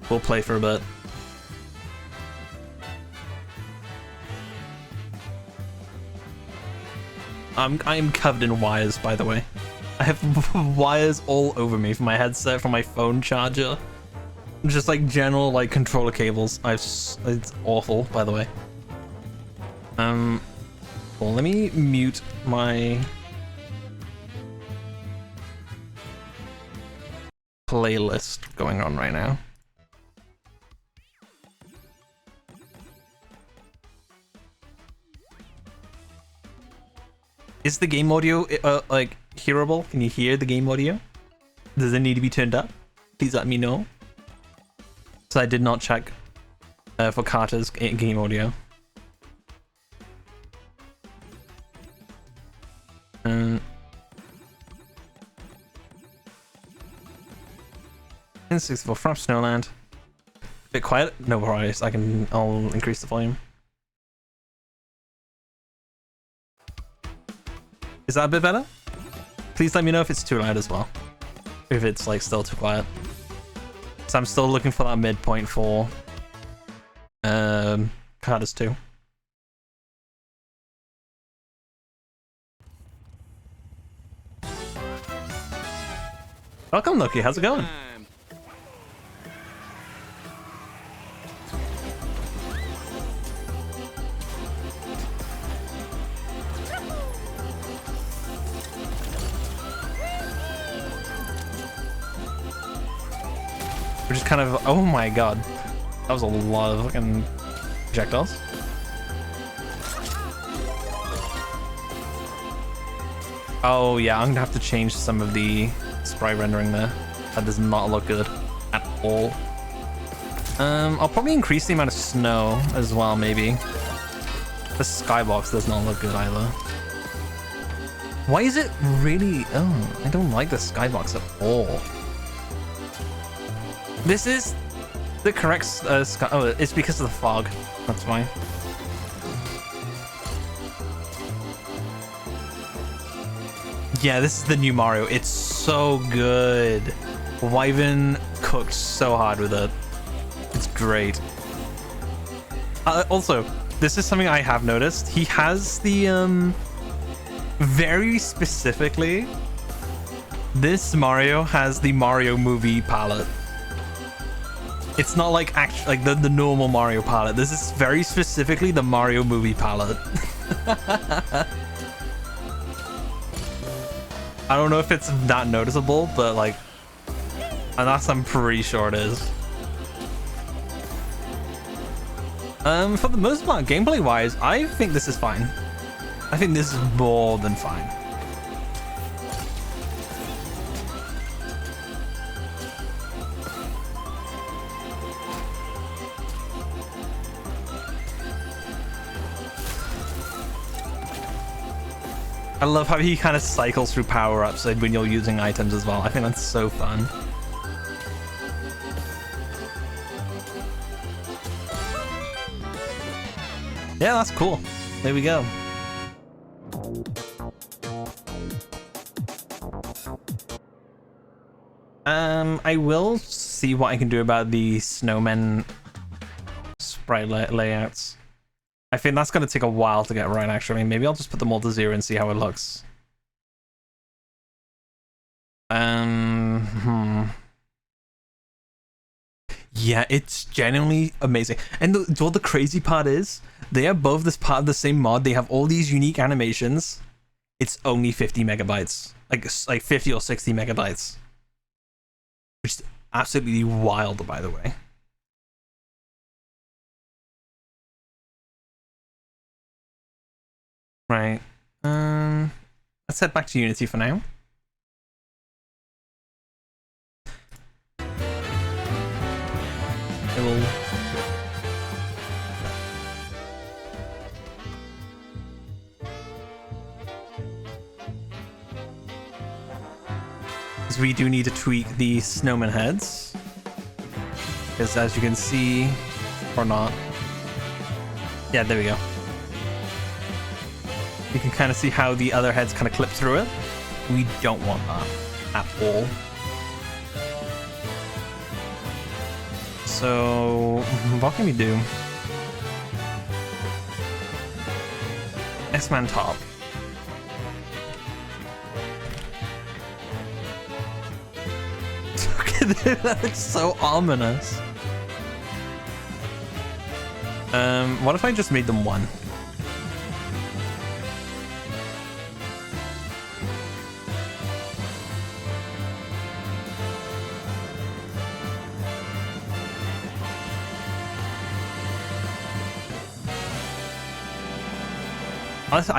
We'll play for a bit. I'm covered in wires, by the way. I have wires all over me from my headset, from my phone charger. Just like general like controller cables. It's awful, by the way. Well, let me mute my playlist going on right now. Is the game audio like hearable? Can you hear the game audio? Does it need to be turned up? Please let me know. So I did not check for Karters game audio. And 64 from Snowland. Bit quiet? No worries. I'll increase the volume. Is that a bit better? Please let me know if it's too loud as well. If it's like still too quiet. So I'm still looking for that midpoint for Karters 2. Welcome, Lucky. How's it going? We're just kind of, oh my god, that was a lot of fucking projectiles. Oh yeah, I'm gonna have to change some of the sprite rendering there. That does not look good at all. I'll probably increase the amount of snow as well, maybe. The skybox does not look good either. Why is it really, oh, I don't like the skybox at all. This is the correct sky. Oh, it's because of the fog. That's why. Yeah, this is the new Mario. It's so good. Wyvern cooked so hard with it. It's great. Also, this is something I have noticed. He has the very specifically, this Mario has the Mario movie palette. It's not like like the normal Mario palette. This is very specifically the Mario movie palette. I don't know if it's that noticeable, but like, I'm pretty sure it is. For the most part, gameplay wise, I think this is fine. I think this is more than fine. I love how he kind of cycles through power-ups when you're using items as well. I think that's so fun. Yeah, that's cool. There we go. I will see what I can do about the snowmen sprite layouts. I think that's going to take a while to get right, actually. Maybe I'll just put them all to 0 and see how it looks. Yeah, it's genuinely amazing. And what the crazy part is, they are both this part of the same mod. They have all these unique animations. It's only 50 megabytes. Like 50 or 60 megabytes. Which is absolutely wild, by the way. Right. Let's head back to Unity for now. It will... Because we do need to tweak the snowman heads. Because as you can see, or not. Yeah, there we go. You can kind of see how the other heads kind of clip through it. We don't want that at all. So, what can we do? S-Man top. Look at that, that looks so ominous. What if I just made them one?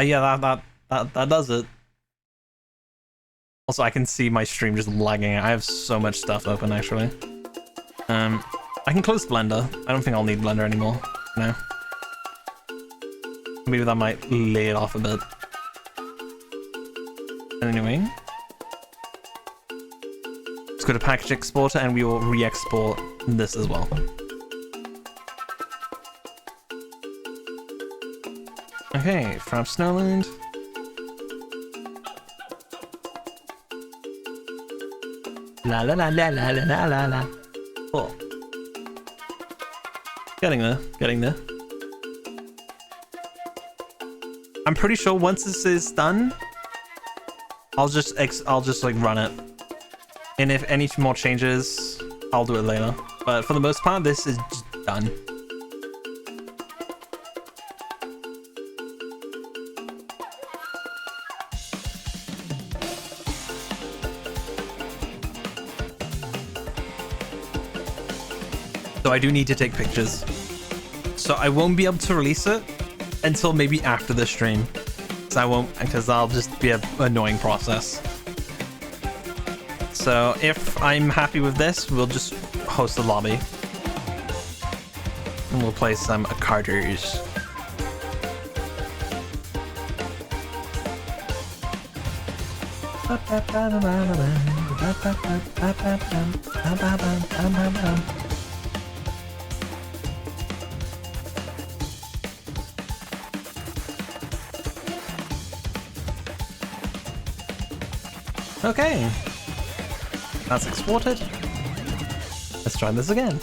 Yeah, that does it. Also, I can see my stream just lagging. I have so much stuff open, actually. I can close Blender. I don't think I'll need Blender anymore. No. Maybe that might lay it off a bit. Anyway. Let's go to Package Exporter and we will re-export this as well. Okay, from Snowland. La la la la la la la la. Cool. Getting there, getting there. I'm pretty sure once this is done, I'll just like run it. And if any more changes, I'll do it later. But for the most part, this is just done. So I do need to take pictures. So I won't be able to release it until maybe after the stream. So I won't, because I'll just be an annoying process. So if I'm happy with this, we'll just host the lobby. And we'll play some Karters. Okay, that's exported. Let's try this again.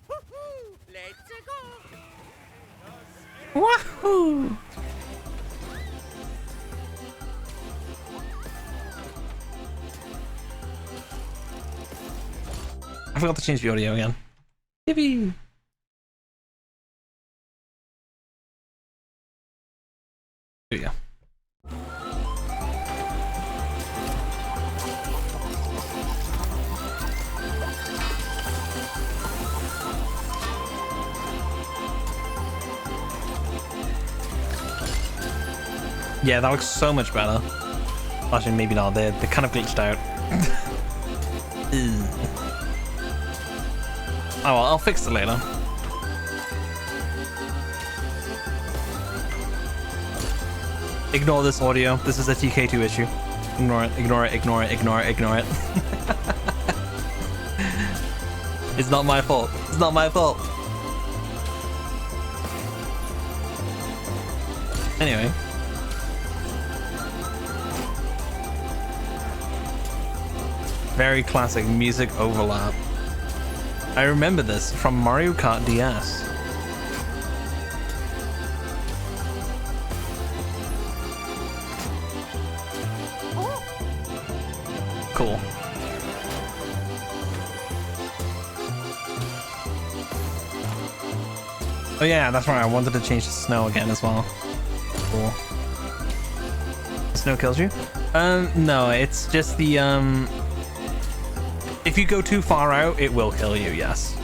Let's go. Wahoo! I forgot to change the audio again. Yippee! Here we go. Yeah, that looks so much better. Actually, maybe not. They're kind of glitched out. Oh well, I'll fix it later. Ignore this audio. This is a TK2 issue. Ignore it, ignore it, ignore it, ignore it, ignore it. It's not my fault. It's not my fault. Anyway. Very classic music overlap. I remember this from Mario Kart DS. Cool. Oh yeah, that's right. I wanted to change the snow again as well. Cool. Snow kills you? No, it's just the if you go too far out, it will kill you, yes.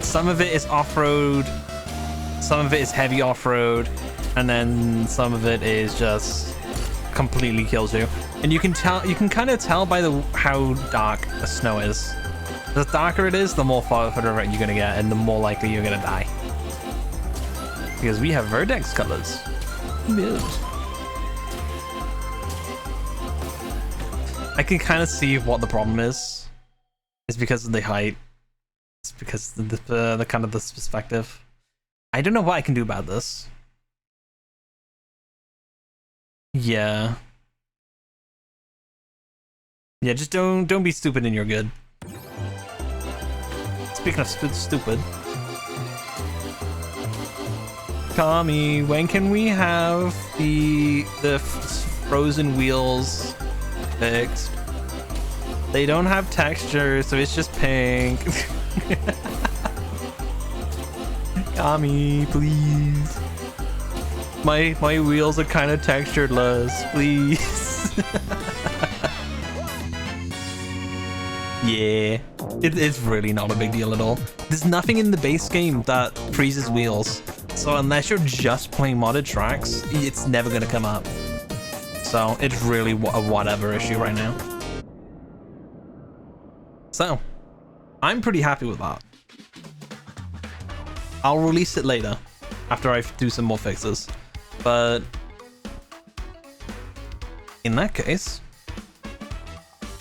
Some of it is off-road, some of it is heavy off-road, and then some of it is just completely kills you. And you can kind of tell by how dark the snow is. The darker it is, the more further out you're gonna get, and the more likely you're gonna die. Because we have Vertex colors. Yes. I can kind of see what the problem is. It's because of the height. It's because of the kind of this perspective. I don't know what I can do about this. Yeah. Yeah, just don't be stupid and you're good. Speaking of stupid. Kami, when can we have the frozen wheels fixed? They don't have texture, so it's just pink. Kami, please. My wheels are kind of textureless, please. Yeah, it's really not a big deal at all. There's nothing in the base game that freezes wheels, so unless you're just playing modded tracks, it's never gonna come up. So it's really a whatever issue right now. So I'm pretty happy with that. I'll release it later after I do some more fixes, but in that case,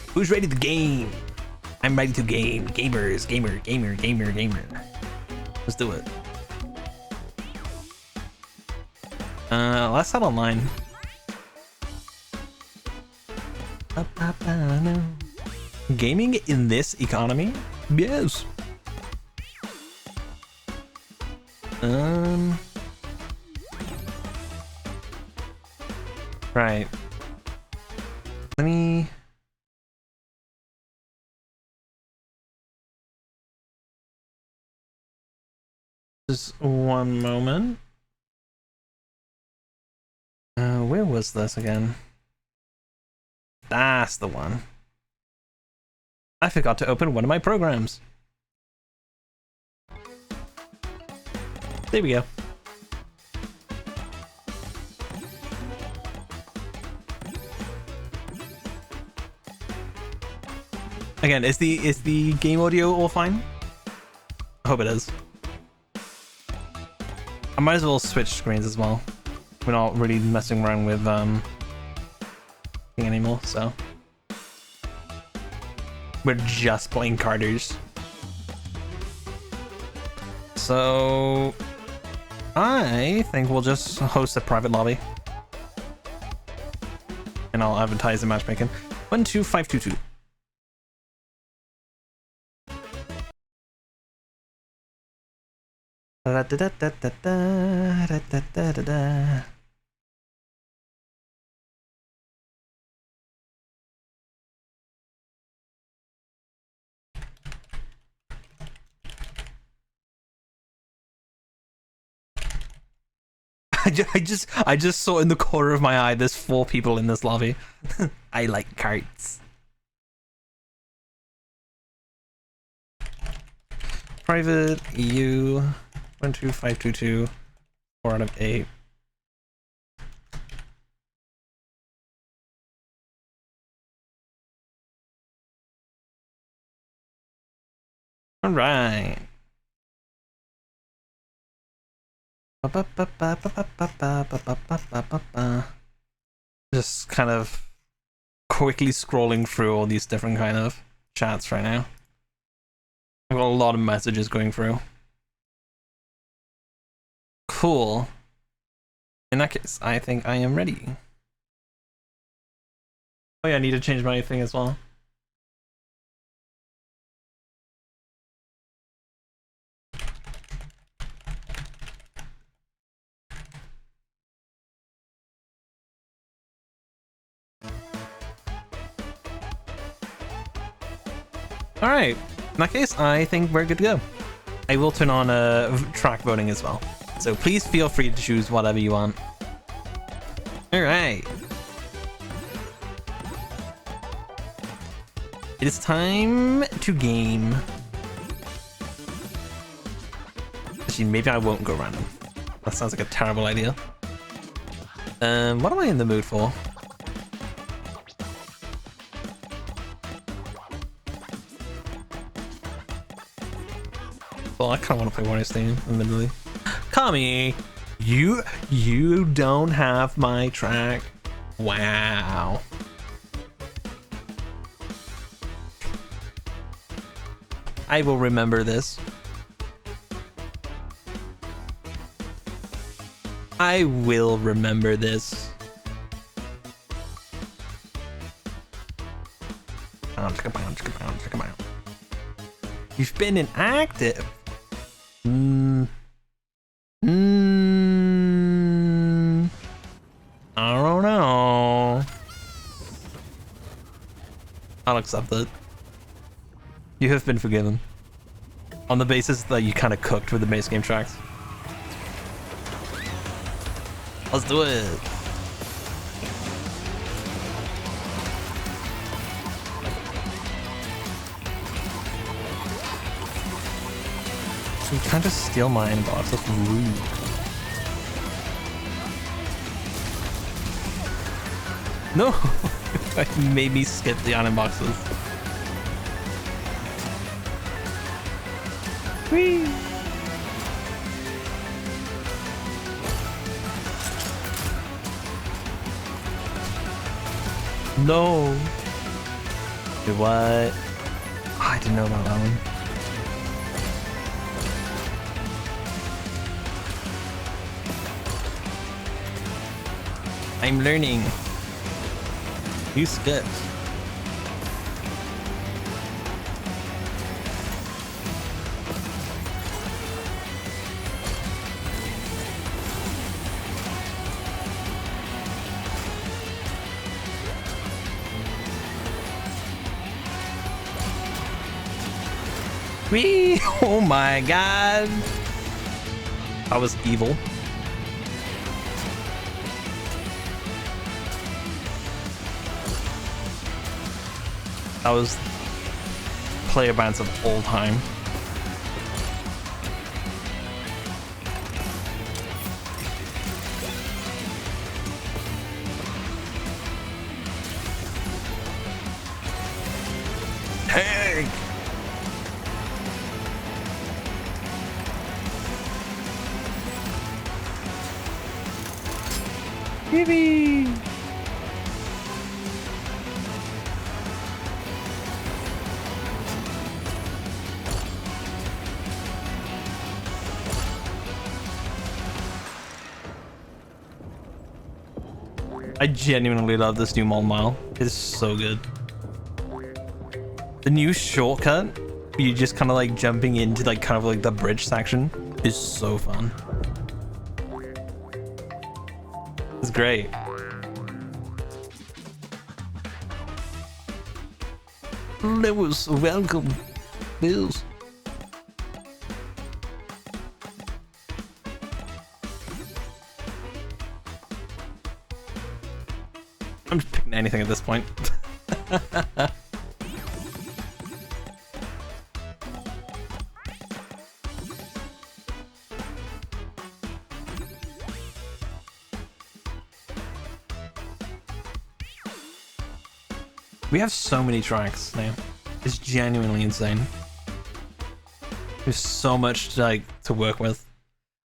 who's ready to game? I'm ready to game. Gamers, gamer. Let's do it. Let's head online. Gaming in this economy? Yes. Right. Let me... Just one moment. Where was this again? That's the one. I forgot to open one of my programs. There we go. Again, is the game audio all fine? I hope it is. I might as well switch screens as well. We're not really messing around with thing anymore, so we're just playing Karters. So I think we'll just host a private lobby, and I'll advertise the matchmaking. 12522. I just saw in the corner of my eye there's 4 people in this lobby. I like carts. Private EU 12522 4 out of 8. All right. Just kind of quickly scrolling through all these different kind of chats right now. I've got a lot of messages going through. Cool. In that case, I think I am ready. Oh yeah, I need to change my thing as well. Alright, in that case, I think we're good to go. I will turn on track voting as well. So please feel free to choose whatever you want. Alright. It is time to game. Actually, maybe I won't go random. That sounds like a terrible idea. What am I in the mood for? Well, I kind of want to play Warriors theme, admittedly. Kami, you don't have my track. Wow. I will remember this. I will remember this. You've been inactive. I don't know. I'll accept it. You have been forgiven. On the basis that you kind of cooked with the base game tracks. Let's do it. You can't just steal my inbox. That's rude. No! You made me skip the item boxes. Whee! No! Wait, what? Oh, I didn't know about that one. I'm learning. You skipped. Whee! Oh my god! That was evil. That was player bans of all time. Hey! Yippee! I genuinely love this new Mall Mile. It's so good. The new shortcut, you just kind of like jumping into like kind of like the bridge section, is so fun. It's great. Lewis, welcome. Bills. I'm just picking anything at this point. We have so many tracks now. It's genuinely insane. There's so much to work with.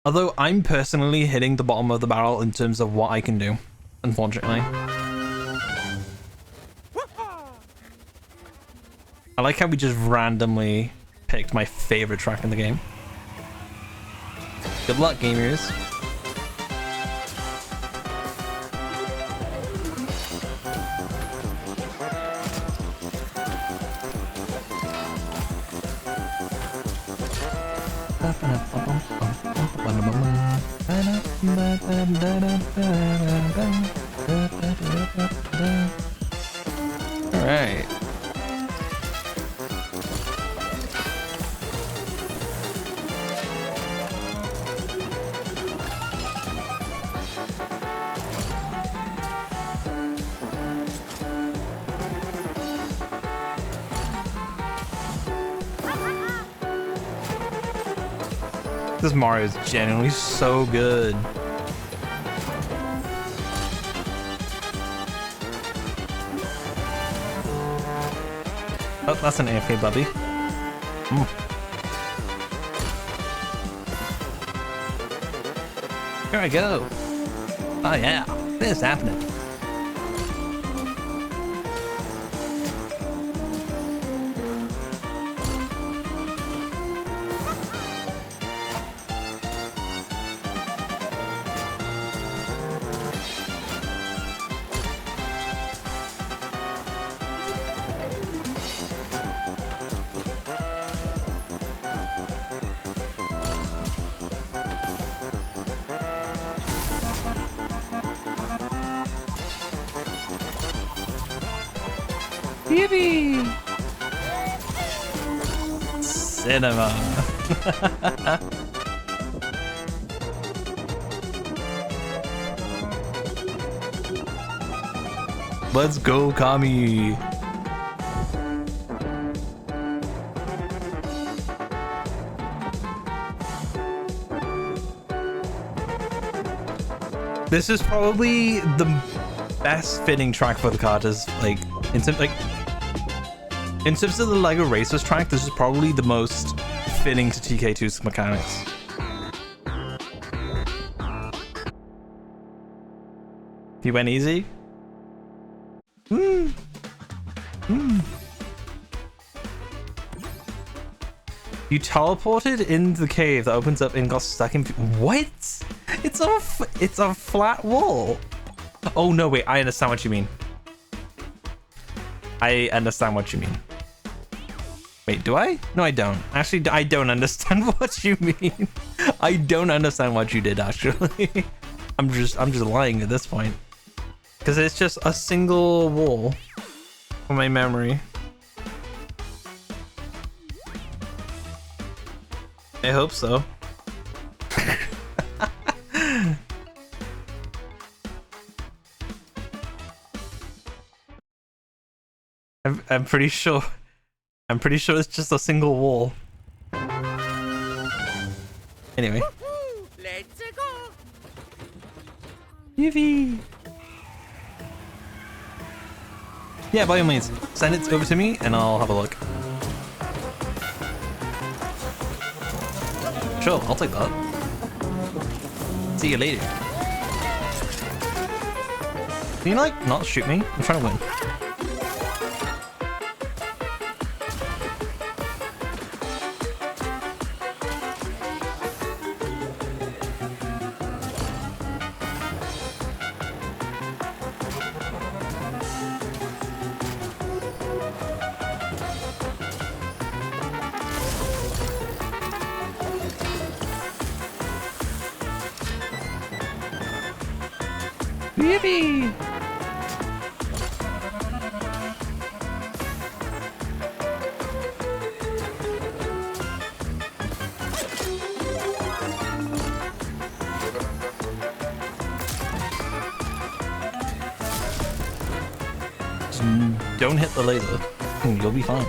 Although I'm personally hitting the bottom of the barrel in terms of what I can do, unfortunately. I like how we just randomly picked my favorite track in the game. Good luck, gamers. All right. This Mario is genuinely so good. Oh, that's an AFK Bubby. Here I go. Oh yeah, this is happening. Yippee! Cinema. Let's go, Kami. This is probably the best fitting track for the Karters. Like, in terms of the LEGO Racers track, this is probably the most fitting to TK2's mechanics. He went easy. You teleported in the cave that opens up and got stuck in. What? It's a flat wall. Oh no! Wait, I understand what you mean. I understand what you mean. Wait, do I? No, I don't. Actually, I don't understand what you mean. I don't understand what you did, actually. I'm just lying at this point. Because it's just a single wall from my memory. I hope so. I'm pretty sure. I'm pretty sure it's just a single wall. Anyway. Let's go. Yippee! Yeah, by all means, send it over to me and I'll have a look. Sure, I'll take that. See you later. Can you like not shoot me? I'm trying to win. Yippee! Just don't hit the laser. You'll be fine.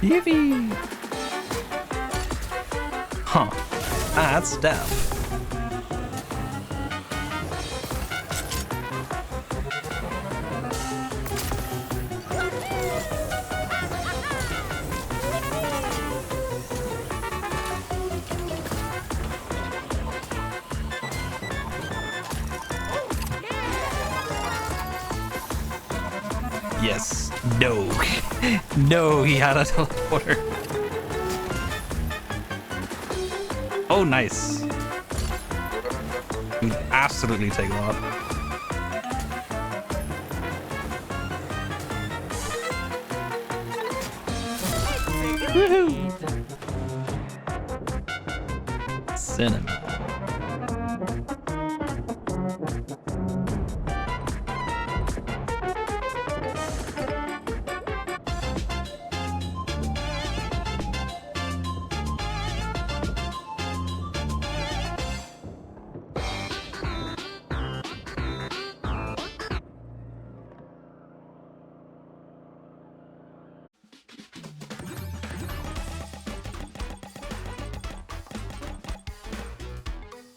Yippee! Huh. That's death. Yes. No. No, he had a teleporter. Oh, nice. You'd absolutely take a lot. Woohoo! Cinema.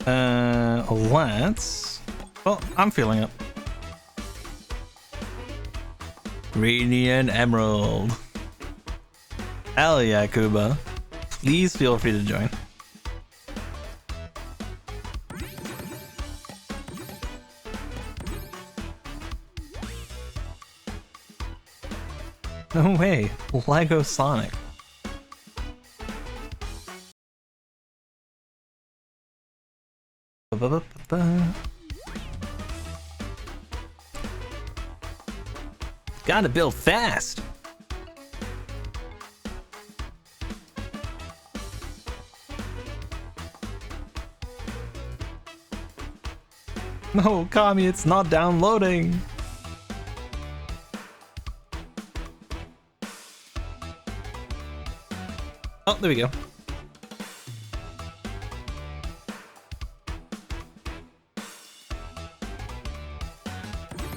Let's... Well, I'm feeling it. Radiant Emerald. Hell yeah, Kuba. Please feel free to join. No way, Lego Sonic. Gotta build fast. No, Kami, it's not downloading. Oh, there we go.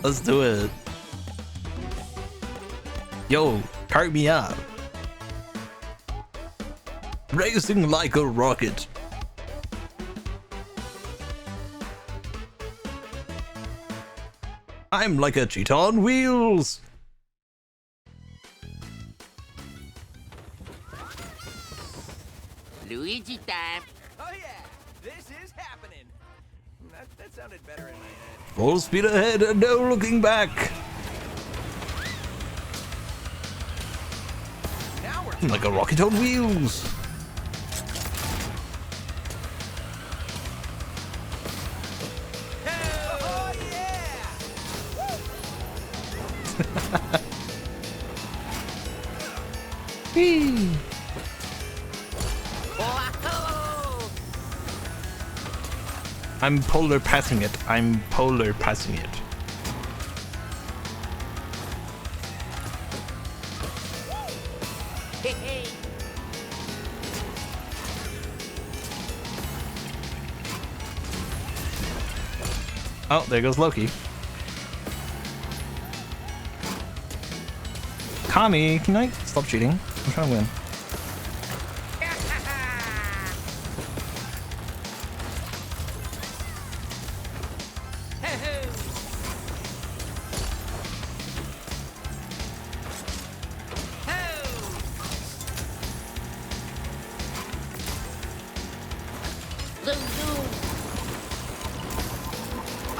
Let's do it. Yo, cart me up. Racing like a rocket. I'm like a cheetah on wheels. Luigi time. Oh yeah, this is happening. That sounded better in my head. Full speed ahead and no looking back. Now we're I'm like a rocket on wheels. oh yeah! Whee. Wahoo! I'm polar passing it. I'm polar passing it. Hey, hey. Oh, there goes Loki. Kami, can I stop cheating? I'm trying to win. Zoom, zoom.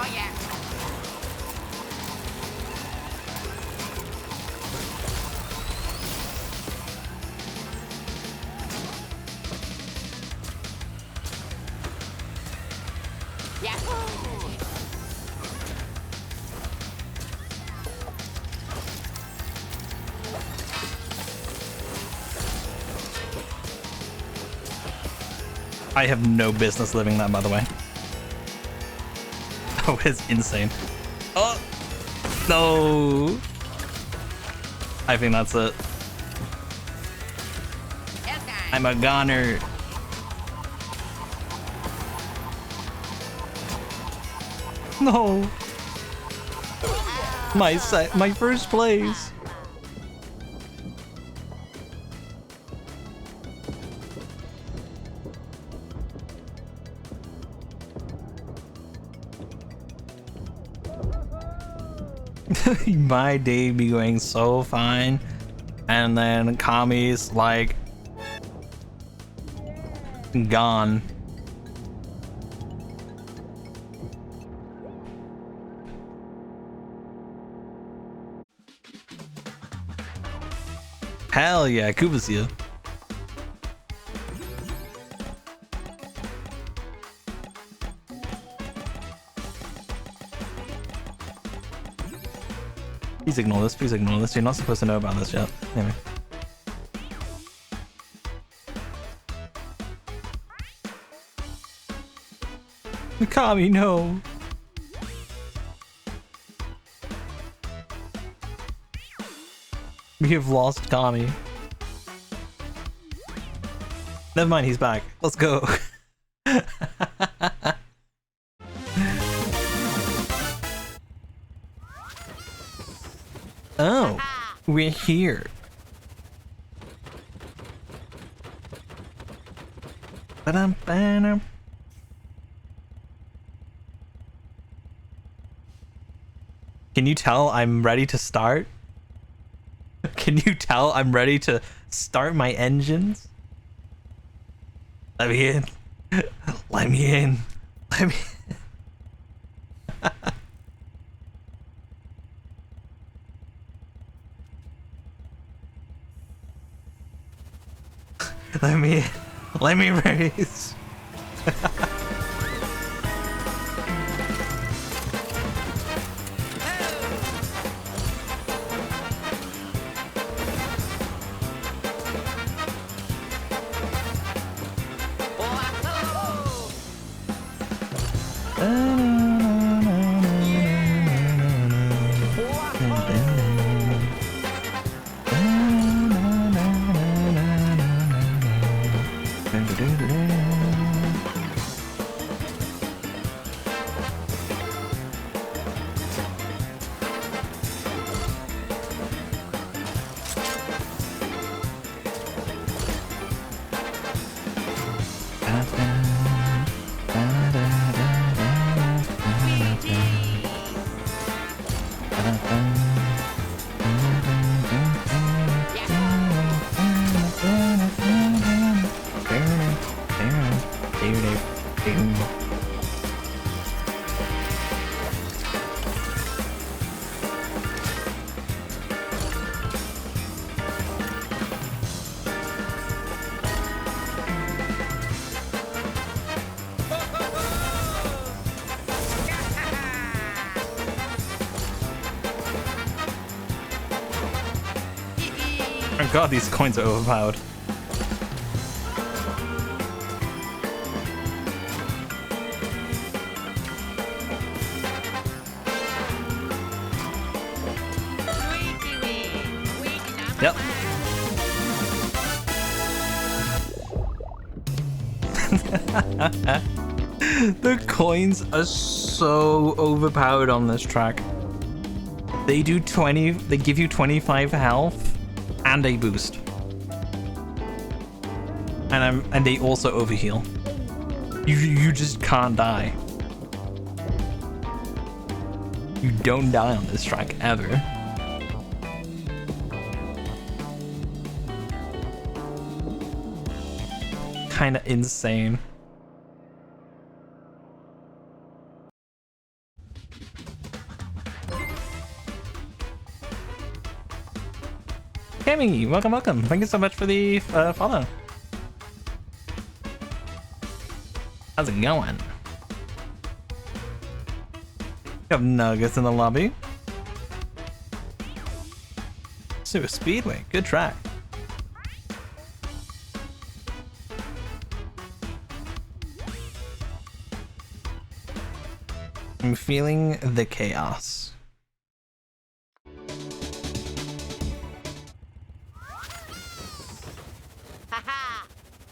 Oh yeah. Yahoo! I have no business living that, by the way. Oh, it's insane. Oh, no. I think that's it. Okay. I'm a goner. No. My first place. My day be going so fine, and then Kami's like gone. Hell yeah, Kuba's here. Please ignore this, please ignore this. You're not supposed to know about this yet. Anyway. Kami, no. We have lost Kami. Never mind, he's back. Let's go. Oh, we're here. Ba-dum, ba-dum. Can you tell I'm ready to start? Can you tell I'm ready to start my engines? Let me in. Let me in. Let me let me race. Oh god, these coins are overpowered. Yep. The coins are so overpowered on this track. They do 20, they give you 25 health and a boost. And they also overheal. You just can't die. You don't die on this track ever. Kinda insane. Cammy, welcome. Thank you so much for the follow. How's it going? We have Nuggets in the lobby. Super Speedway, good track. I'm feeling the chaos.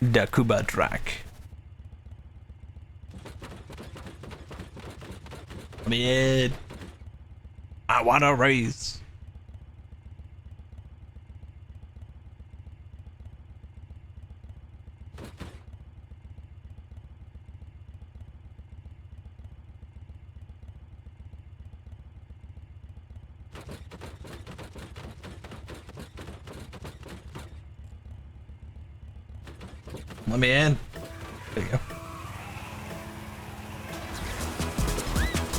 Dakuba track. Come in. I want to race. Let me in. There you go.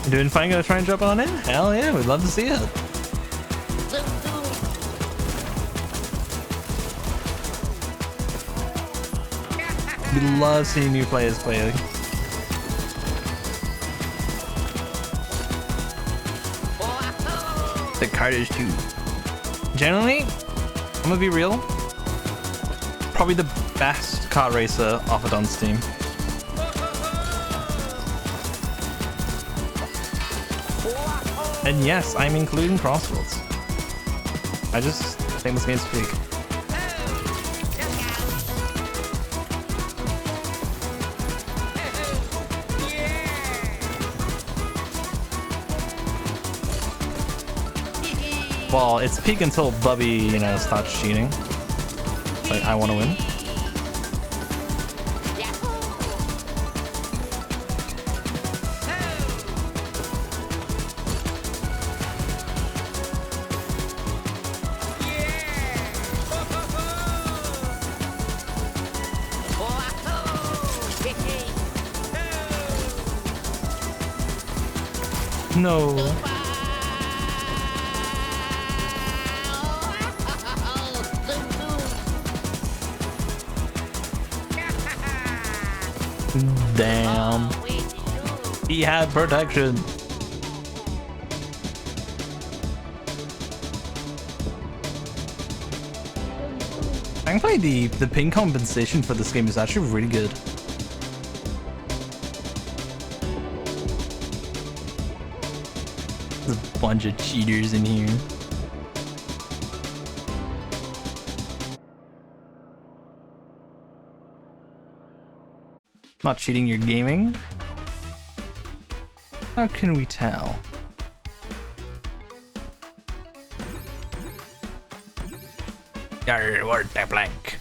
You doing fine? Gonna try and jump on in? Hell yeah, we'd love to see it. We love seeing new players play. The Karters too. Generally, I'm gonna be real. Probably the best kart racer offered on Steam. And yes, I'm including crosswords. I just think this game's big. Well, it's peak until Bubby, starts cheating. It's like, I want to win. No. Damn. He had protection. Thankfully, the ping compensation for this game is actually really good. There's a bunch of cheaters in here. Not cheating, you're gaming? How can we tell? Word the blank.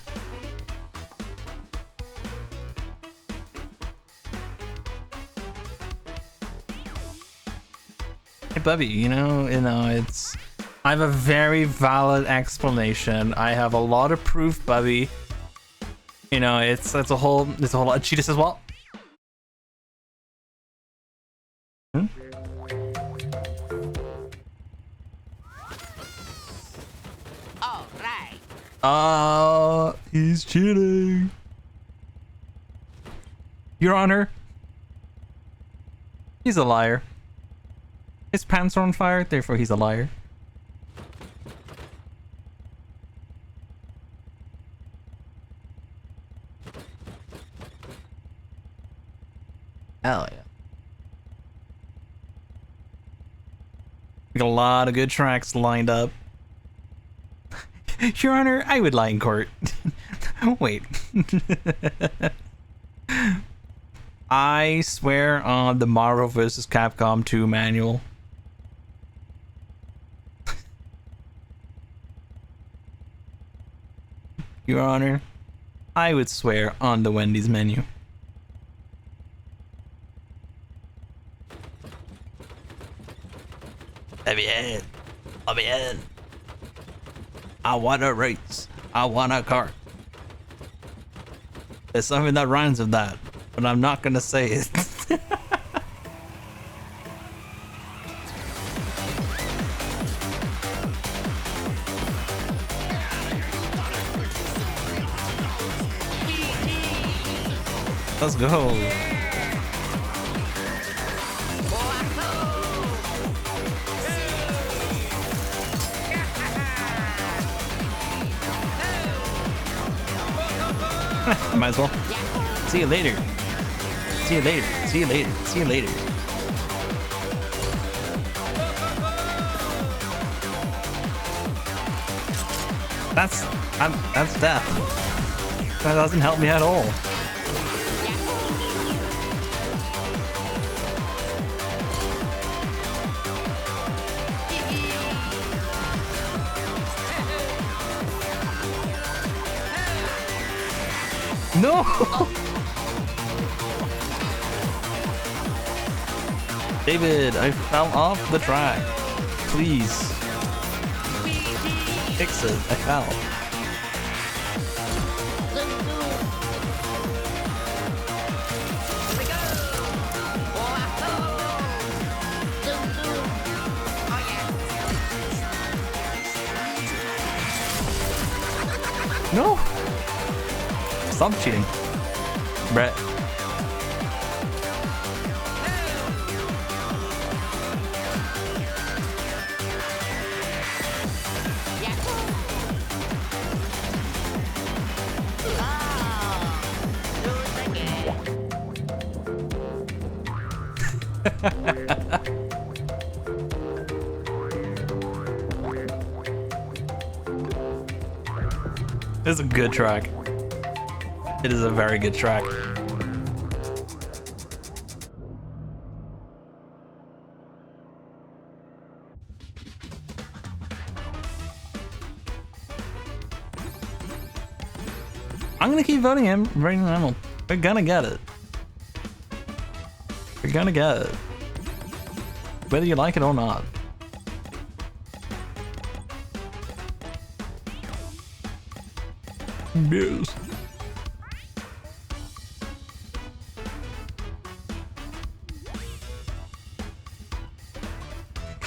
Hey, Bubby, you know, it's. I have a very valid explanation. I have a lot of proof, Bubby. You know, it's a whole lot. Cheetah says what? Hmm? All right. He's cheating. Your Honor. He's a liar. His pants are on fire, therefore he's a liar. Hell yeah. We got a lot of good tracks lined up. Your Honor, I would lie in court. Wait. I swear on the Marvel vs. Capcom 2 manual. Your Honor, I would swear on the Wendy's menu. Let me in. Let me in. I want a race. I want a car. There's something that rhymes with that, but I'm not gonna say it. Let's go. Might as well. See you later. See you later. See you later. See you later. That's death. That doesn't help me at all. No! David, I fell off the track. Please. Fix it. I fell. No! Stop cheating. Brett. This is a good track. It is a very good track. I'm gonna keep voting him. We're gonna get it. We're gonna get it. Whether you like it or not. Yes.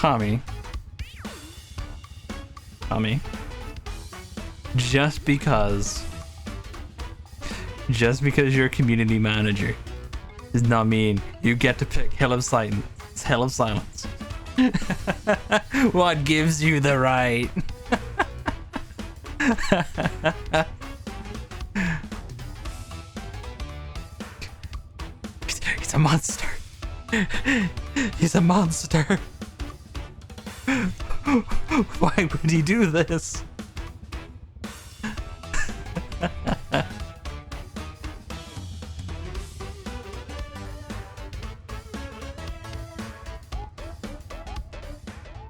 Kami. Just because you're a community manager does not mean you get to pick Hill of Silence. It's Hill of Silence. What gives you the right? He's a monster. He's a monster. Why would he do this?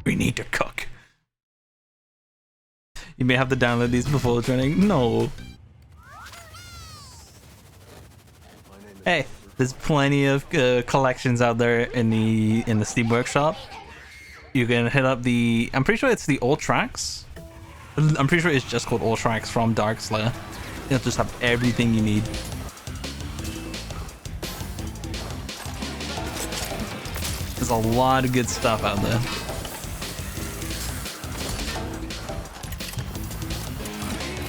We need to cook. You may have to download these before training. No. Hey, there's plenty of collections out there in the Steam Workshop. You can hit up the. I'm pretty sure it's the All Tracks. I'm pretty sure it's just called All Tracks from Darkslayer. It'll just have everything you need. There's a lot of good stuff out there.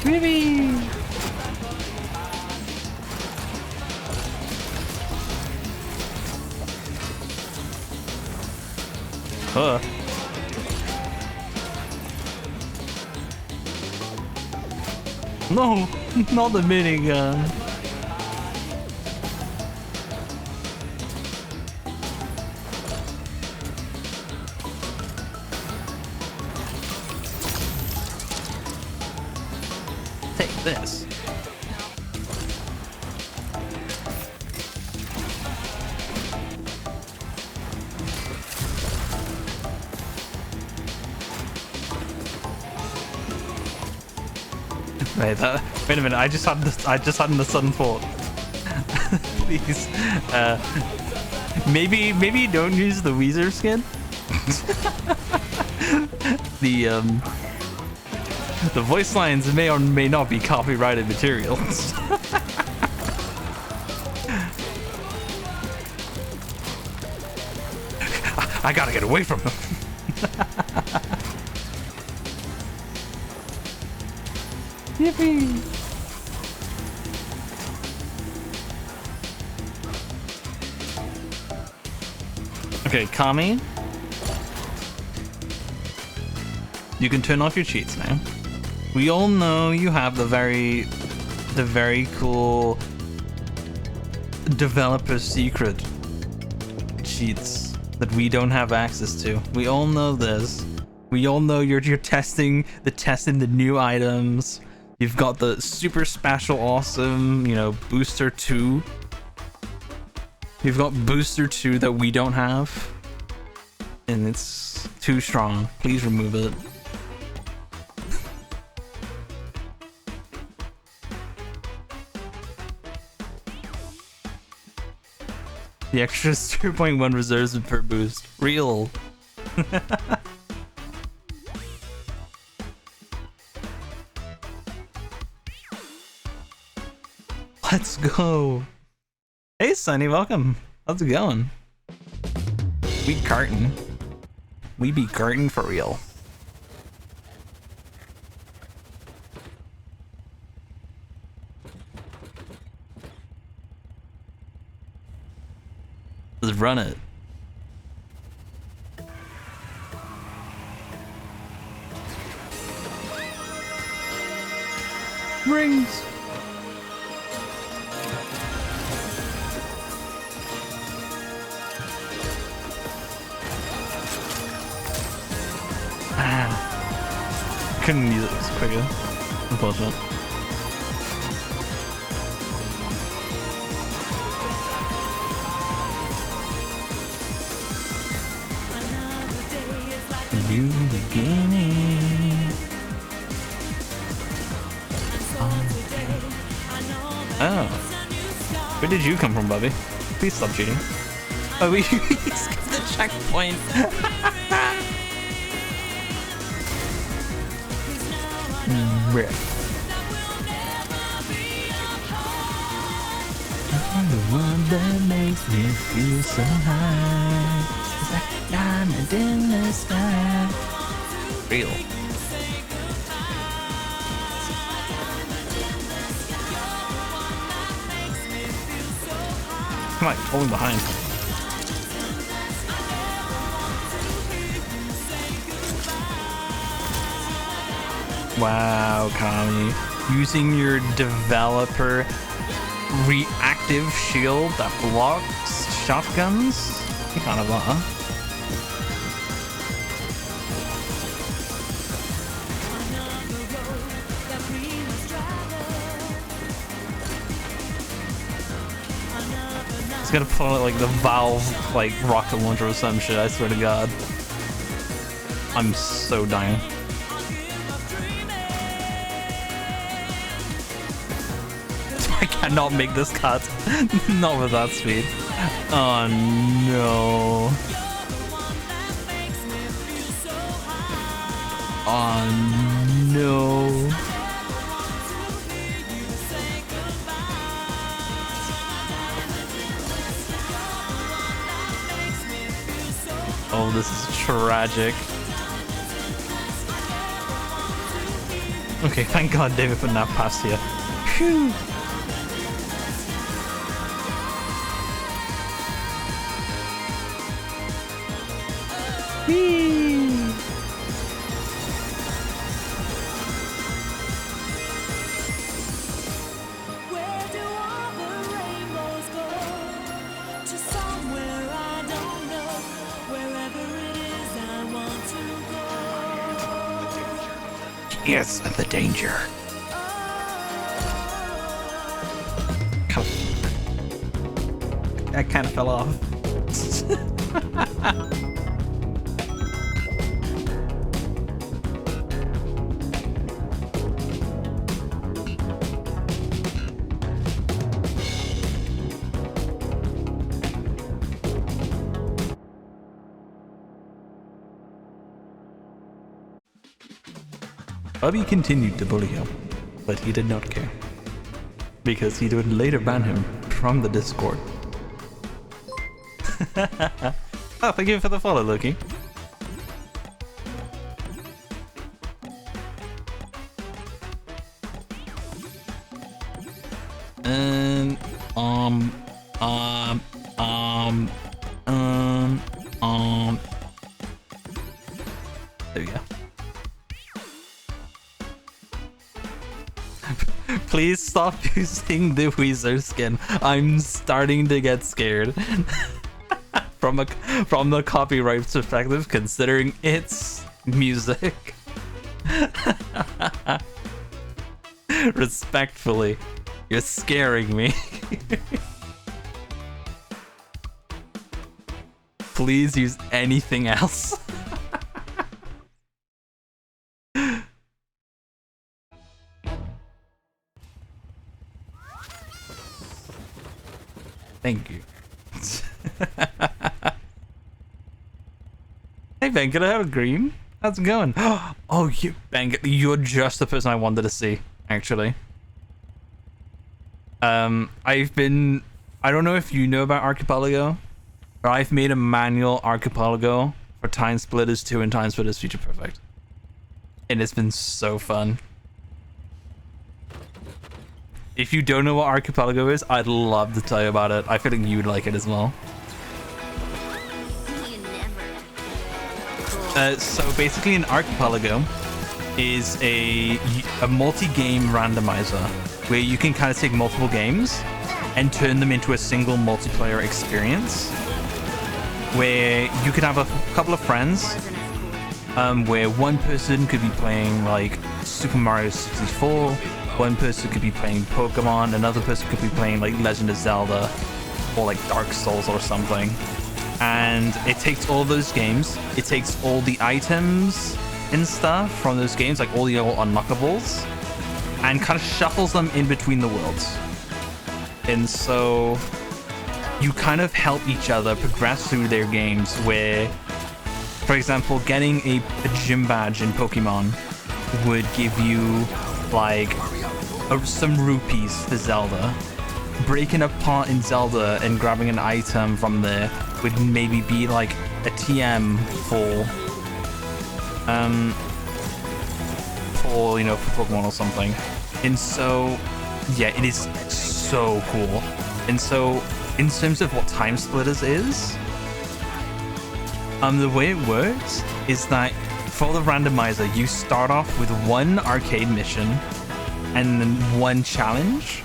Maybe. Huh. No, not the minigun. Take this. Wait a minute, I just had the sudden thought. Please. Maybe don't use the Weezer skin. The voice lines may or may not be copyrighted materials. I gotta get away from him. Yippee! Okay, Kami. You can turn off your cheats now. We all know you have the very cool developer secret cheats that we don't have access to. We all know this. We all know you're testing the new items. You've got the super special awesome, booster 2. You've got booster 2 that we don't have. And it's too strong. Please remove it. The extra 2.1 reserves per boost. Real. Let's go. Hey, Sunny, welcome. How's it going? We carton. We be carton for real. Let's run it. Rings. Couldn't use it quicker. Unfortunate. New beginning. Oh. Where did you come from, Bobby? Please stop cheating. Oh, we skipped the checkpoint. Rip. I'm the one that makes me feel so high. diamond in the sky. Real. I'm like falling behind. Wow, Kami. Using your developer reactive shield that blocks shotguns? You kind of are. It's gonna pull out like the Valve like rocket launcher or some shit, I swear to God. I'm so dying. I cannot make this cut. Not with that speed. Oh no. Oh no. Oh, this is tragic. Okay, thank God David put that past here. Phew. Yes, the danger. That kind of fell off. Bobby continued to bully him, but he did not care, because he would later ban him from the Discord. Oh, thank you for the follow, Loki. And there we go. Please stop using the Weezer skin. I'm starting to get scared. From the copyright perspective, considering it's music. Respectfully, you're scaring me. Please use anything else. Thank you. Hey Ben, can I have a green? How's it going? Oh, you Ben, you're just the person I wanted to see, actually. I don't know if you know about Archipelago, but I've made a manual Archipelago for Time Splitters 2 and Time Splitters Future Perfect. And it's been so fun. If you don't know what Archipelago is, I'd love to tell you about it. I feel like you'd like it as well. So basically an Archipelago is a multi-game randomizer where you can kind of take multiple games and turn them into a single multiplayer experience where you could have a couple of friends where one person could be playing like Super Mario 64, one person could be playing Pokemon, another person could be playing like Legend of Zelda or like Dark Souls or something. And it takes all those games, it takes all the items and stuff from those games, like all the old unlockables, and kind of shuffles them in between the worlds. And so you kind of help each other progress through their games where, for example, getting a gym badge in Pokemon would give you like some rupees for Zelda. Breaking apart in Zelda and grabbing an item from there would maybe be like a TM for you know, for Pokemon or something. And so yeah, it is so cool. And so in terms of what Time Splitters is, the way it works is that for the randomizer, you start off with one arcade mission and then one challenge.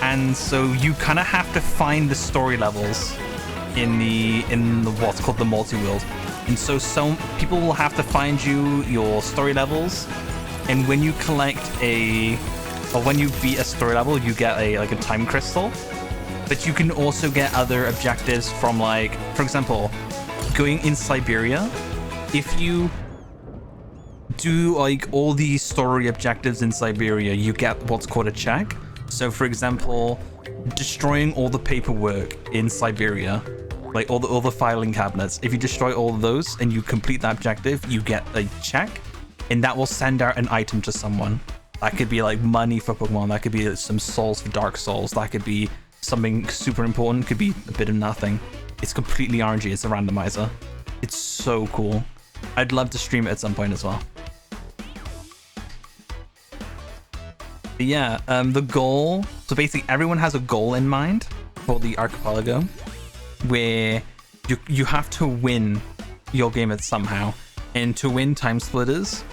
And so you kind of have to find the story levels in the what's called the multi-world. And so some people will have to find you your story levels, and when you when you beat a story level, you get a time crystal. But you can also get other objectives from, like, for example, going in Siberia. If you do like all these story objectives in Siberia, you get what's called a check. So for example, destroying all the paperwork in Siberia, like all the filing cabinets, if you destroy all of those and you complete that objective, you get a check, and that will send out an item to someone. That could be like money for Pokemon, that could be some souls for Dark Souls, that could be something super important, could be a bit of nothing. It's completely RNG, it's a randomizer. It's so cool. I'd love to stream it at some point as well. But yeah, the goal, so basically everyone has a goal in mind for the archipelago, where you have to win your game at somehow. And to win Time Splitters,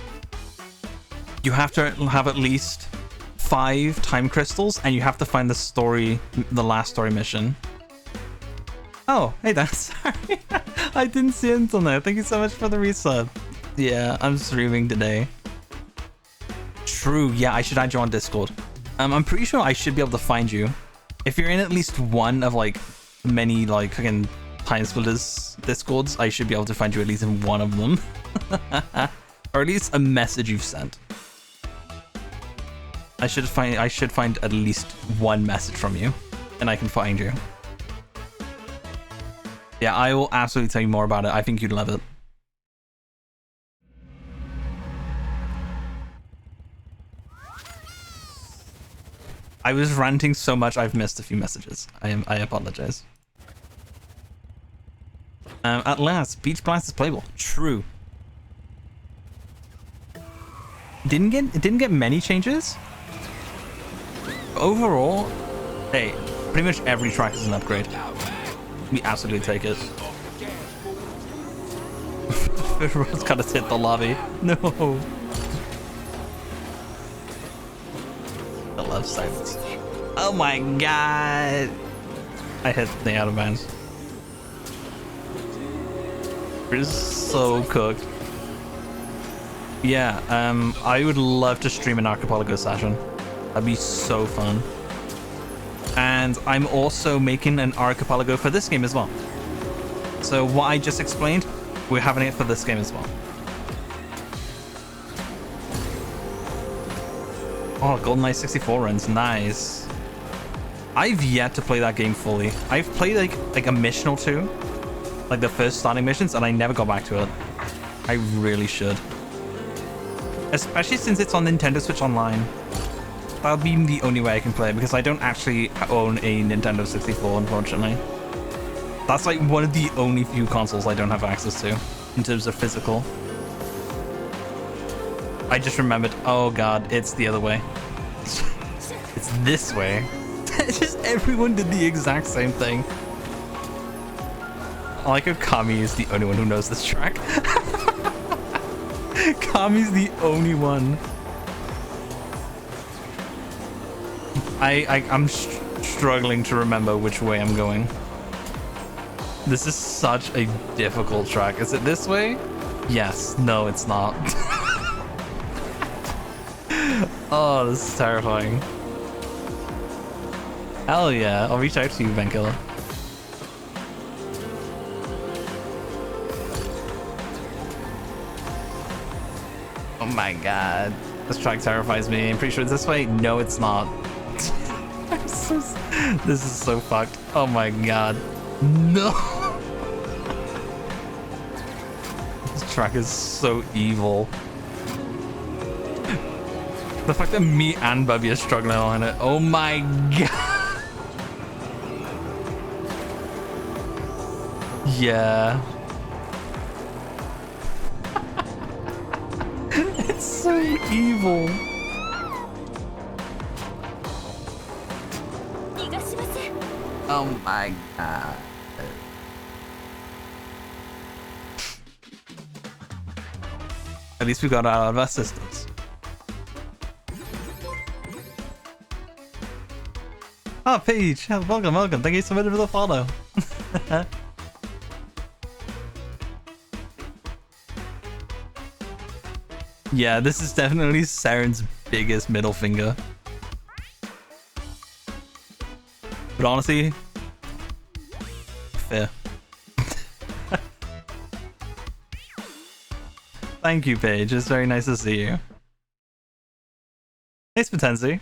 you have to have at least 5 time crystals, and you have to find the last story mission. Oh, hey Dan, sorry. I didn't see it until now. Thank you so much for the resub. Yeah, I'm streaming today. True, yeah, I should add you on Discord. I'm pretty sure I should be able to find you. If you're in at least one of like many like fucking Time Splitters Discords, I should be able to find you at least in one of them. Or at least a message you've sent. I should find at least one message from you, and I can find you. Yeah, I will absolutely tell you more about it. I think you'd love it. I was ranting so much, I've missed a few messages. I apologize. At last, Beach Blast is playable. True. It didn't get many changes. Overall, hey, pretty much every track is an upgrade. We absolutely take it. Everyone's gotta hit the lobby. No. I love silence. Oh my god. I hit the out of bounds. We're so cooked. Yeah, I would love to stream an archipelago session. That'd be so fun. And I'm also making an archipelago for this game as well. So what I just explained, we're having it for this game as well. Oh, GoldenEye 64 runs, nice. I've yet to play that game fully. I've played like a mission or two, like the first starting missions, and I never got back to it. I really should. Especially since it's on Nintendo Switch Online. That'll be the only way I can play it, because I don't actually own a Nintendo 64, unfortunately. That's like one of the only few consoles I don't have access to in terms of physical. I just remembered, oh god, it's the other way. It's this way. It's just everyone did the exact same thing. I like how Kami is the only one who knows this track. Kami's the only one. I'm struggling to remember which way I'm going. This is such a difficult track. Is it this way? Yes. No, it's not. Oh, this is terrifying. Hell yeah. I'll reach out to you, Venkilla. Oh my god. This track terrifies me. I'm pretty sure it's this way. No, it's not. This is so fucked. Oh my god. No. This track is so evil. The fact that me and Bubby are struggling on it. Oh my god. Yeah. evil. Oh my god. At least we got out of our systems. Oh, Paige, welcome, welcome. Thank you so much for the follow. Yeah, this is definitely Saren's biggest middle finger. But honestly, fair. Thank you, Paige. It's very nice to see you. Thanks, Potency.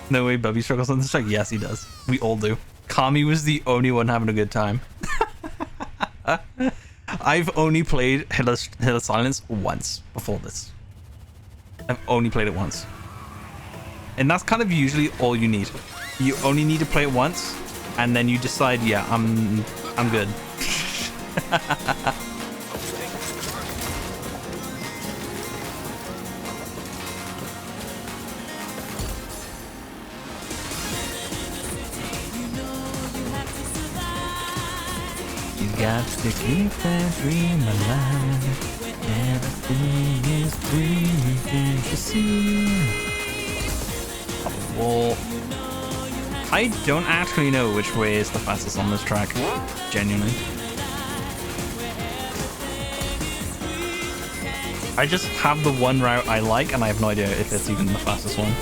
No way Bubby struggles on this track. Yes, he does. We all do. Kami was the only one having a good time. I've only played Hill of Silence once before this. I've only played it once. And that's kind of usually all you need. You only need to play it once, and then you decide, yeah, I'm good. You got to keep that dream alive. Everything is breathing to see. Well, I don't actually know which way is the fastest on this track. Genuinely. I just have the one route I like, and I have no idea if it's even the fastest one.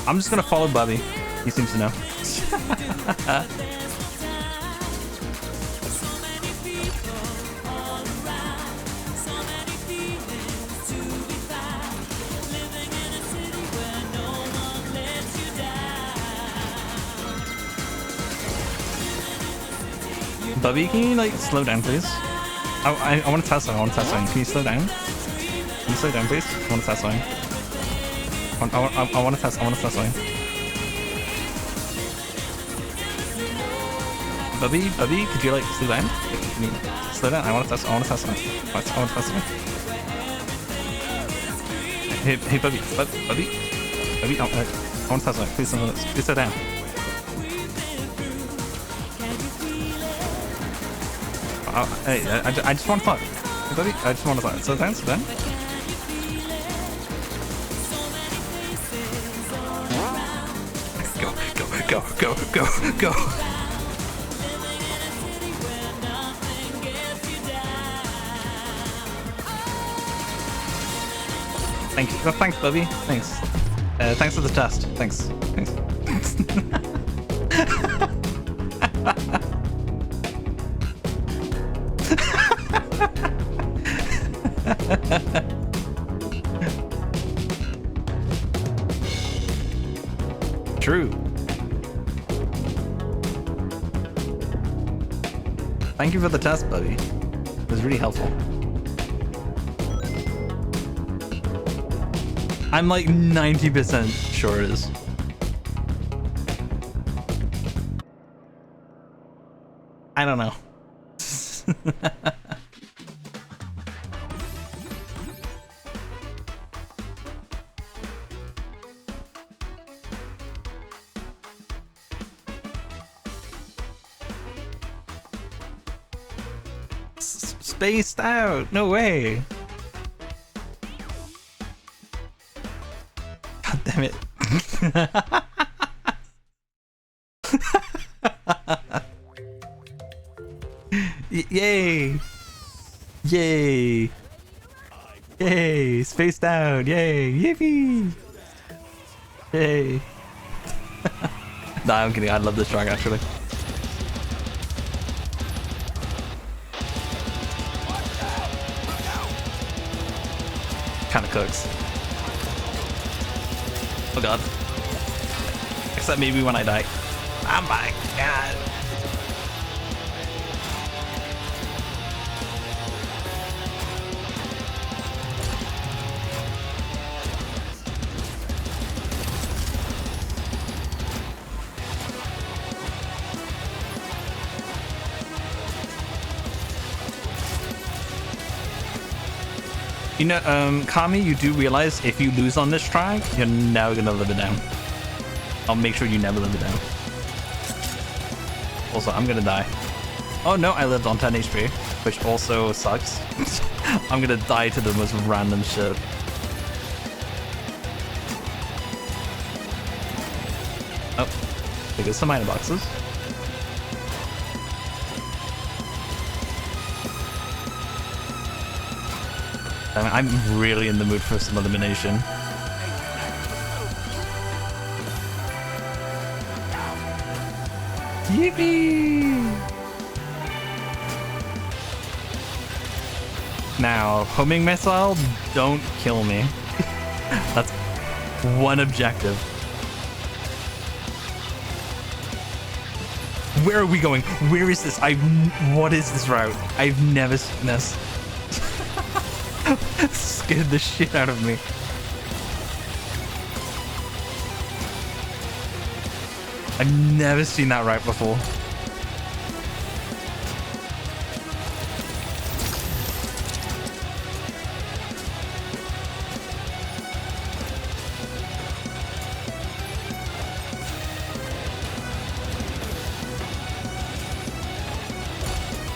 I'm just gonna follow Bubby. He seems to know. Bubby, can you like slow down, please? I want to test something. I want to test something. Can you slow down? Can you slow down, please? I want to test something. I want to test. I want to test something. Bubby, could you like slow down? Can you slow down? I want to test. I want to test something. I want to test something. Hey, Bubby, I want to test something. Please slow down. Hey, I just want to talk. Hey, Bubby, I just want to talk. Slow down. Go. Thank you. Oh, thanks, Bubby. Thanks. Thanks for the test. Thanks. True. Thank you for the test, Bubby. It was really helpful. I'm like 90% sure it is. I don't know. Spaced out. No way. God damn it. Yay. Spaced out. Yay. Yippee. Yay. Nah, I'm kidding. I love this track actually. Kind of cooks. Oh god. Except maybe when I die. Oh my god. You know, Kami, you do realize if you lose on this track, you're never gonna live it down. I'll make sure you never live it down. Also, I'm gonna die. Oh no, I lived on 10 HP, which also sucks. I'm gonna die to the most random shit. Oh, there goes some item boxes. I mean, I'm really in the mood for some elimination. Yippee! Now, homing missile, don't kill me. That's one objective. Where are we going? Where is this? What is this route? I've never seen this. Scared the shit out of me. I've never seen that route before.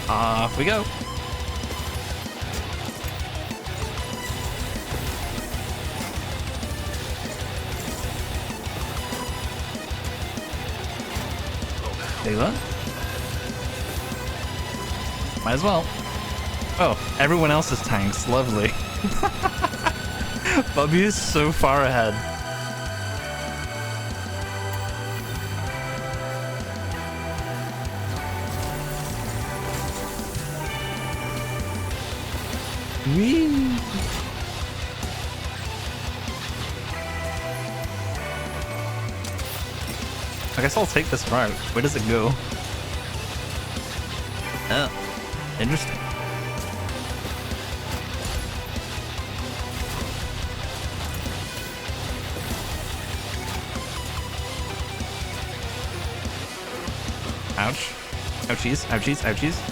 Off we go. Layla? Might as well. Oh, everyone else is tanks. Lovely. Bubby is so far ahead. Whee! I guess I'll take this route. Where does it go? Oh, interesting. Ouch. Ouchies, ouchies, ouchies.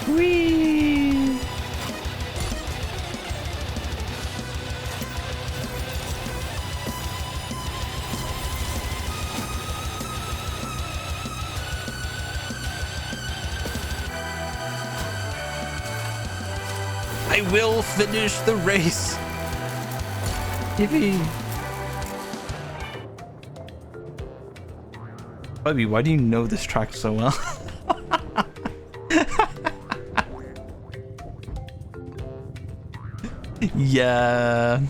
Whee! I will finish the race. Yippee! Bubby, why do you know this track so well? Yeah,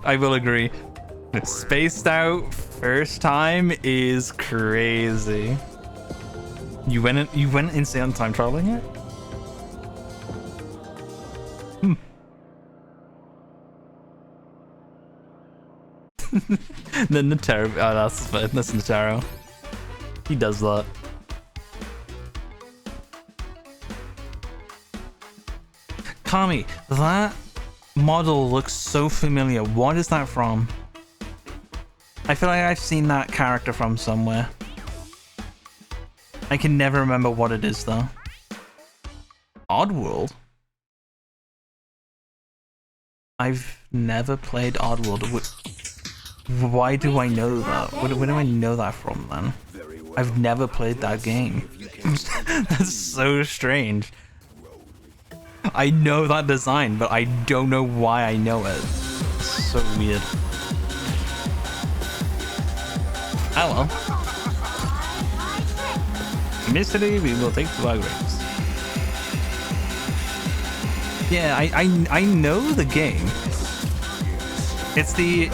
I will agree. Spaced out first time is crazy. You went insane on time traveling it? The Nataro. Oh, that's Nataro. He does that. Kami, that model looks so familiar. What is that from? I feel like I've seen that character from somewhere. I can never remember what it is though. Oddworld? I've never played Oddworld. Why do I know that? Where do I know that from then? I've never played that game. That's so strange. I know that design, but I don't know why I know it. It's so weird. Oh well. Mystery, we will take to our graves. Yeah, I know the game. It's the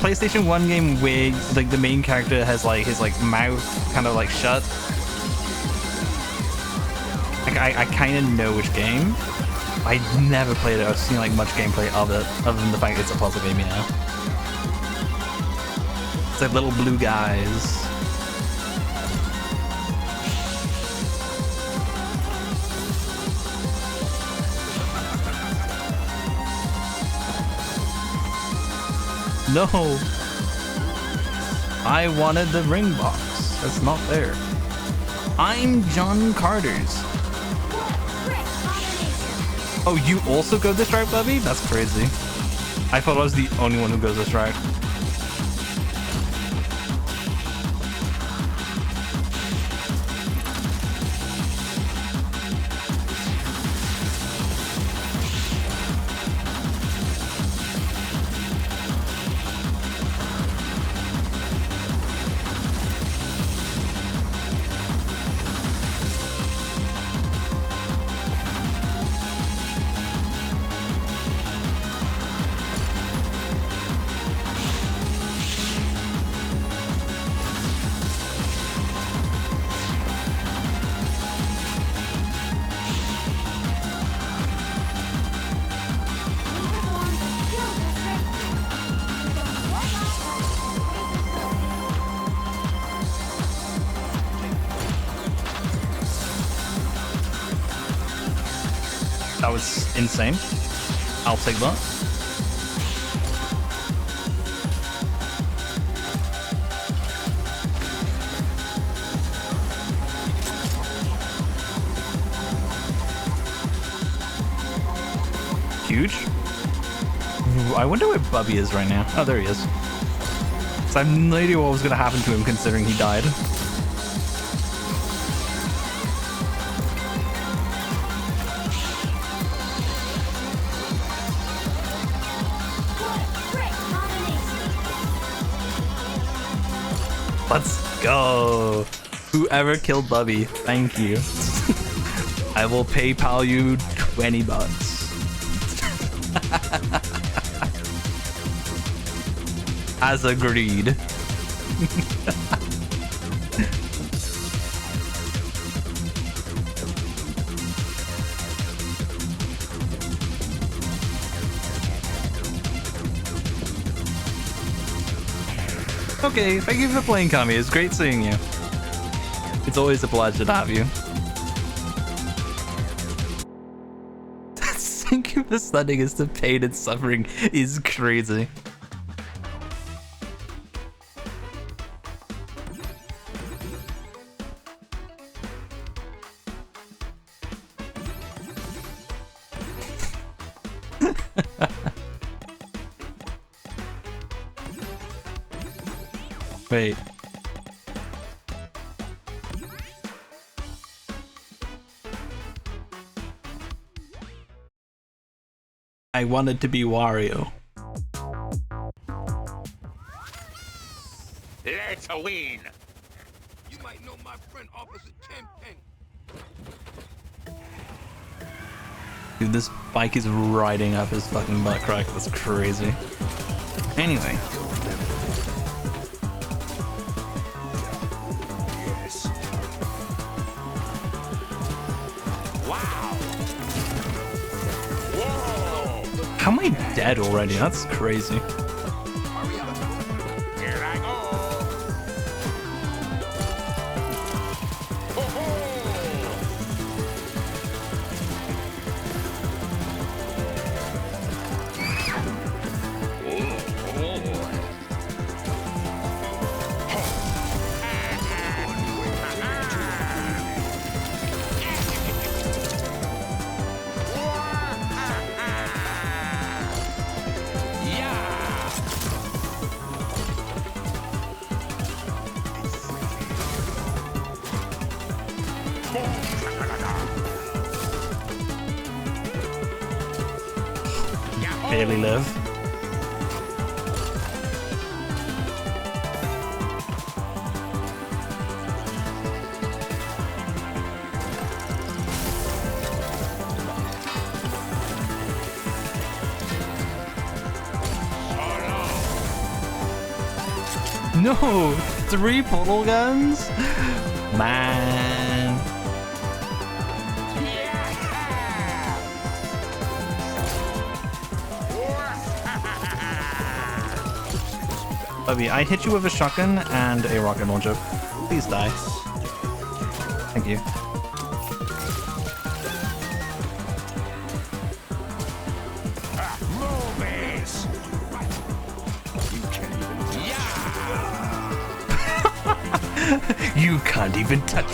PlayStation 1 game where like the main character has like his like mouth kind of like shut. I kind of know which game. I never played it. I've seen like much gameplay of it, other than the fact it's a puzzle game, you know. It's like little blue guys. No. I wanted the ring box. That's not there. I'm John Karters. Oh, you also go this route, Bubby? That's crazy. I thought I was the only one who goes this route. That was insane. I'll take that. Huge. Ooh, I wonder where Bubby is right now. Oh, there he is. So I have no idea what was going to happen to him considering he died. Let's go. Whoever killed Bubby, thank you. I will PayPal you 20 bucks. As agreed. Okay, thank you for playing, Kami. It's great seeing you. It's always a pleasure to have you. Thank you for studying us. The pain and suffering is crazy. Wait. I wanted to be Wario. Let's win. You might know my friend Officer Tenpenny. Dude, this bike is riding up his fucking butt crack. That's crazy. Anyway. How am I dead already? That's crazy. Here I go. Ho, ho. Barely live. No! 3 portal guns? Man. Bubby, I hit you with a shotgun and a rocket launcher. Please die. Thank you. You can't even touch.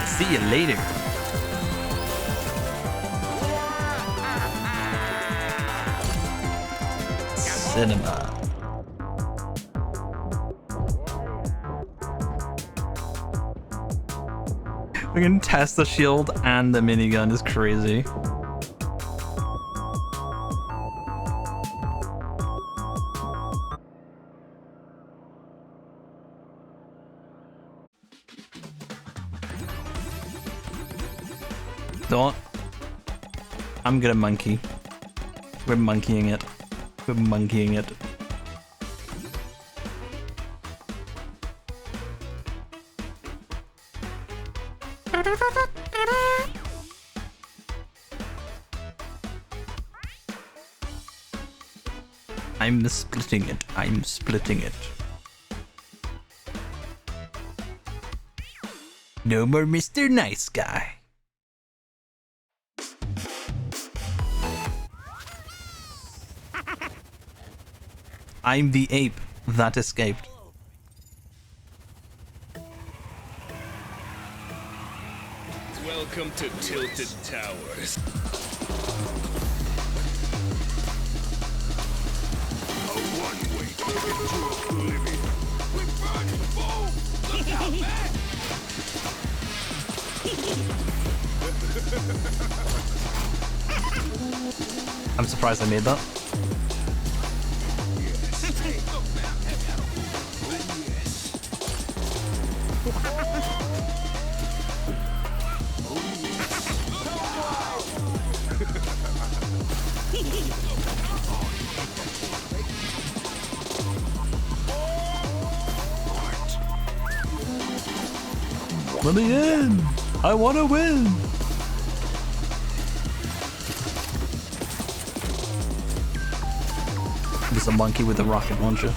See you later. Cinema. We can test the shield and the minigun is crazy. Don't. I'm gonna monkey. We're monkeying it. We're monkeying it. I'm splitting it. I'm splitting it. No more Mr. Nice Guy. I'm the ape that escaped. Welcome to Tilted Towers. A one-way ticket to oblivion. We burn boom! Look out, man! I'm surprised I made that. Let me in! I want to win! There's a monkey with a rocket launcher.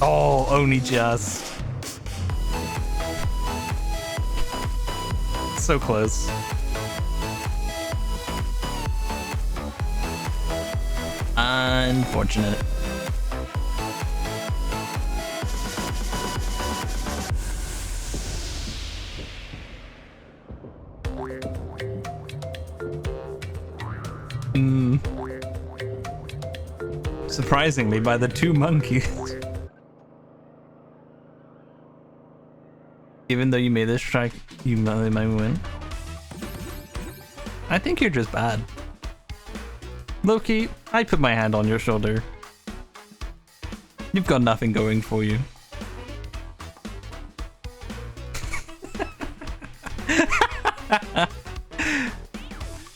Oh, only just. So close. Unfortunate. Surprisingly, by the two monkeys. Even though you made this track, you might win. I think you're just bad. Loki, I put my hand on your shoulder. You've got nothing going for you.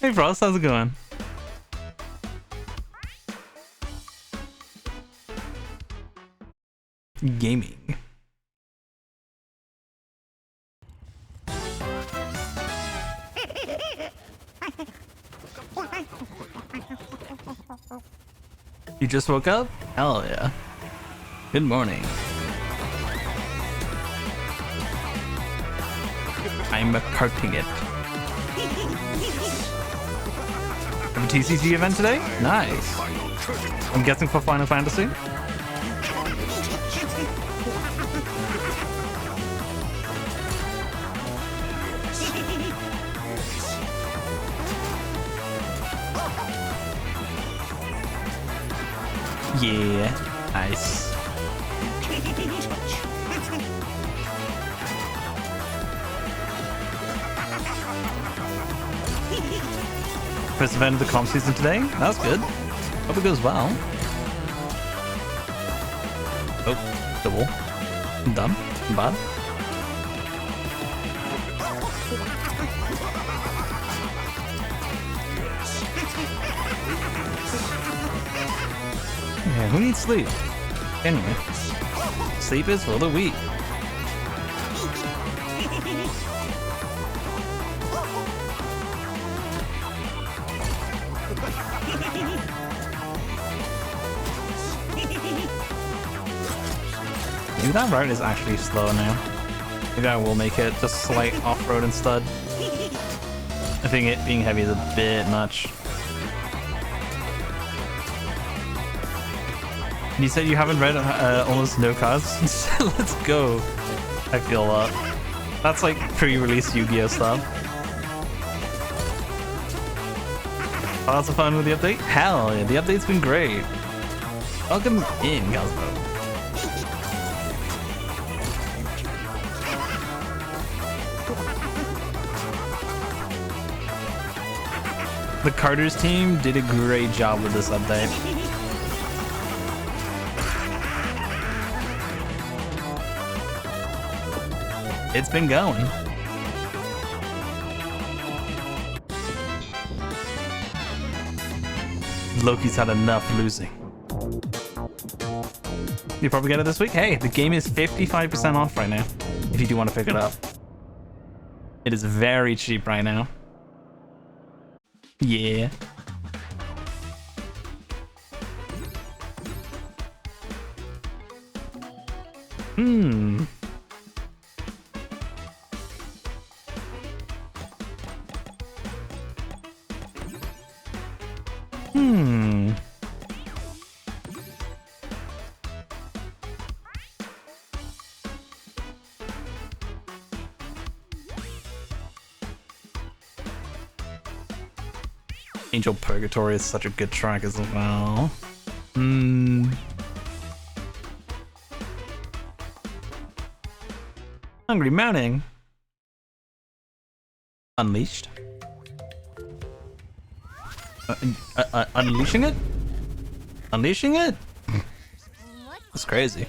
Hey Frost, how's it going? Gaming. You just woke up? Hell yeah. Good morning. I'm karting it. Have a TCG event today? Nice. I'm guessing for Final Fantasy? Yeah. Nice. First event of the comp season today. That's good. Hope it goes well. Oh, double. I'm done. I'm bad. Yeah, who needs sleep? Anyway, sleep is for the weak. Maybe that route is actually slower now. Maybe I will make it just slight off-road instead. I think it being heavy is a bit much. You said you haven't read almost no cards? Let's go. I feel that. That's like pre-release Yu-Gi-Oh stuff. Lots of fun with the update? Hell yeah, the update's been great. Welcome in, Gazbo. The Karters team did a great job with this update. It's been going. Loki's had enough losing. You probably get it this week. Hey, the game is 55% off right now. If you do want to pick it up, it is very cheap right now. Yeah. Hmm. Angel Purgatory is such a good track as well. Hungry Mounting. Unleashed. Unleashing it? Unleashing it? That's crazy.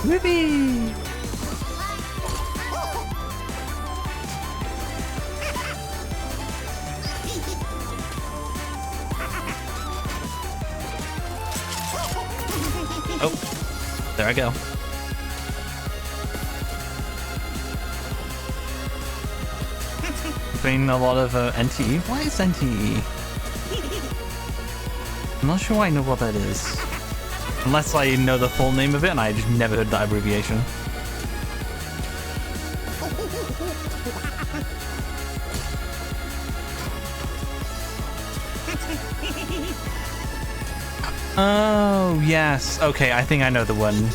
Whoopee! Oh, there I go. Been a lot of NTE. Why is NTE? I'm not sure I know what that is. Unless I know the full name of it and I just never heard that abbreviation. Oh, yes. Okay, I think I know the one.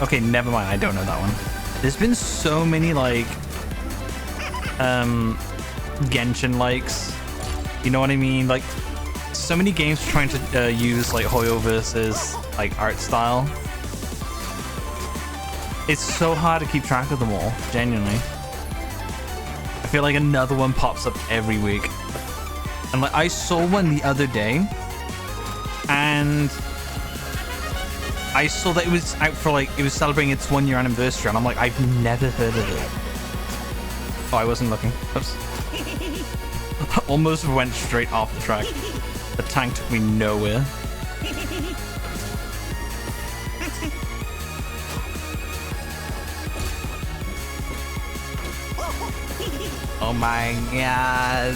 Okay, never mind. I don't know that one. There's been so many, like, Genshin likes. You know what I mean? Like, so many games trying to use, like, Hoyo versus, like, art style. It's so hard to keep track of them all, genuinely. I feel like another one pops up every week. And, like, I saw one the other day, and I saw that it was out for, like, it was celebrating its 1 year anniversary, and I'm like, I've never heard of it. Oh, I wasn't looking. Oops. Almost went straight off the track. The tank took me nowhere. Oh my god.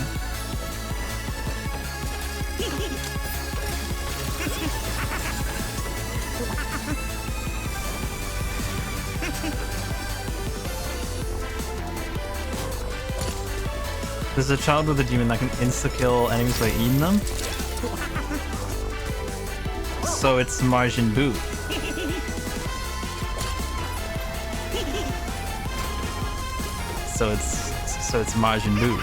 There's a child with a demon that can insta-kill enemies by eating them. So it's Margin Boo. So it's Margin Boo.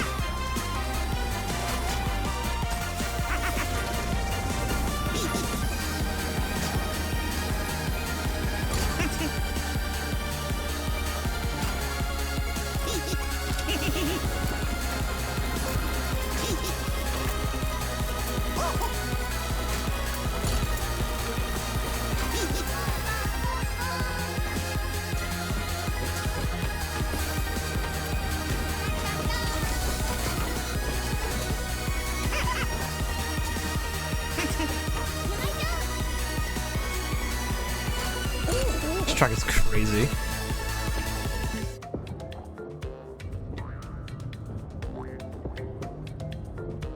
This track is crazy.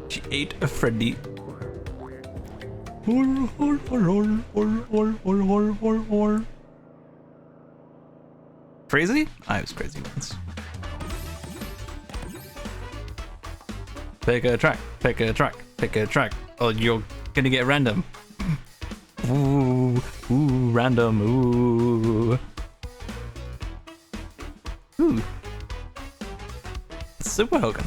She ate a Freddy. Crazy? I was crazy once. Pick a track, pick a track, pick a track. Oh, you're gonna get random. Ooh, ooh, random, ooh. Ooh. Super Hogan.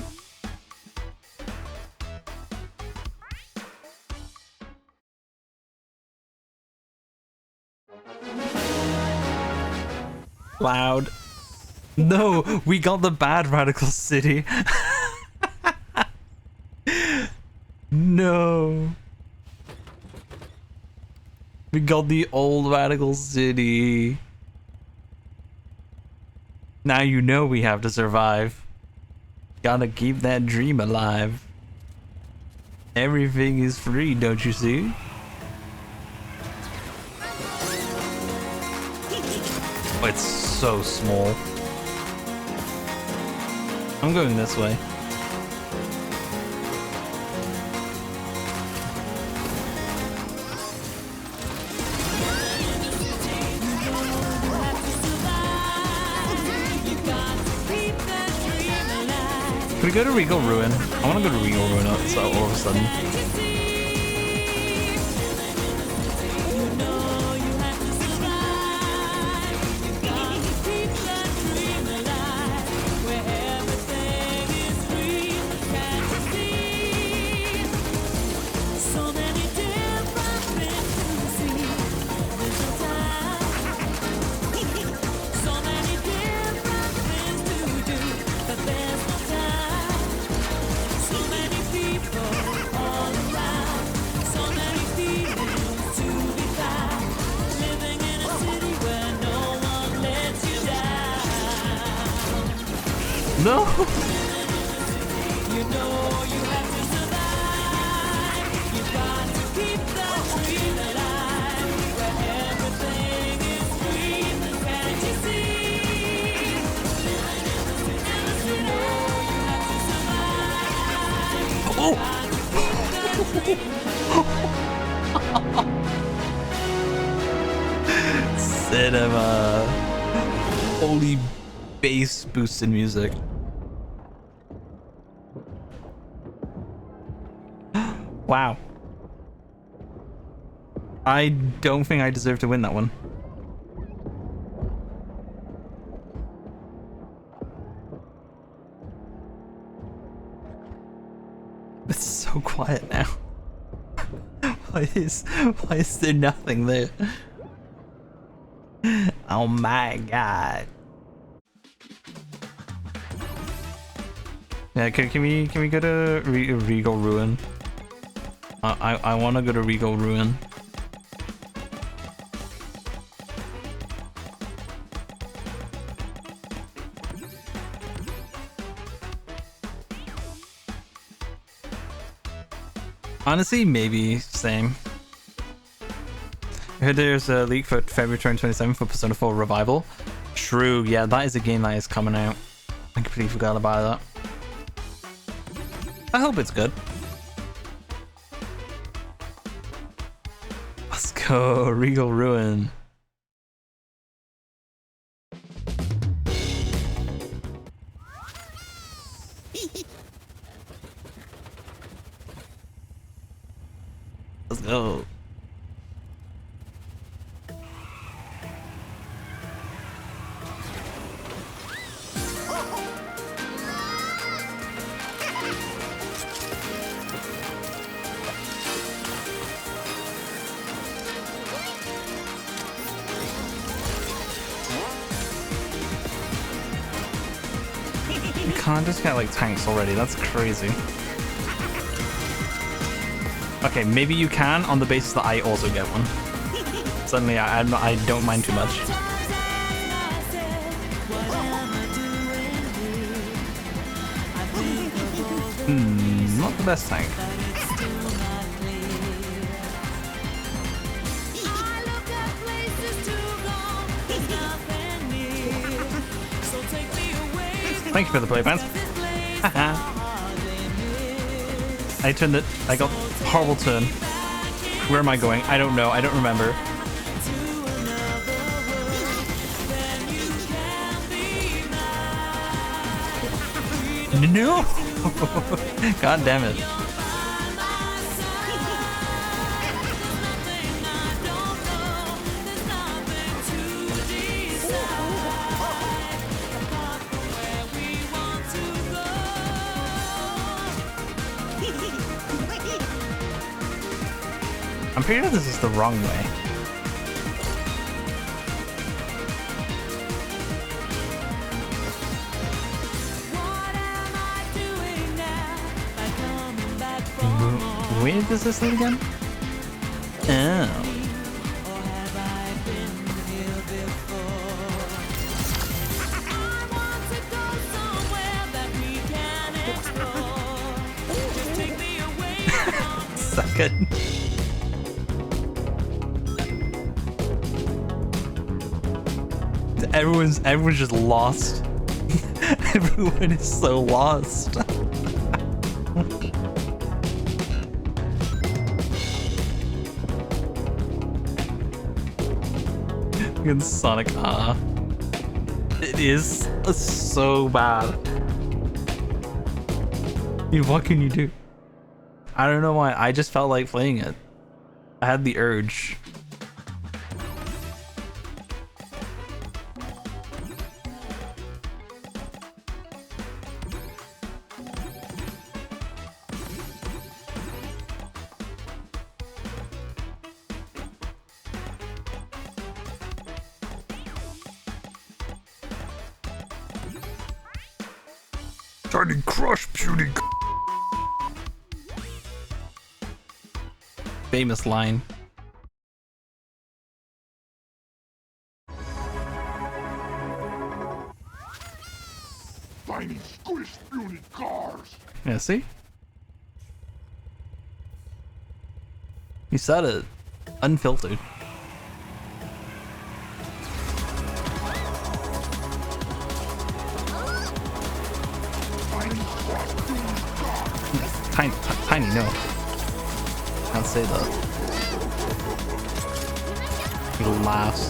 Loud. No, we got the bad Radical City. No. We got the old Radical City. Now you know we have to survive. Gotta keep that dream alive. Everything is free, don't you see? Oh, it's so small. I'm going this way. Can we go to Regal Ruin? I want to go to Regal Ruin so all of a sudden. No! Oh! Cinema. Holy bass boosted music. Wow. I don't think I deserve to win that one. It's so quiet now. Why is there nothing there? Oh my god. Yeah, can we go to Regal Ruin? I want to go to Regal Ruin. Honestly, maybe same. I heard there's a leak for February 2027 for Persona 4 Revival. True, yeah, that is a game that is coming out. I completely forgot about that. I hope it's good. Let's go, Regal Ruin. Let's go. You can't just get like tanks already. That's crazy. Okay, maybe you can on the basis that I also get one. Suddenly, I don't mind too much. Not the best tank. Thank you for the play, fans. I turned it. I got horrible turn. Where am I going? I don't know. I don't remember. No! God damn it. I'm pretty sure this is the wrong way. Where does this lead again? Oh. Second. Everyone's just lost. Everyone is so lost. Fucking Sonic R. It is so bad. Dude, what can you do? I don't know why. I just felt like playing it. I had the urge. Tiny crush, puny. Famous line. Tiny squish, puny cars. Yeah, see? You said it. Unfiltered. Tiny, no. Can't say that. He laughs.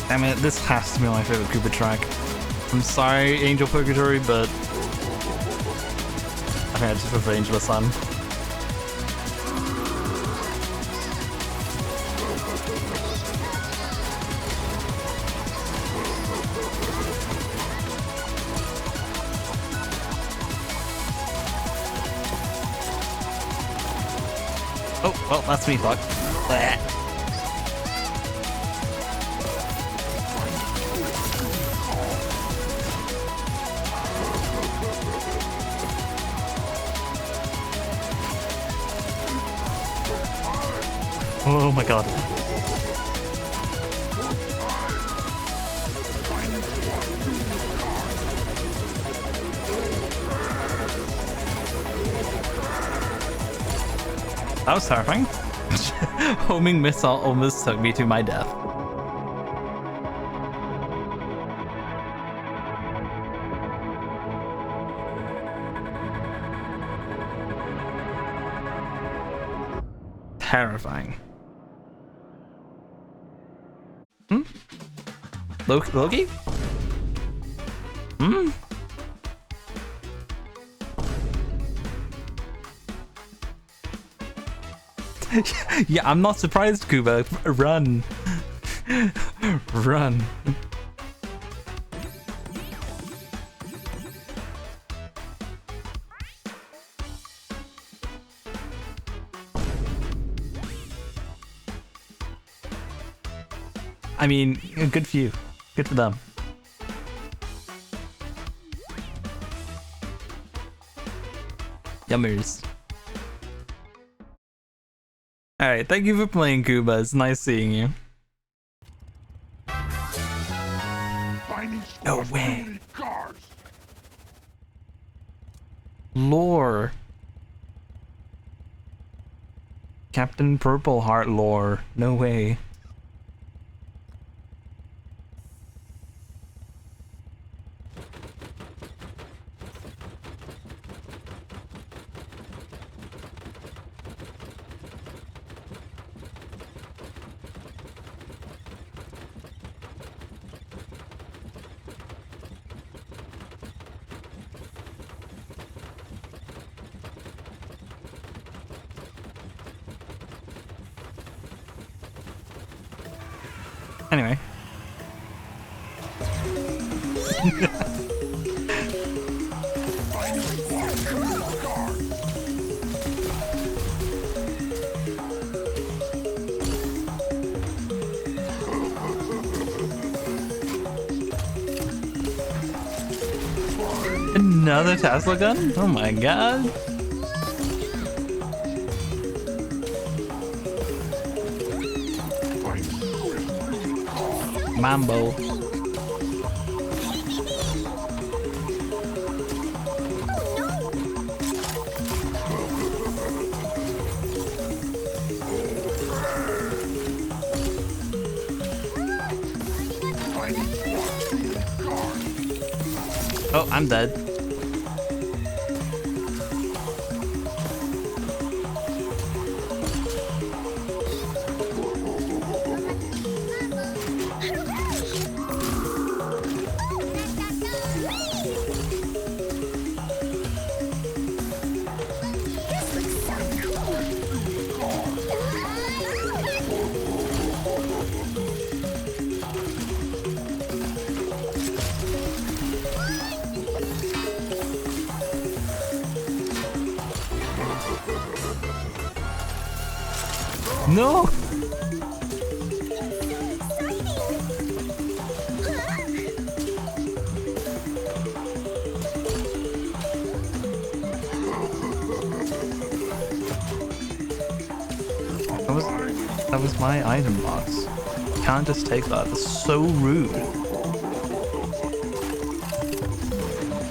Damn it, this has to be my favorite Koopa track. I'm sorry, Angel Purgatory, but I think I just prefer Angel of Sun. Oh, well, that's me, fuck. Blech. Oh my god. That was terrifying. Homing missile almost took me to my death. Terrifying. Loki? Hmm? Yeah, I'm not surprised, Kuba. Run. Run. I mean, good for you. Good for them. Yummers. Alright, thank you for playing, Kuba. It's nice seeing you. No way. Lore. Captain Purple Heart lore. No way. Anyway. Another Tesla gun? Oh my god. Mambo. Oh, I'm dead. No! That was my item box. You can't just take that. That's so rude.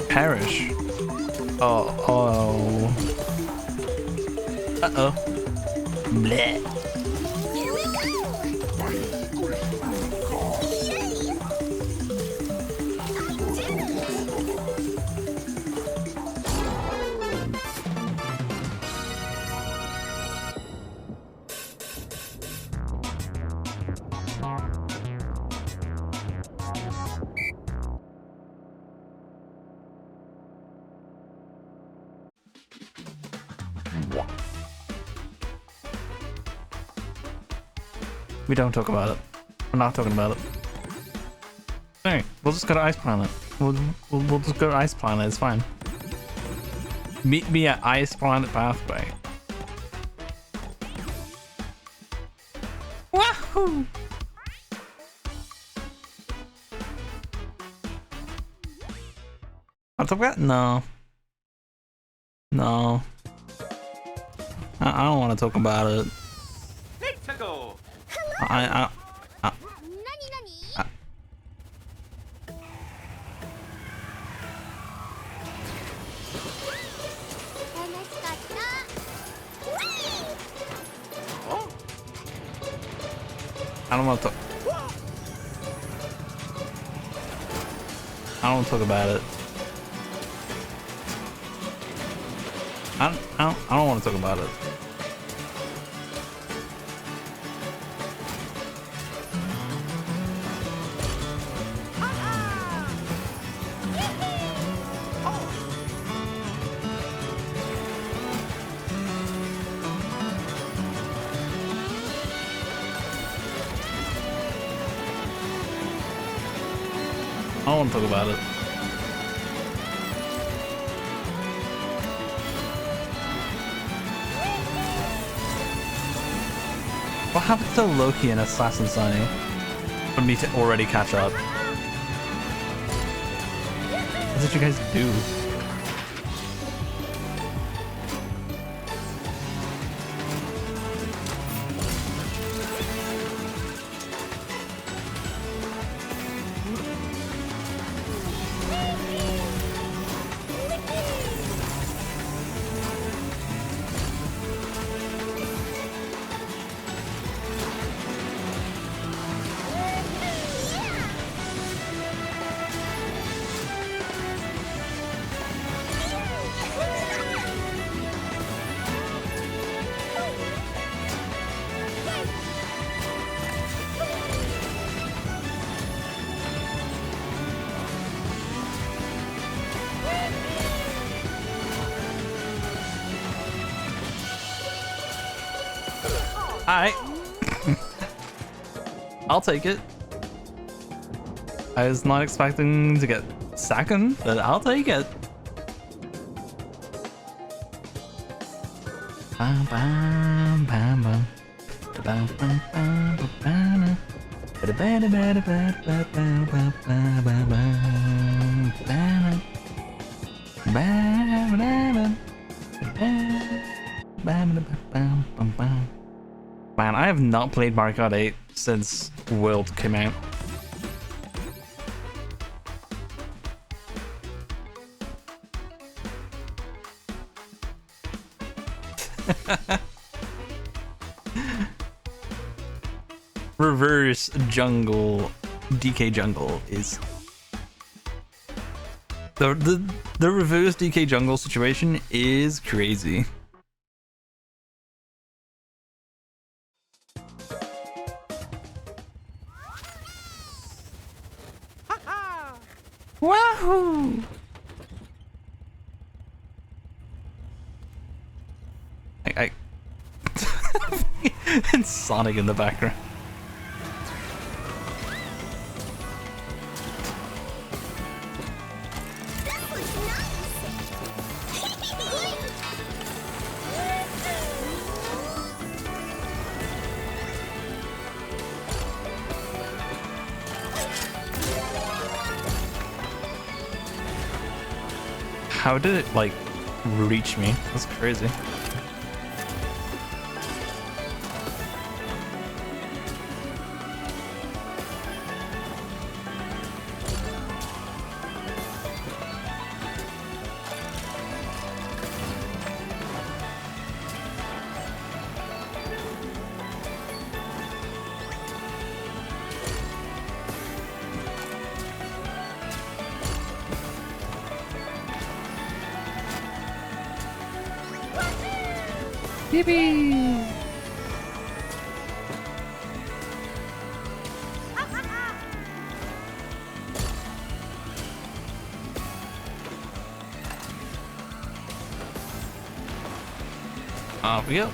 Perish. Oh. Uh-oh. Bleh. We don't talk about it. We're not talking about it. Hey, we'll just go to Ice Planet. We'll just go to Ice Planet. It's fine. Meet me at Ice Planet Pathway. Wahoo! I'll talk about it? No. No. I don't want to talk about it. I don't want to talk. I don't want to talk about it. I don't want to talk about it. I don't want to talk about it. What happened to Loki and Assassin Sunny? For me to already catch up. What did you guys do? Alright. I'll take it. I was not expecting to get second, but I'll take it. Bam, bam, bam, bam. Bam, bam, bam, bam, bam. Man, I have not played Mario Kart 8 since World came out. Reverse jungle, DK jungle is the reverse DK jungle situation is crazy. Wahoo! I and Sonic in the background. How did it, like, reach me? That's crazy. Yippee! Off we go.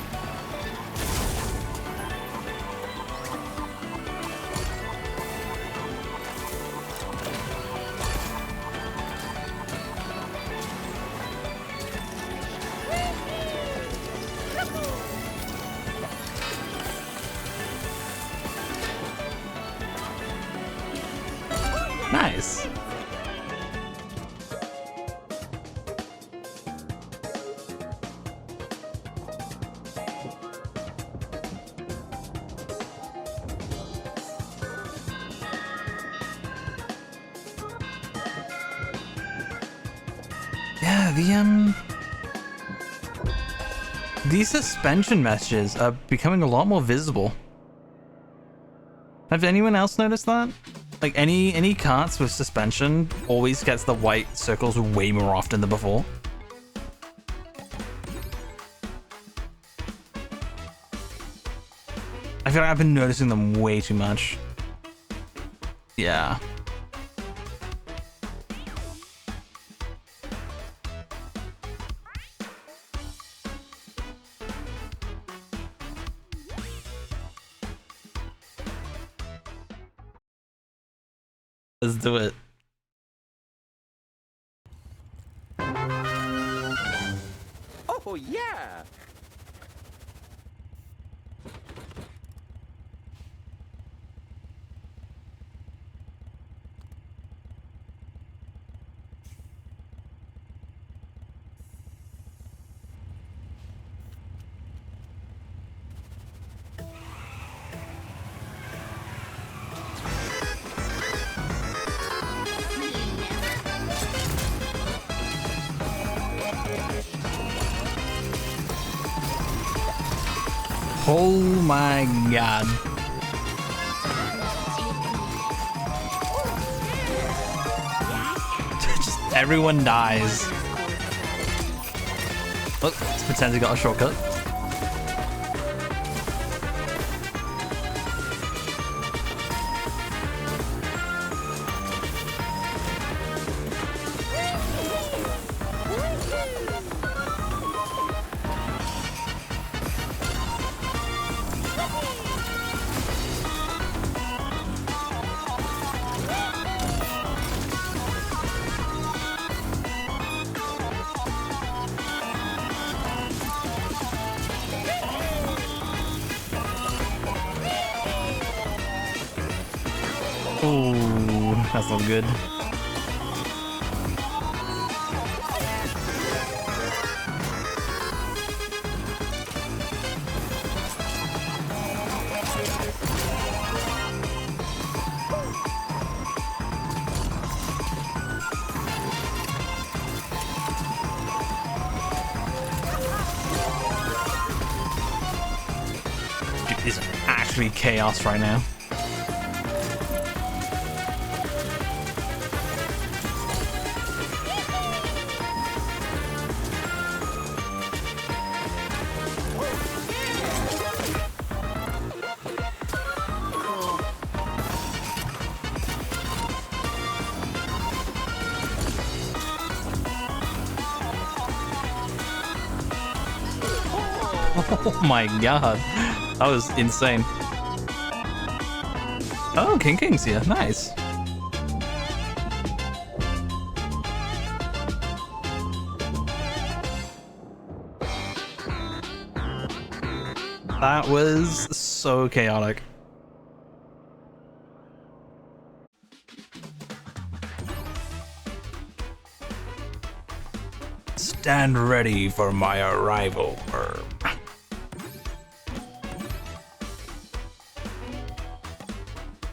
Nice. Yeah, these suspension messages are becoming a lot more visible. Have anyone else noticed that? Like any carts with suspension always gets the white circles way more often than before. I feel like I've been noticing them way too much. Yeah. Let's do it. Yeah. Oh my god. Just everyone dies. Look, let's pretend he got a shortcut. Ooh, that's not good. Dude, this is actually chaos right now. Oh my god, that was insane. Oh, King's here, nice. That was so chaotic. Stand ready for my arrival.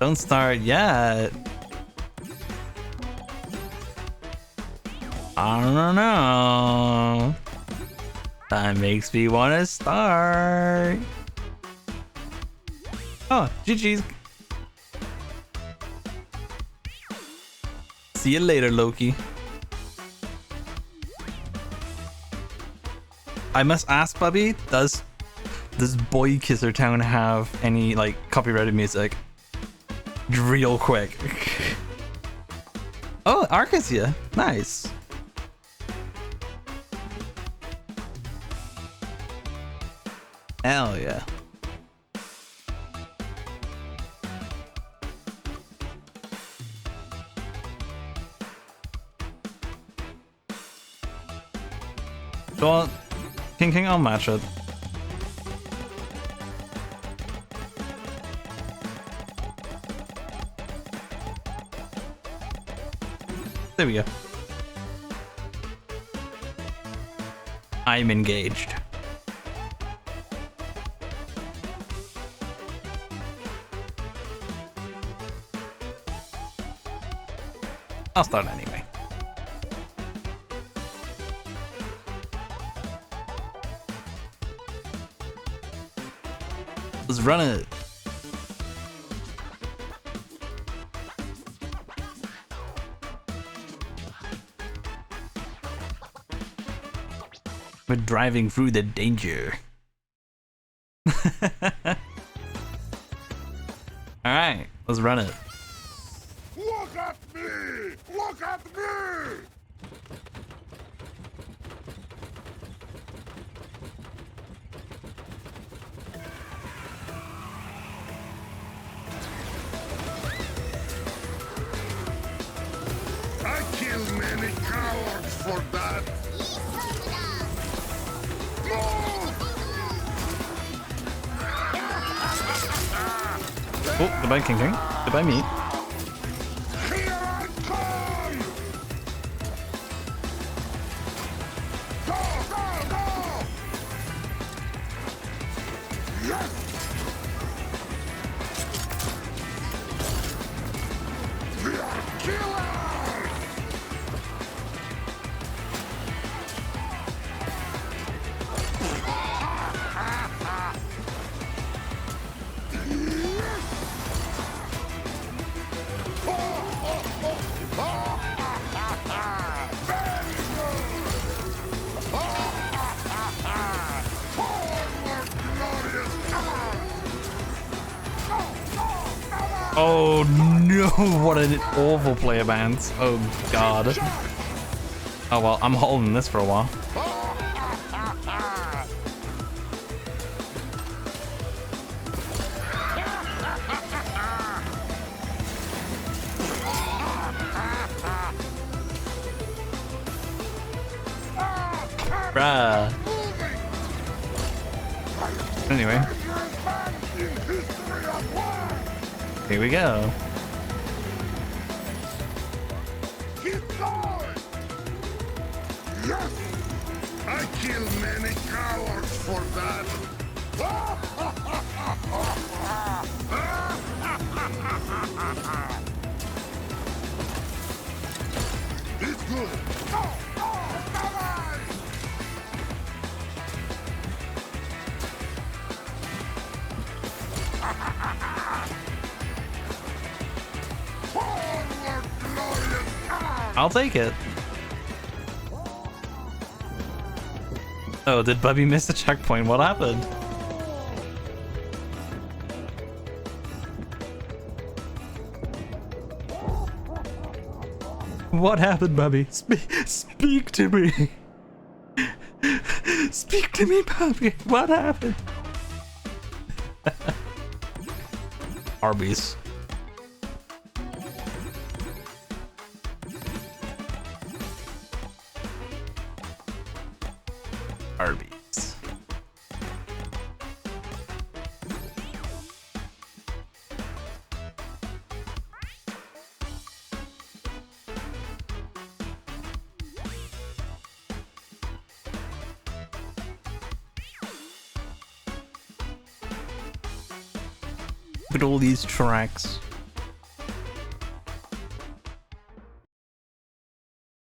Don't start yet. I don't know. That makes me want to start. Oh, GG's. See you later, Loki. I must ask, Bubby, does Boy Kisser Town have any like copyrighted music? Real quick. Oh, Arcasia. Nice. Hell yeah. Well, King, I'll match it. There we go. I'm engaged. I'll start anyway. Let's run it. We're driving through the danger. Alright, let's run it. Look at me! Look at me! I kill many cowards for that. No! Oh, goodbye, King King. Goodbye, me. Here I come! Go, go, go! Yes! We are killers! Oh no, what an awful player band. Oh god. Oh well, I'm holding this for a while. Bruh. Anyway. Here we go. Keep going! Yes! I kill many cowards for that. It's good. Oh, oh, bye-bye! Forward, glorious! I'll take it. Oh, did Bubby miss the checkpoint? What happened? What happened, Bubby? Speak to me. Speak to me, Bubby. What happened? Arby's. Arby's. Look at all these tracks.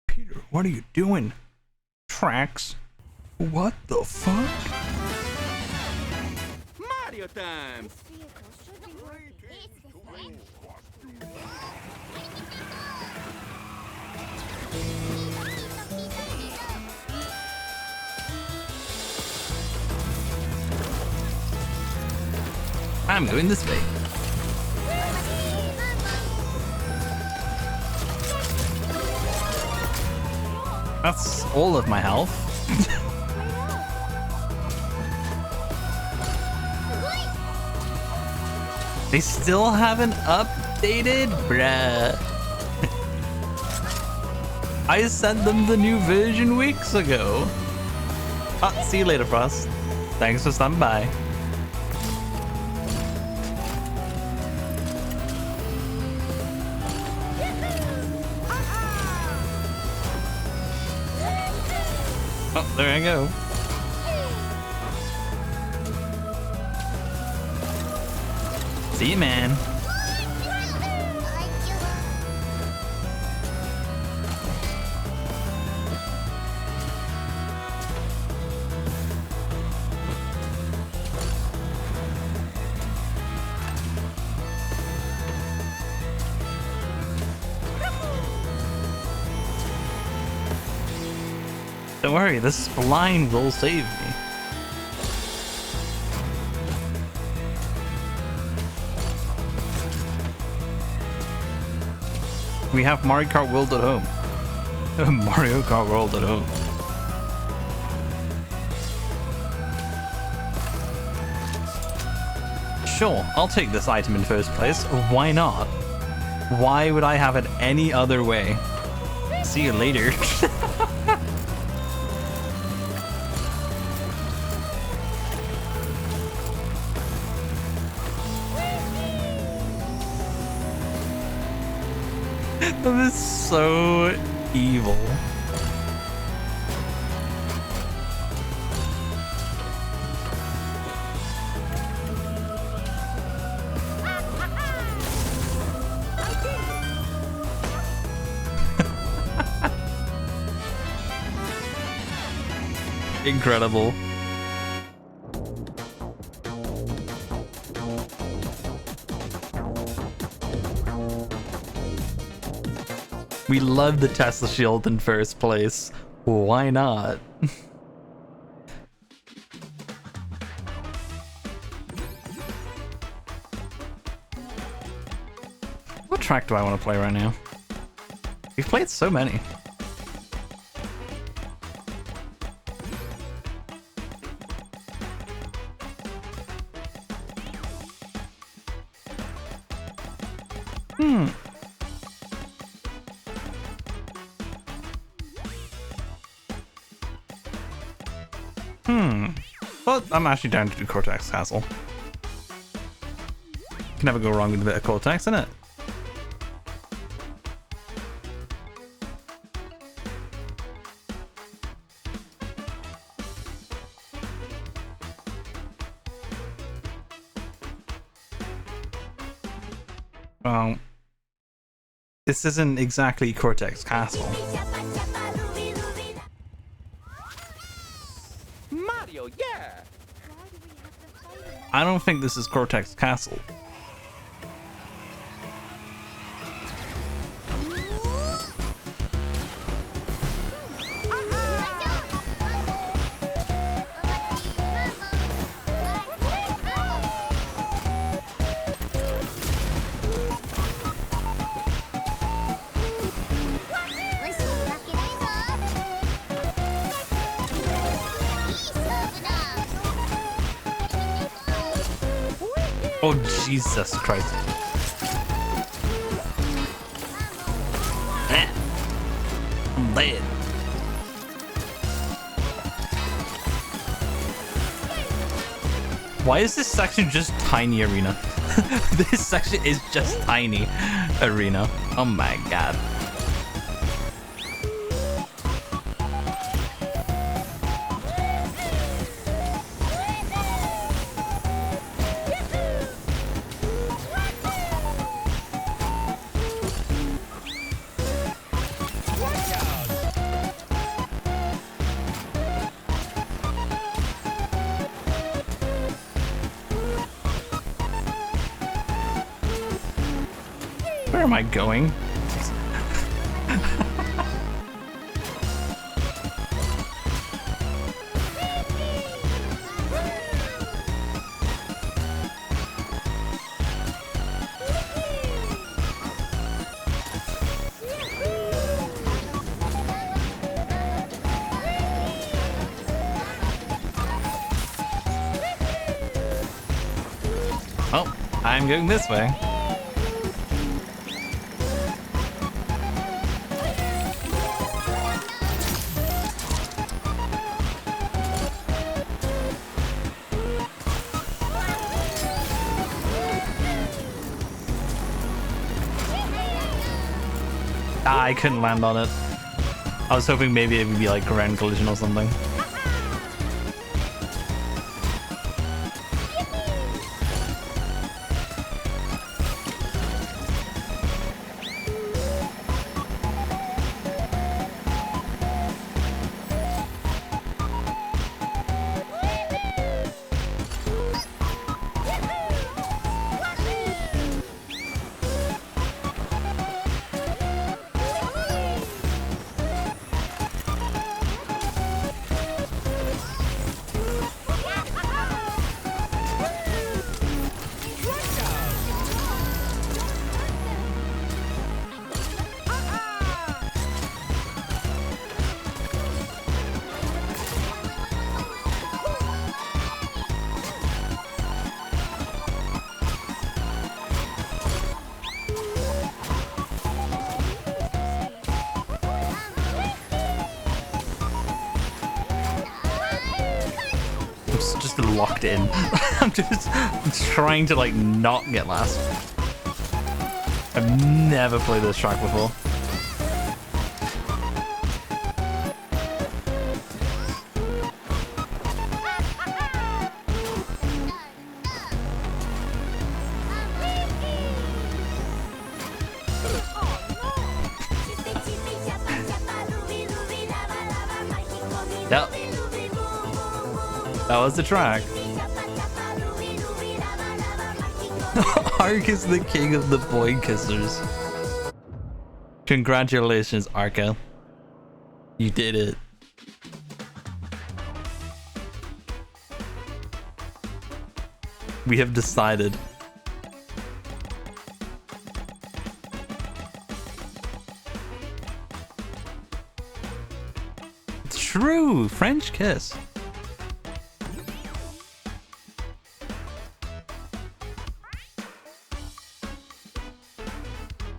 Peter, what are you doing? Tracks? What the fuck? Mario time! I'm going this way. That's all of my health. They still haven't updated? Bruh. I sent them the new version weeks ago. Ah, see you later, Frost. Thanks for stopping by. Oh, there I go. See you, man. Don't worry, this line will save me. We have Mario Kart World at home. Mario Kart World at home. Sure, I'll take this item in first place. Why not? Why would I have it any other way? See you later. That is so evil. Incredible. We love the Tesla shield in first place. Why not? What track do I want to play right now? We've played so many. Well, I'm actually down to do Cortex Castle. Can never go wrong with a bit of Cortex, innit? Well, this isn't exactly Cortex Castle. Mario, yeah! I don't think this is Cortex Castle. Oh, Jesus Christ. I'm dead. Why is this section just tiny arena? This section is just tiny arena. Oh my god. Where am I going? Oh, I'm going this way. I couldn't land on it. I was hoping maybe it would be like ground collision or something. Just locked in. I'm trying to like not get last. I've never played this track before. Yep. That was the track. Ark is the king of the boy kissers. Congratulations, Arca. You did it. We have decided. It's true. French kiss.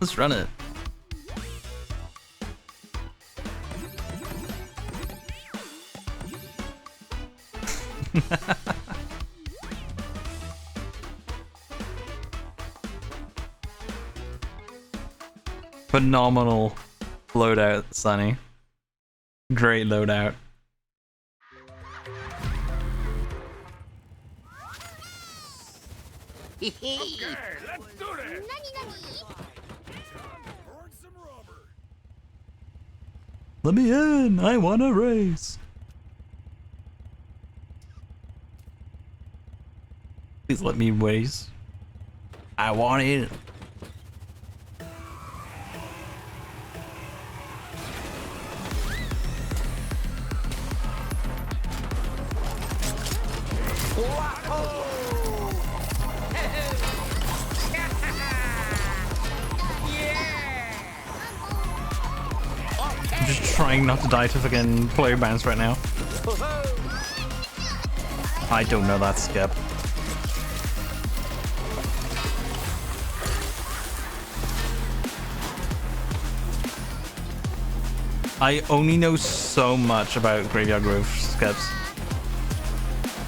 Let's run it. Phenomenal loadout, Sonny. Great loadout. Okay, let's do this. Burn some rubber. Let me in. I want a race. Please let me race. I want it. I'm just trying not to die to fucking player bans right now. I don't know that skip. I only know so much about Graveyard Grove skips.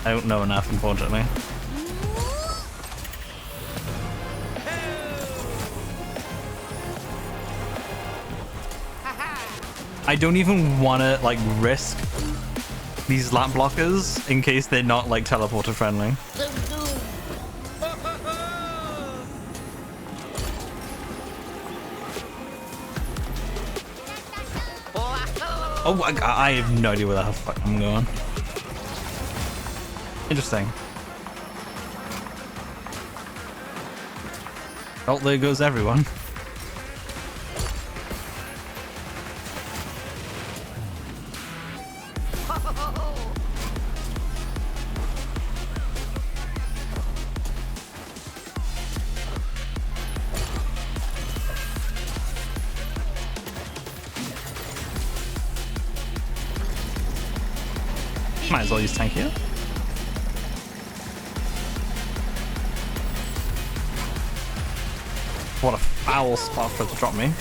I don't know enough, unfortunately. I don't even want to like risk these lap blockers in case they're not like teleporter friendly. Oh my god, I have no idea where the fuck I'm going. Interesting. Oh, there goes everyone. Might as well use tank here. What a foul spot for it to drop me.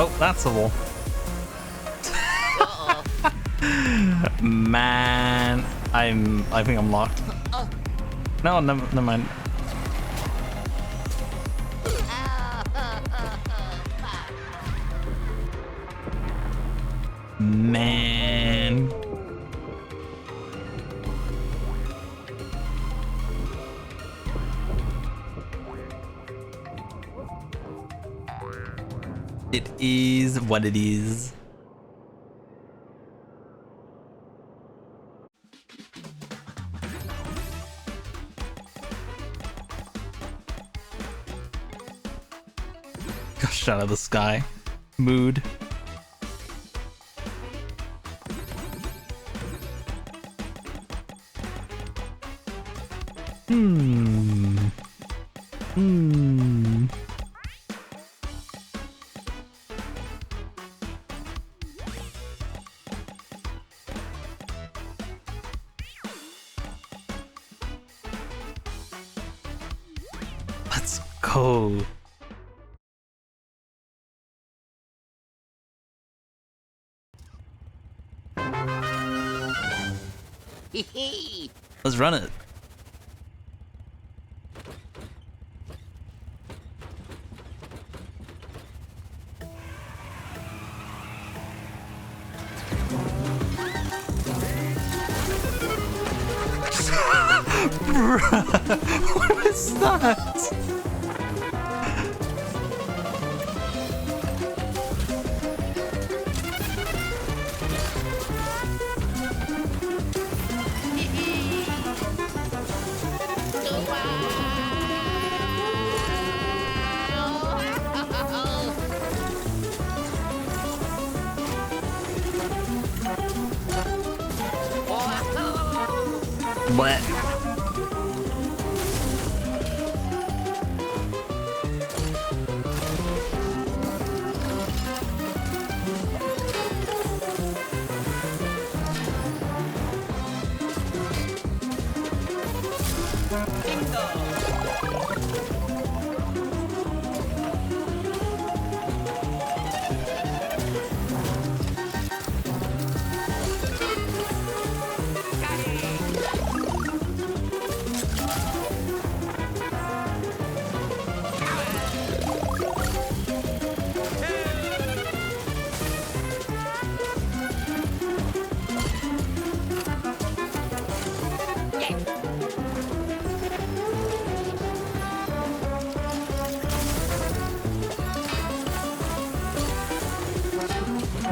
Oh, that's a wall. Man, I think I'm locked. No, never mind. Man. It is what it is. Gosh, out of the sky. Mood. Oh. Let's run it. What is that? What?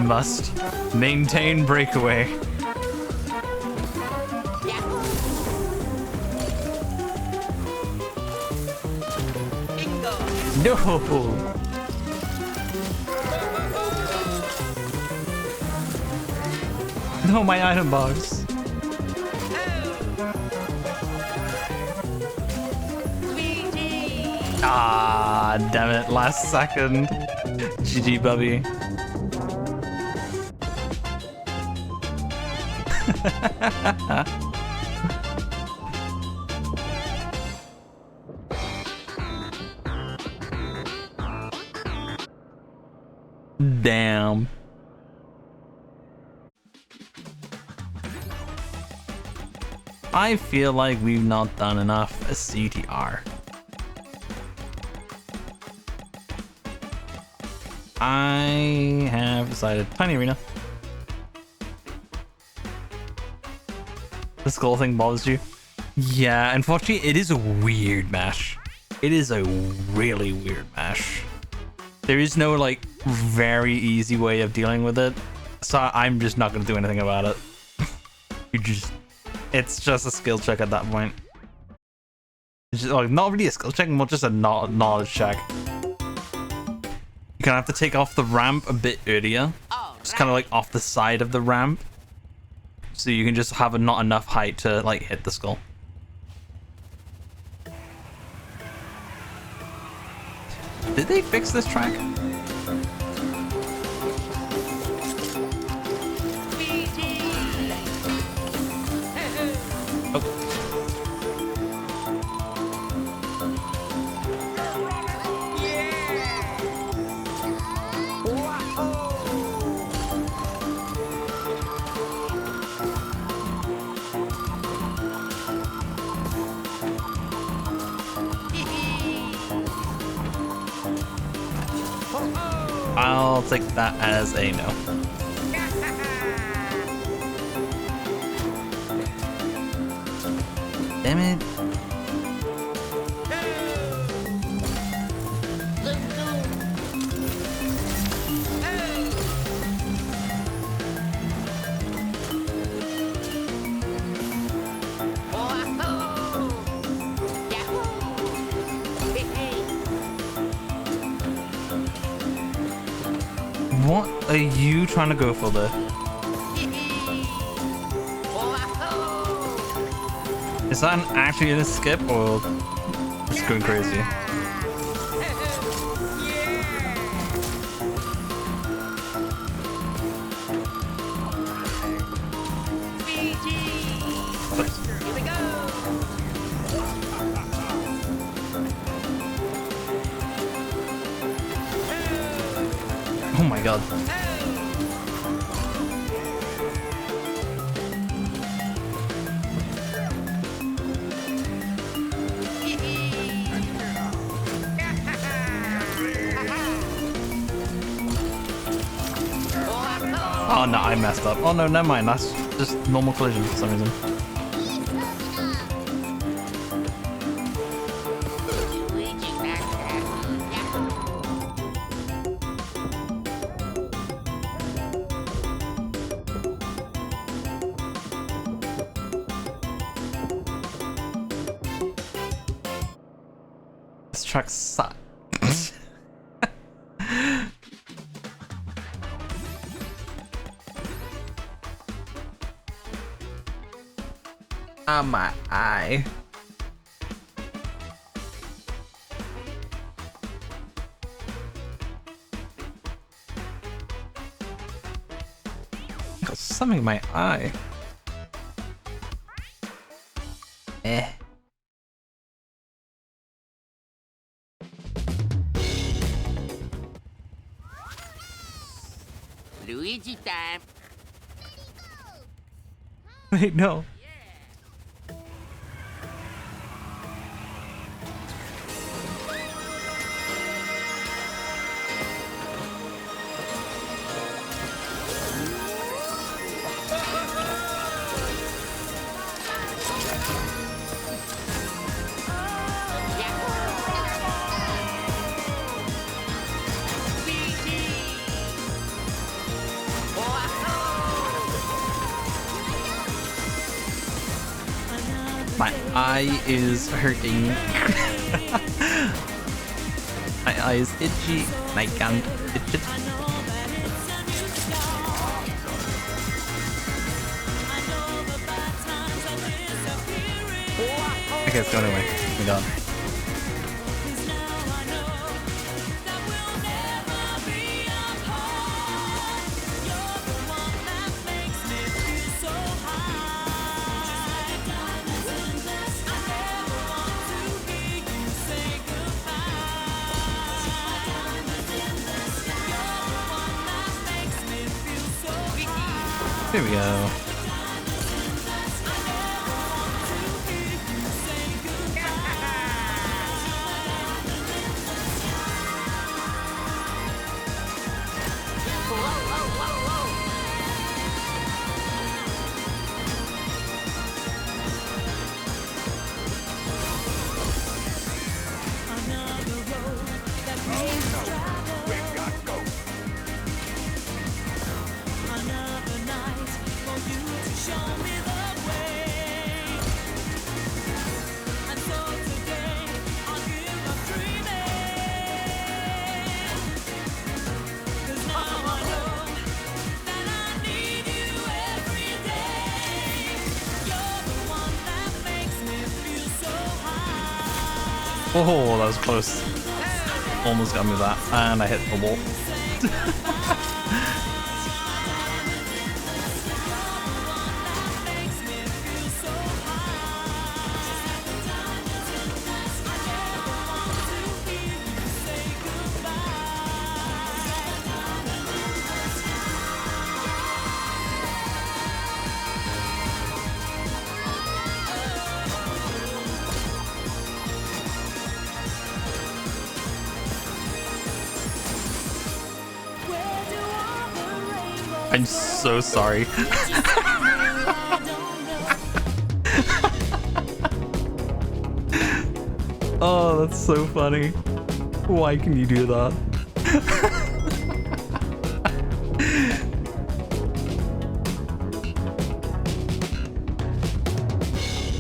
Must maintain breakaway. No. No, my item box. Ah, damn it! Last second. GG, Bubby. Damn. I feel like we've not done enough as CTR. I have decided tiny arena. The skull thing bothers you? Yeah, unfortunately, it is a weird mash. It is a really weird mash. There is no, like, very easy way of dealing with it. So I'm just not going to do anything about it. It's just a skill check at that point. It's just, like, not really a skill check, more just a knowledge check. You're going to have to take off the ramp a bit earlier. Just kind of like off the side of the ramp. So you can just have not enough height to like hit the skull. Did they fix this track? I'll take that as a no. Damn it. What are you trying to go for there? Is that actually in a skip or just going crazy? god. Oh no, I messed up. Oh no, never mind. That's just normal collision for some reason. This track sucks. Ah, my eye. Got something in my eye. Eh. Luigi time. Wait, no. My eye is hurting. My eye is itchy and I can't itch it. Okay, it's going away. Oh my god. Here we go. Oh, that was close. Almost got me that, and I hit the wall. I'm so sorry. Oh, that's so funny. Why can you do that?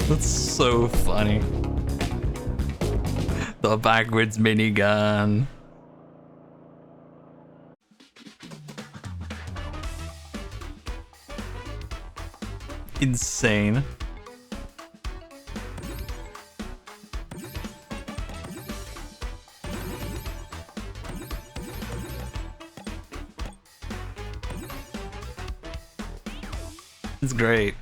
That's so funny. The backwards minigun. Insane. It's great.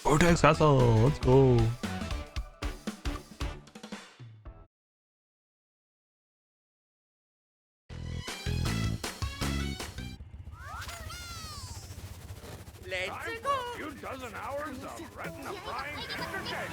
Vortex Castle, let's go. Let's Time go. for a few dozen hours of retina-frying entertainment.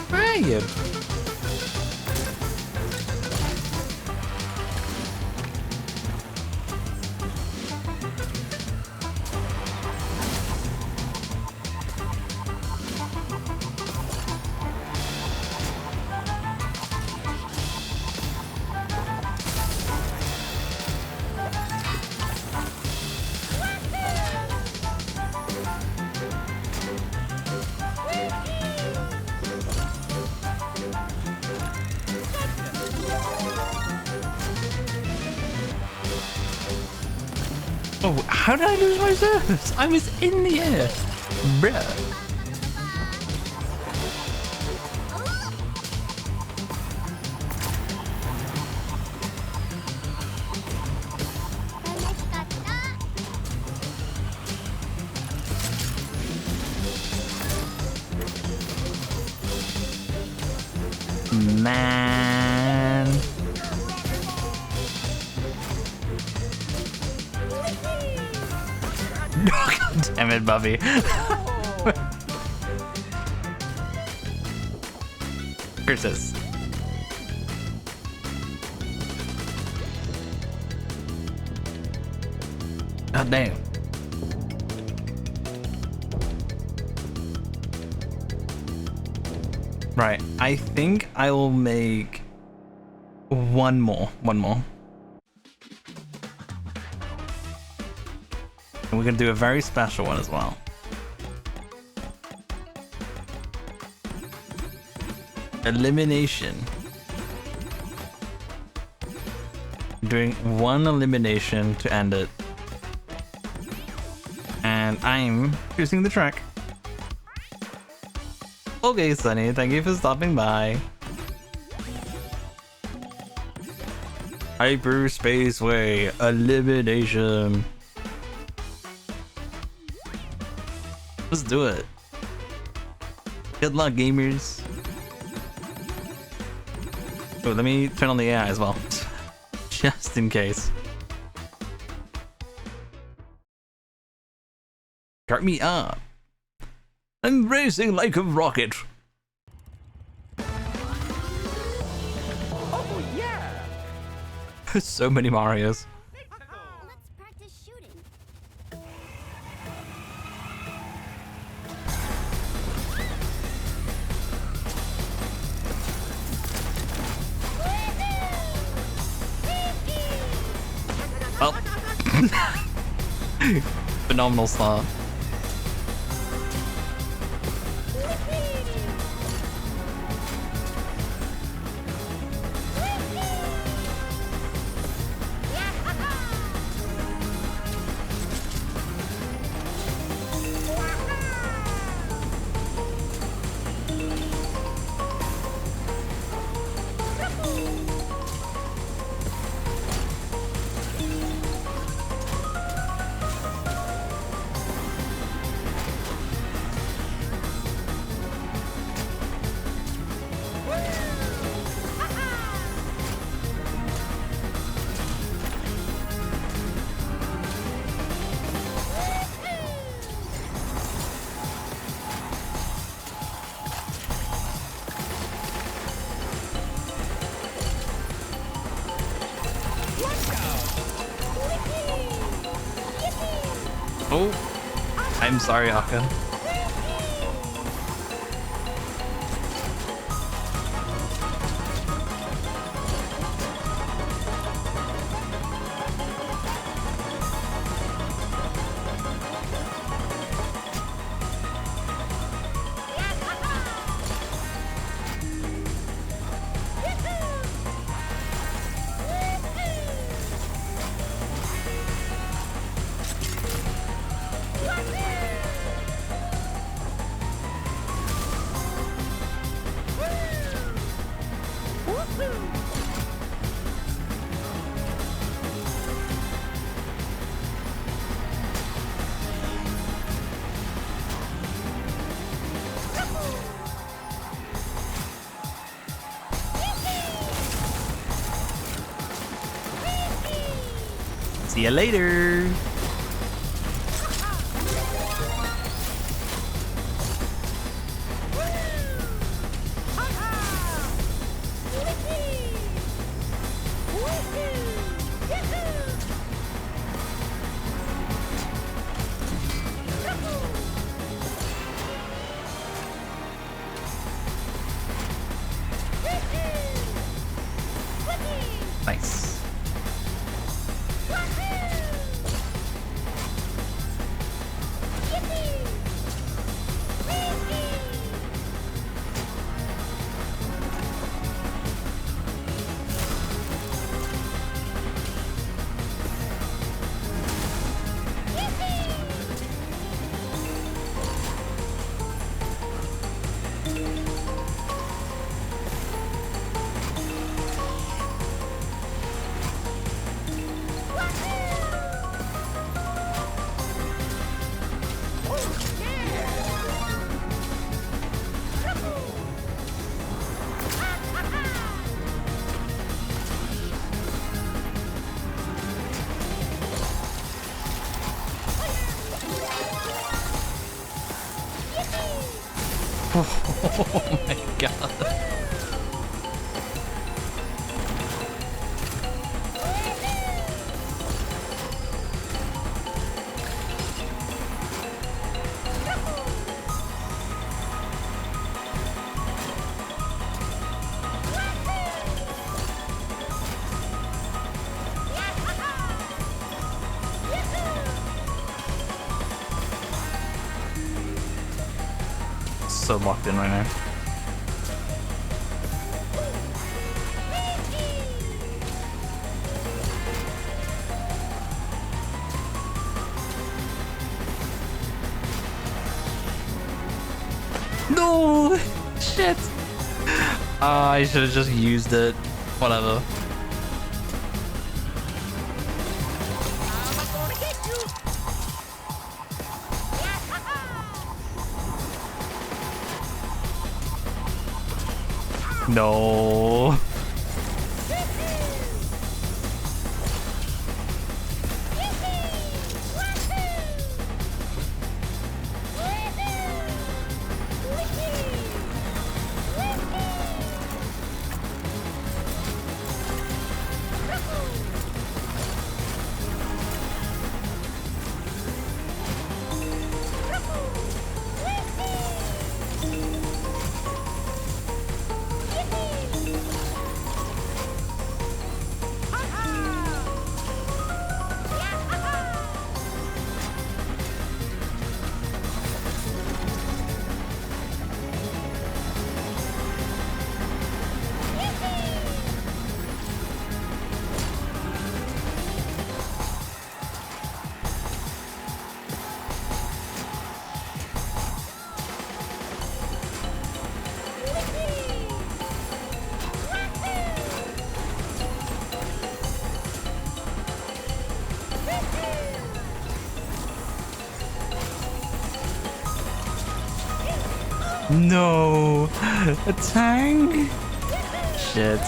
Where are you? Oh, how did I lose my servers? I was in the air, bruh. Man. God damn it, Buffy. Curses. God damn. Right, I think I will make one more. And we're gonna do a very special one as well. Elimination. Doing one elimination to end it. And I'm choosing the track. Okay, Sunny, thank you for stopping by. Hyperspaceway elimination. Let's do it. Good luck, gamers. Oh, let me turn on the AI as well, just in case. Start me up. I'm racing like a rocket. Oh yeah. So many Marios. Let's practice shooting. Well, phenomenal start. Oh, I'm sorry, Aka. See you later. Nice. Oh my god. So locked in right now. No! Shit! I should have just used it. Whatever. No. No, a tank? Shit.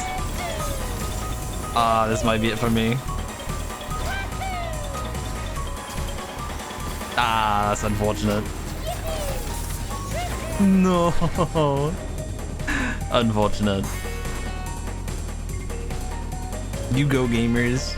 Ah, this might be it for me. Ah, that's unfortunate. No. Unfortunate. You go, gamers.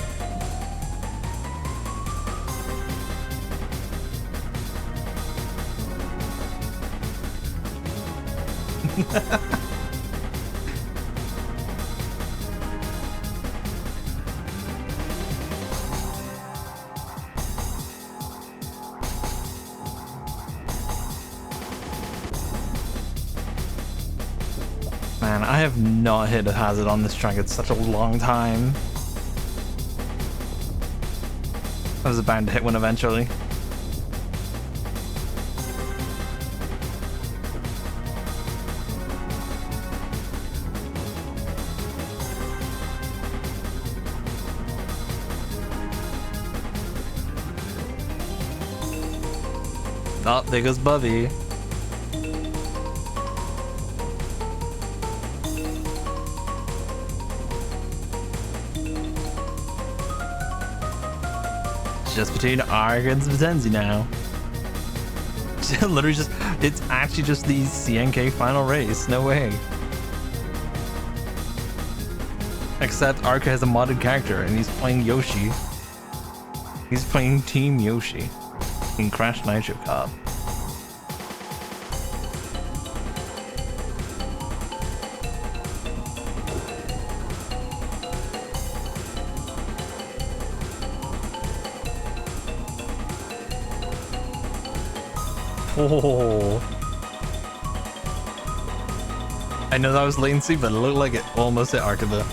Man, I have not hit a hazard on this track in such a long time. I was bound to hit one eventually. Oh, there goes Bubby. It's just between Ark and Spenzi now. Literally just, it's actually just the CNK final race. No way. Except Ark has a modded character and he's playing Yoshi. He's playing Team Yoshi in Crash Nitro Cup. Oh. I know that was latency, but it looked like it almost hit Arcada.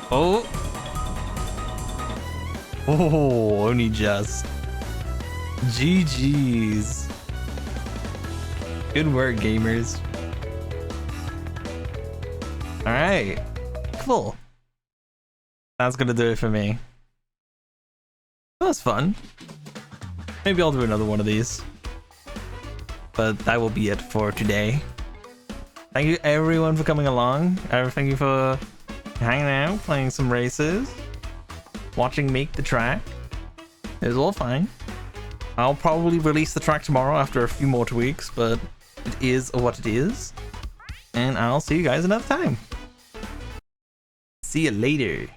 Oh. Oh, only just. GG's. Good work, gamers. Alright. Cool. That's gonna do it for me. That was fun. Maybe I'll do another one of these. But that will be it for today. Thank you everyone for coming along. Thank you for hanging out, playing some races, watching Make the Track. It was all fine. I'll probably release the track tomorrow after a few more tweaks, but it is what it is. And I'll see you guys another time. See you later.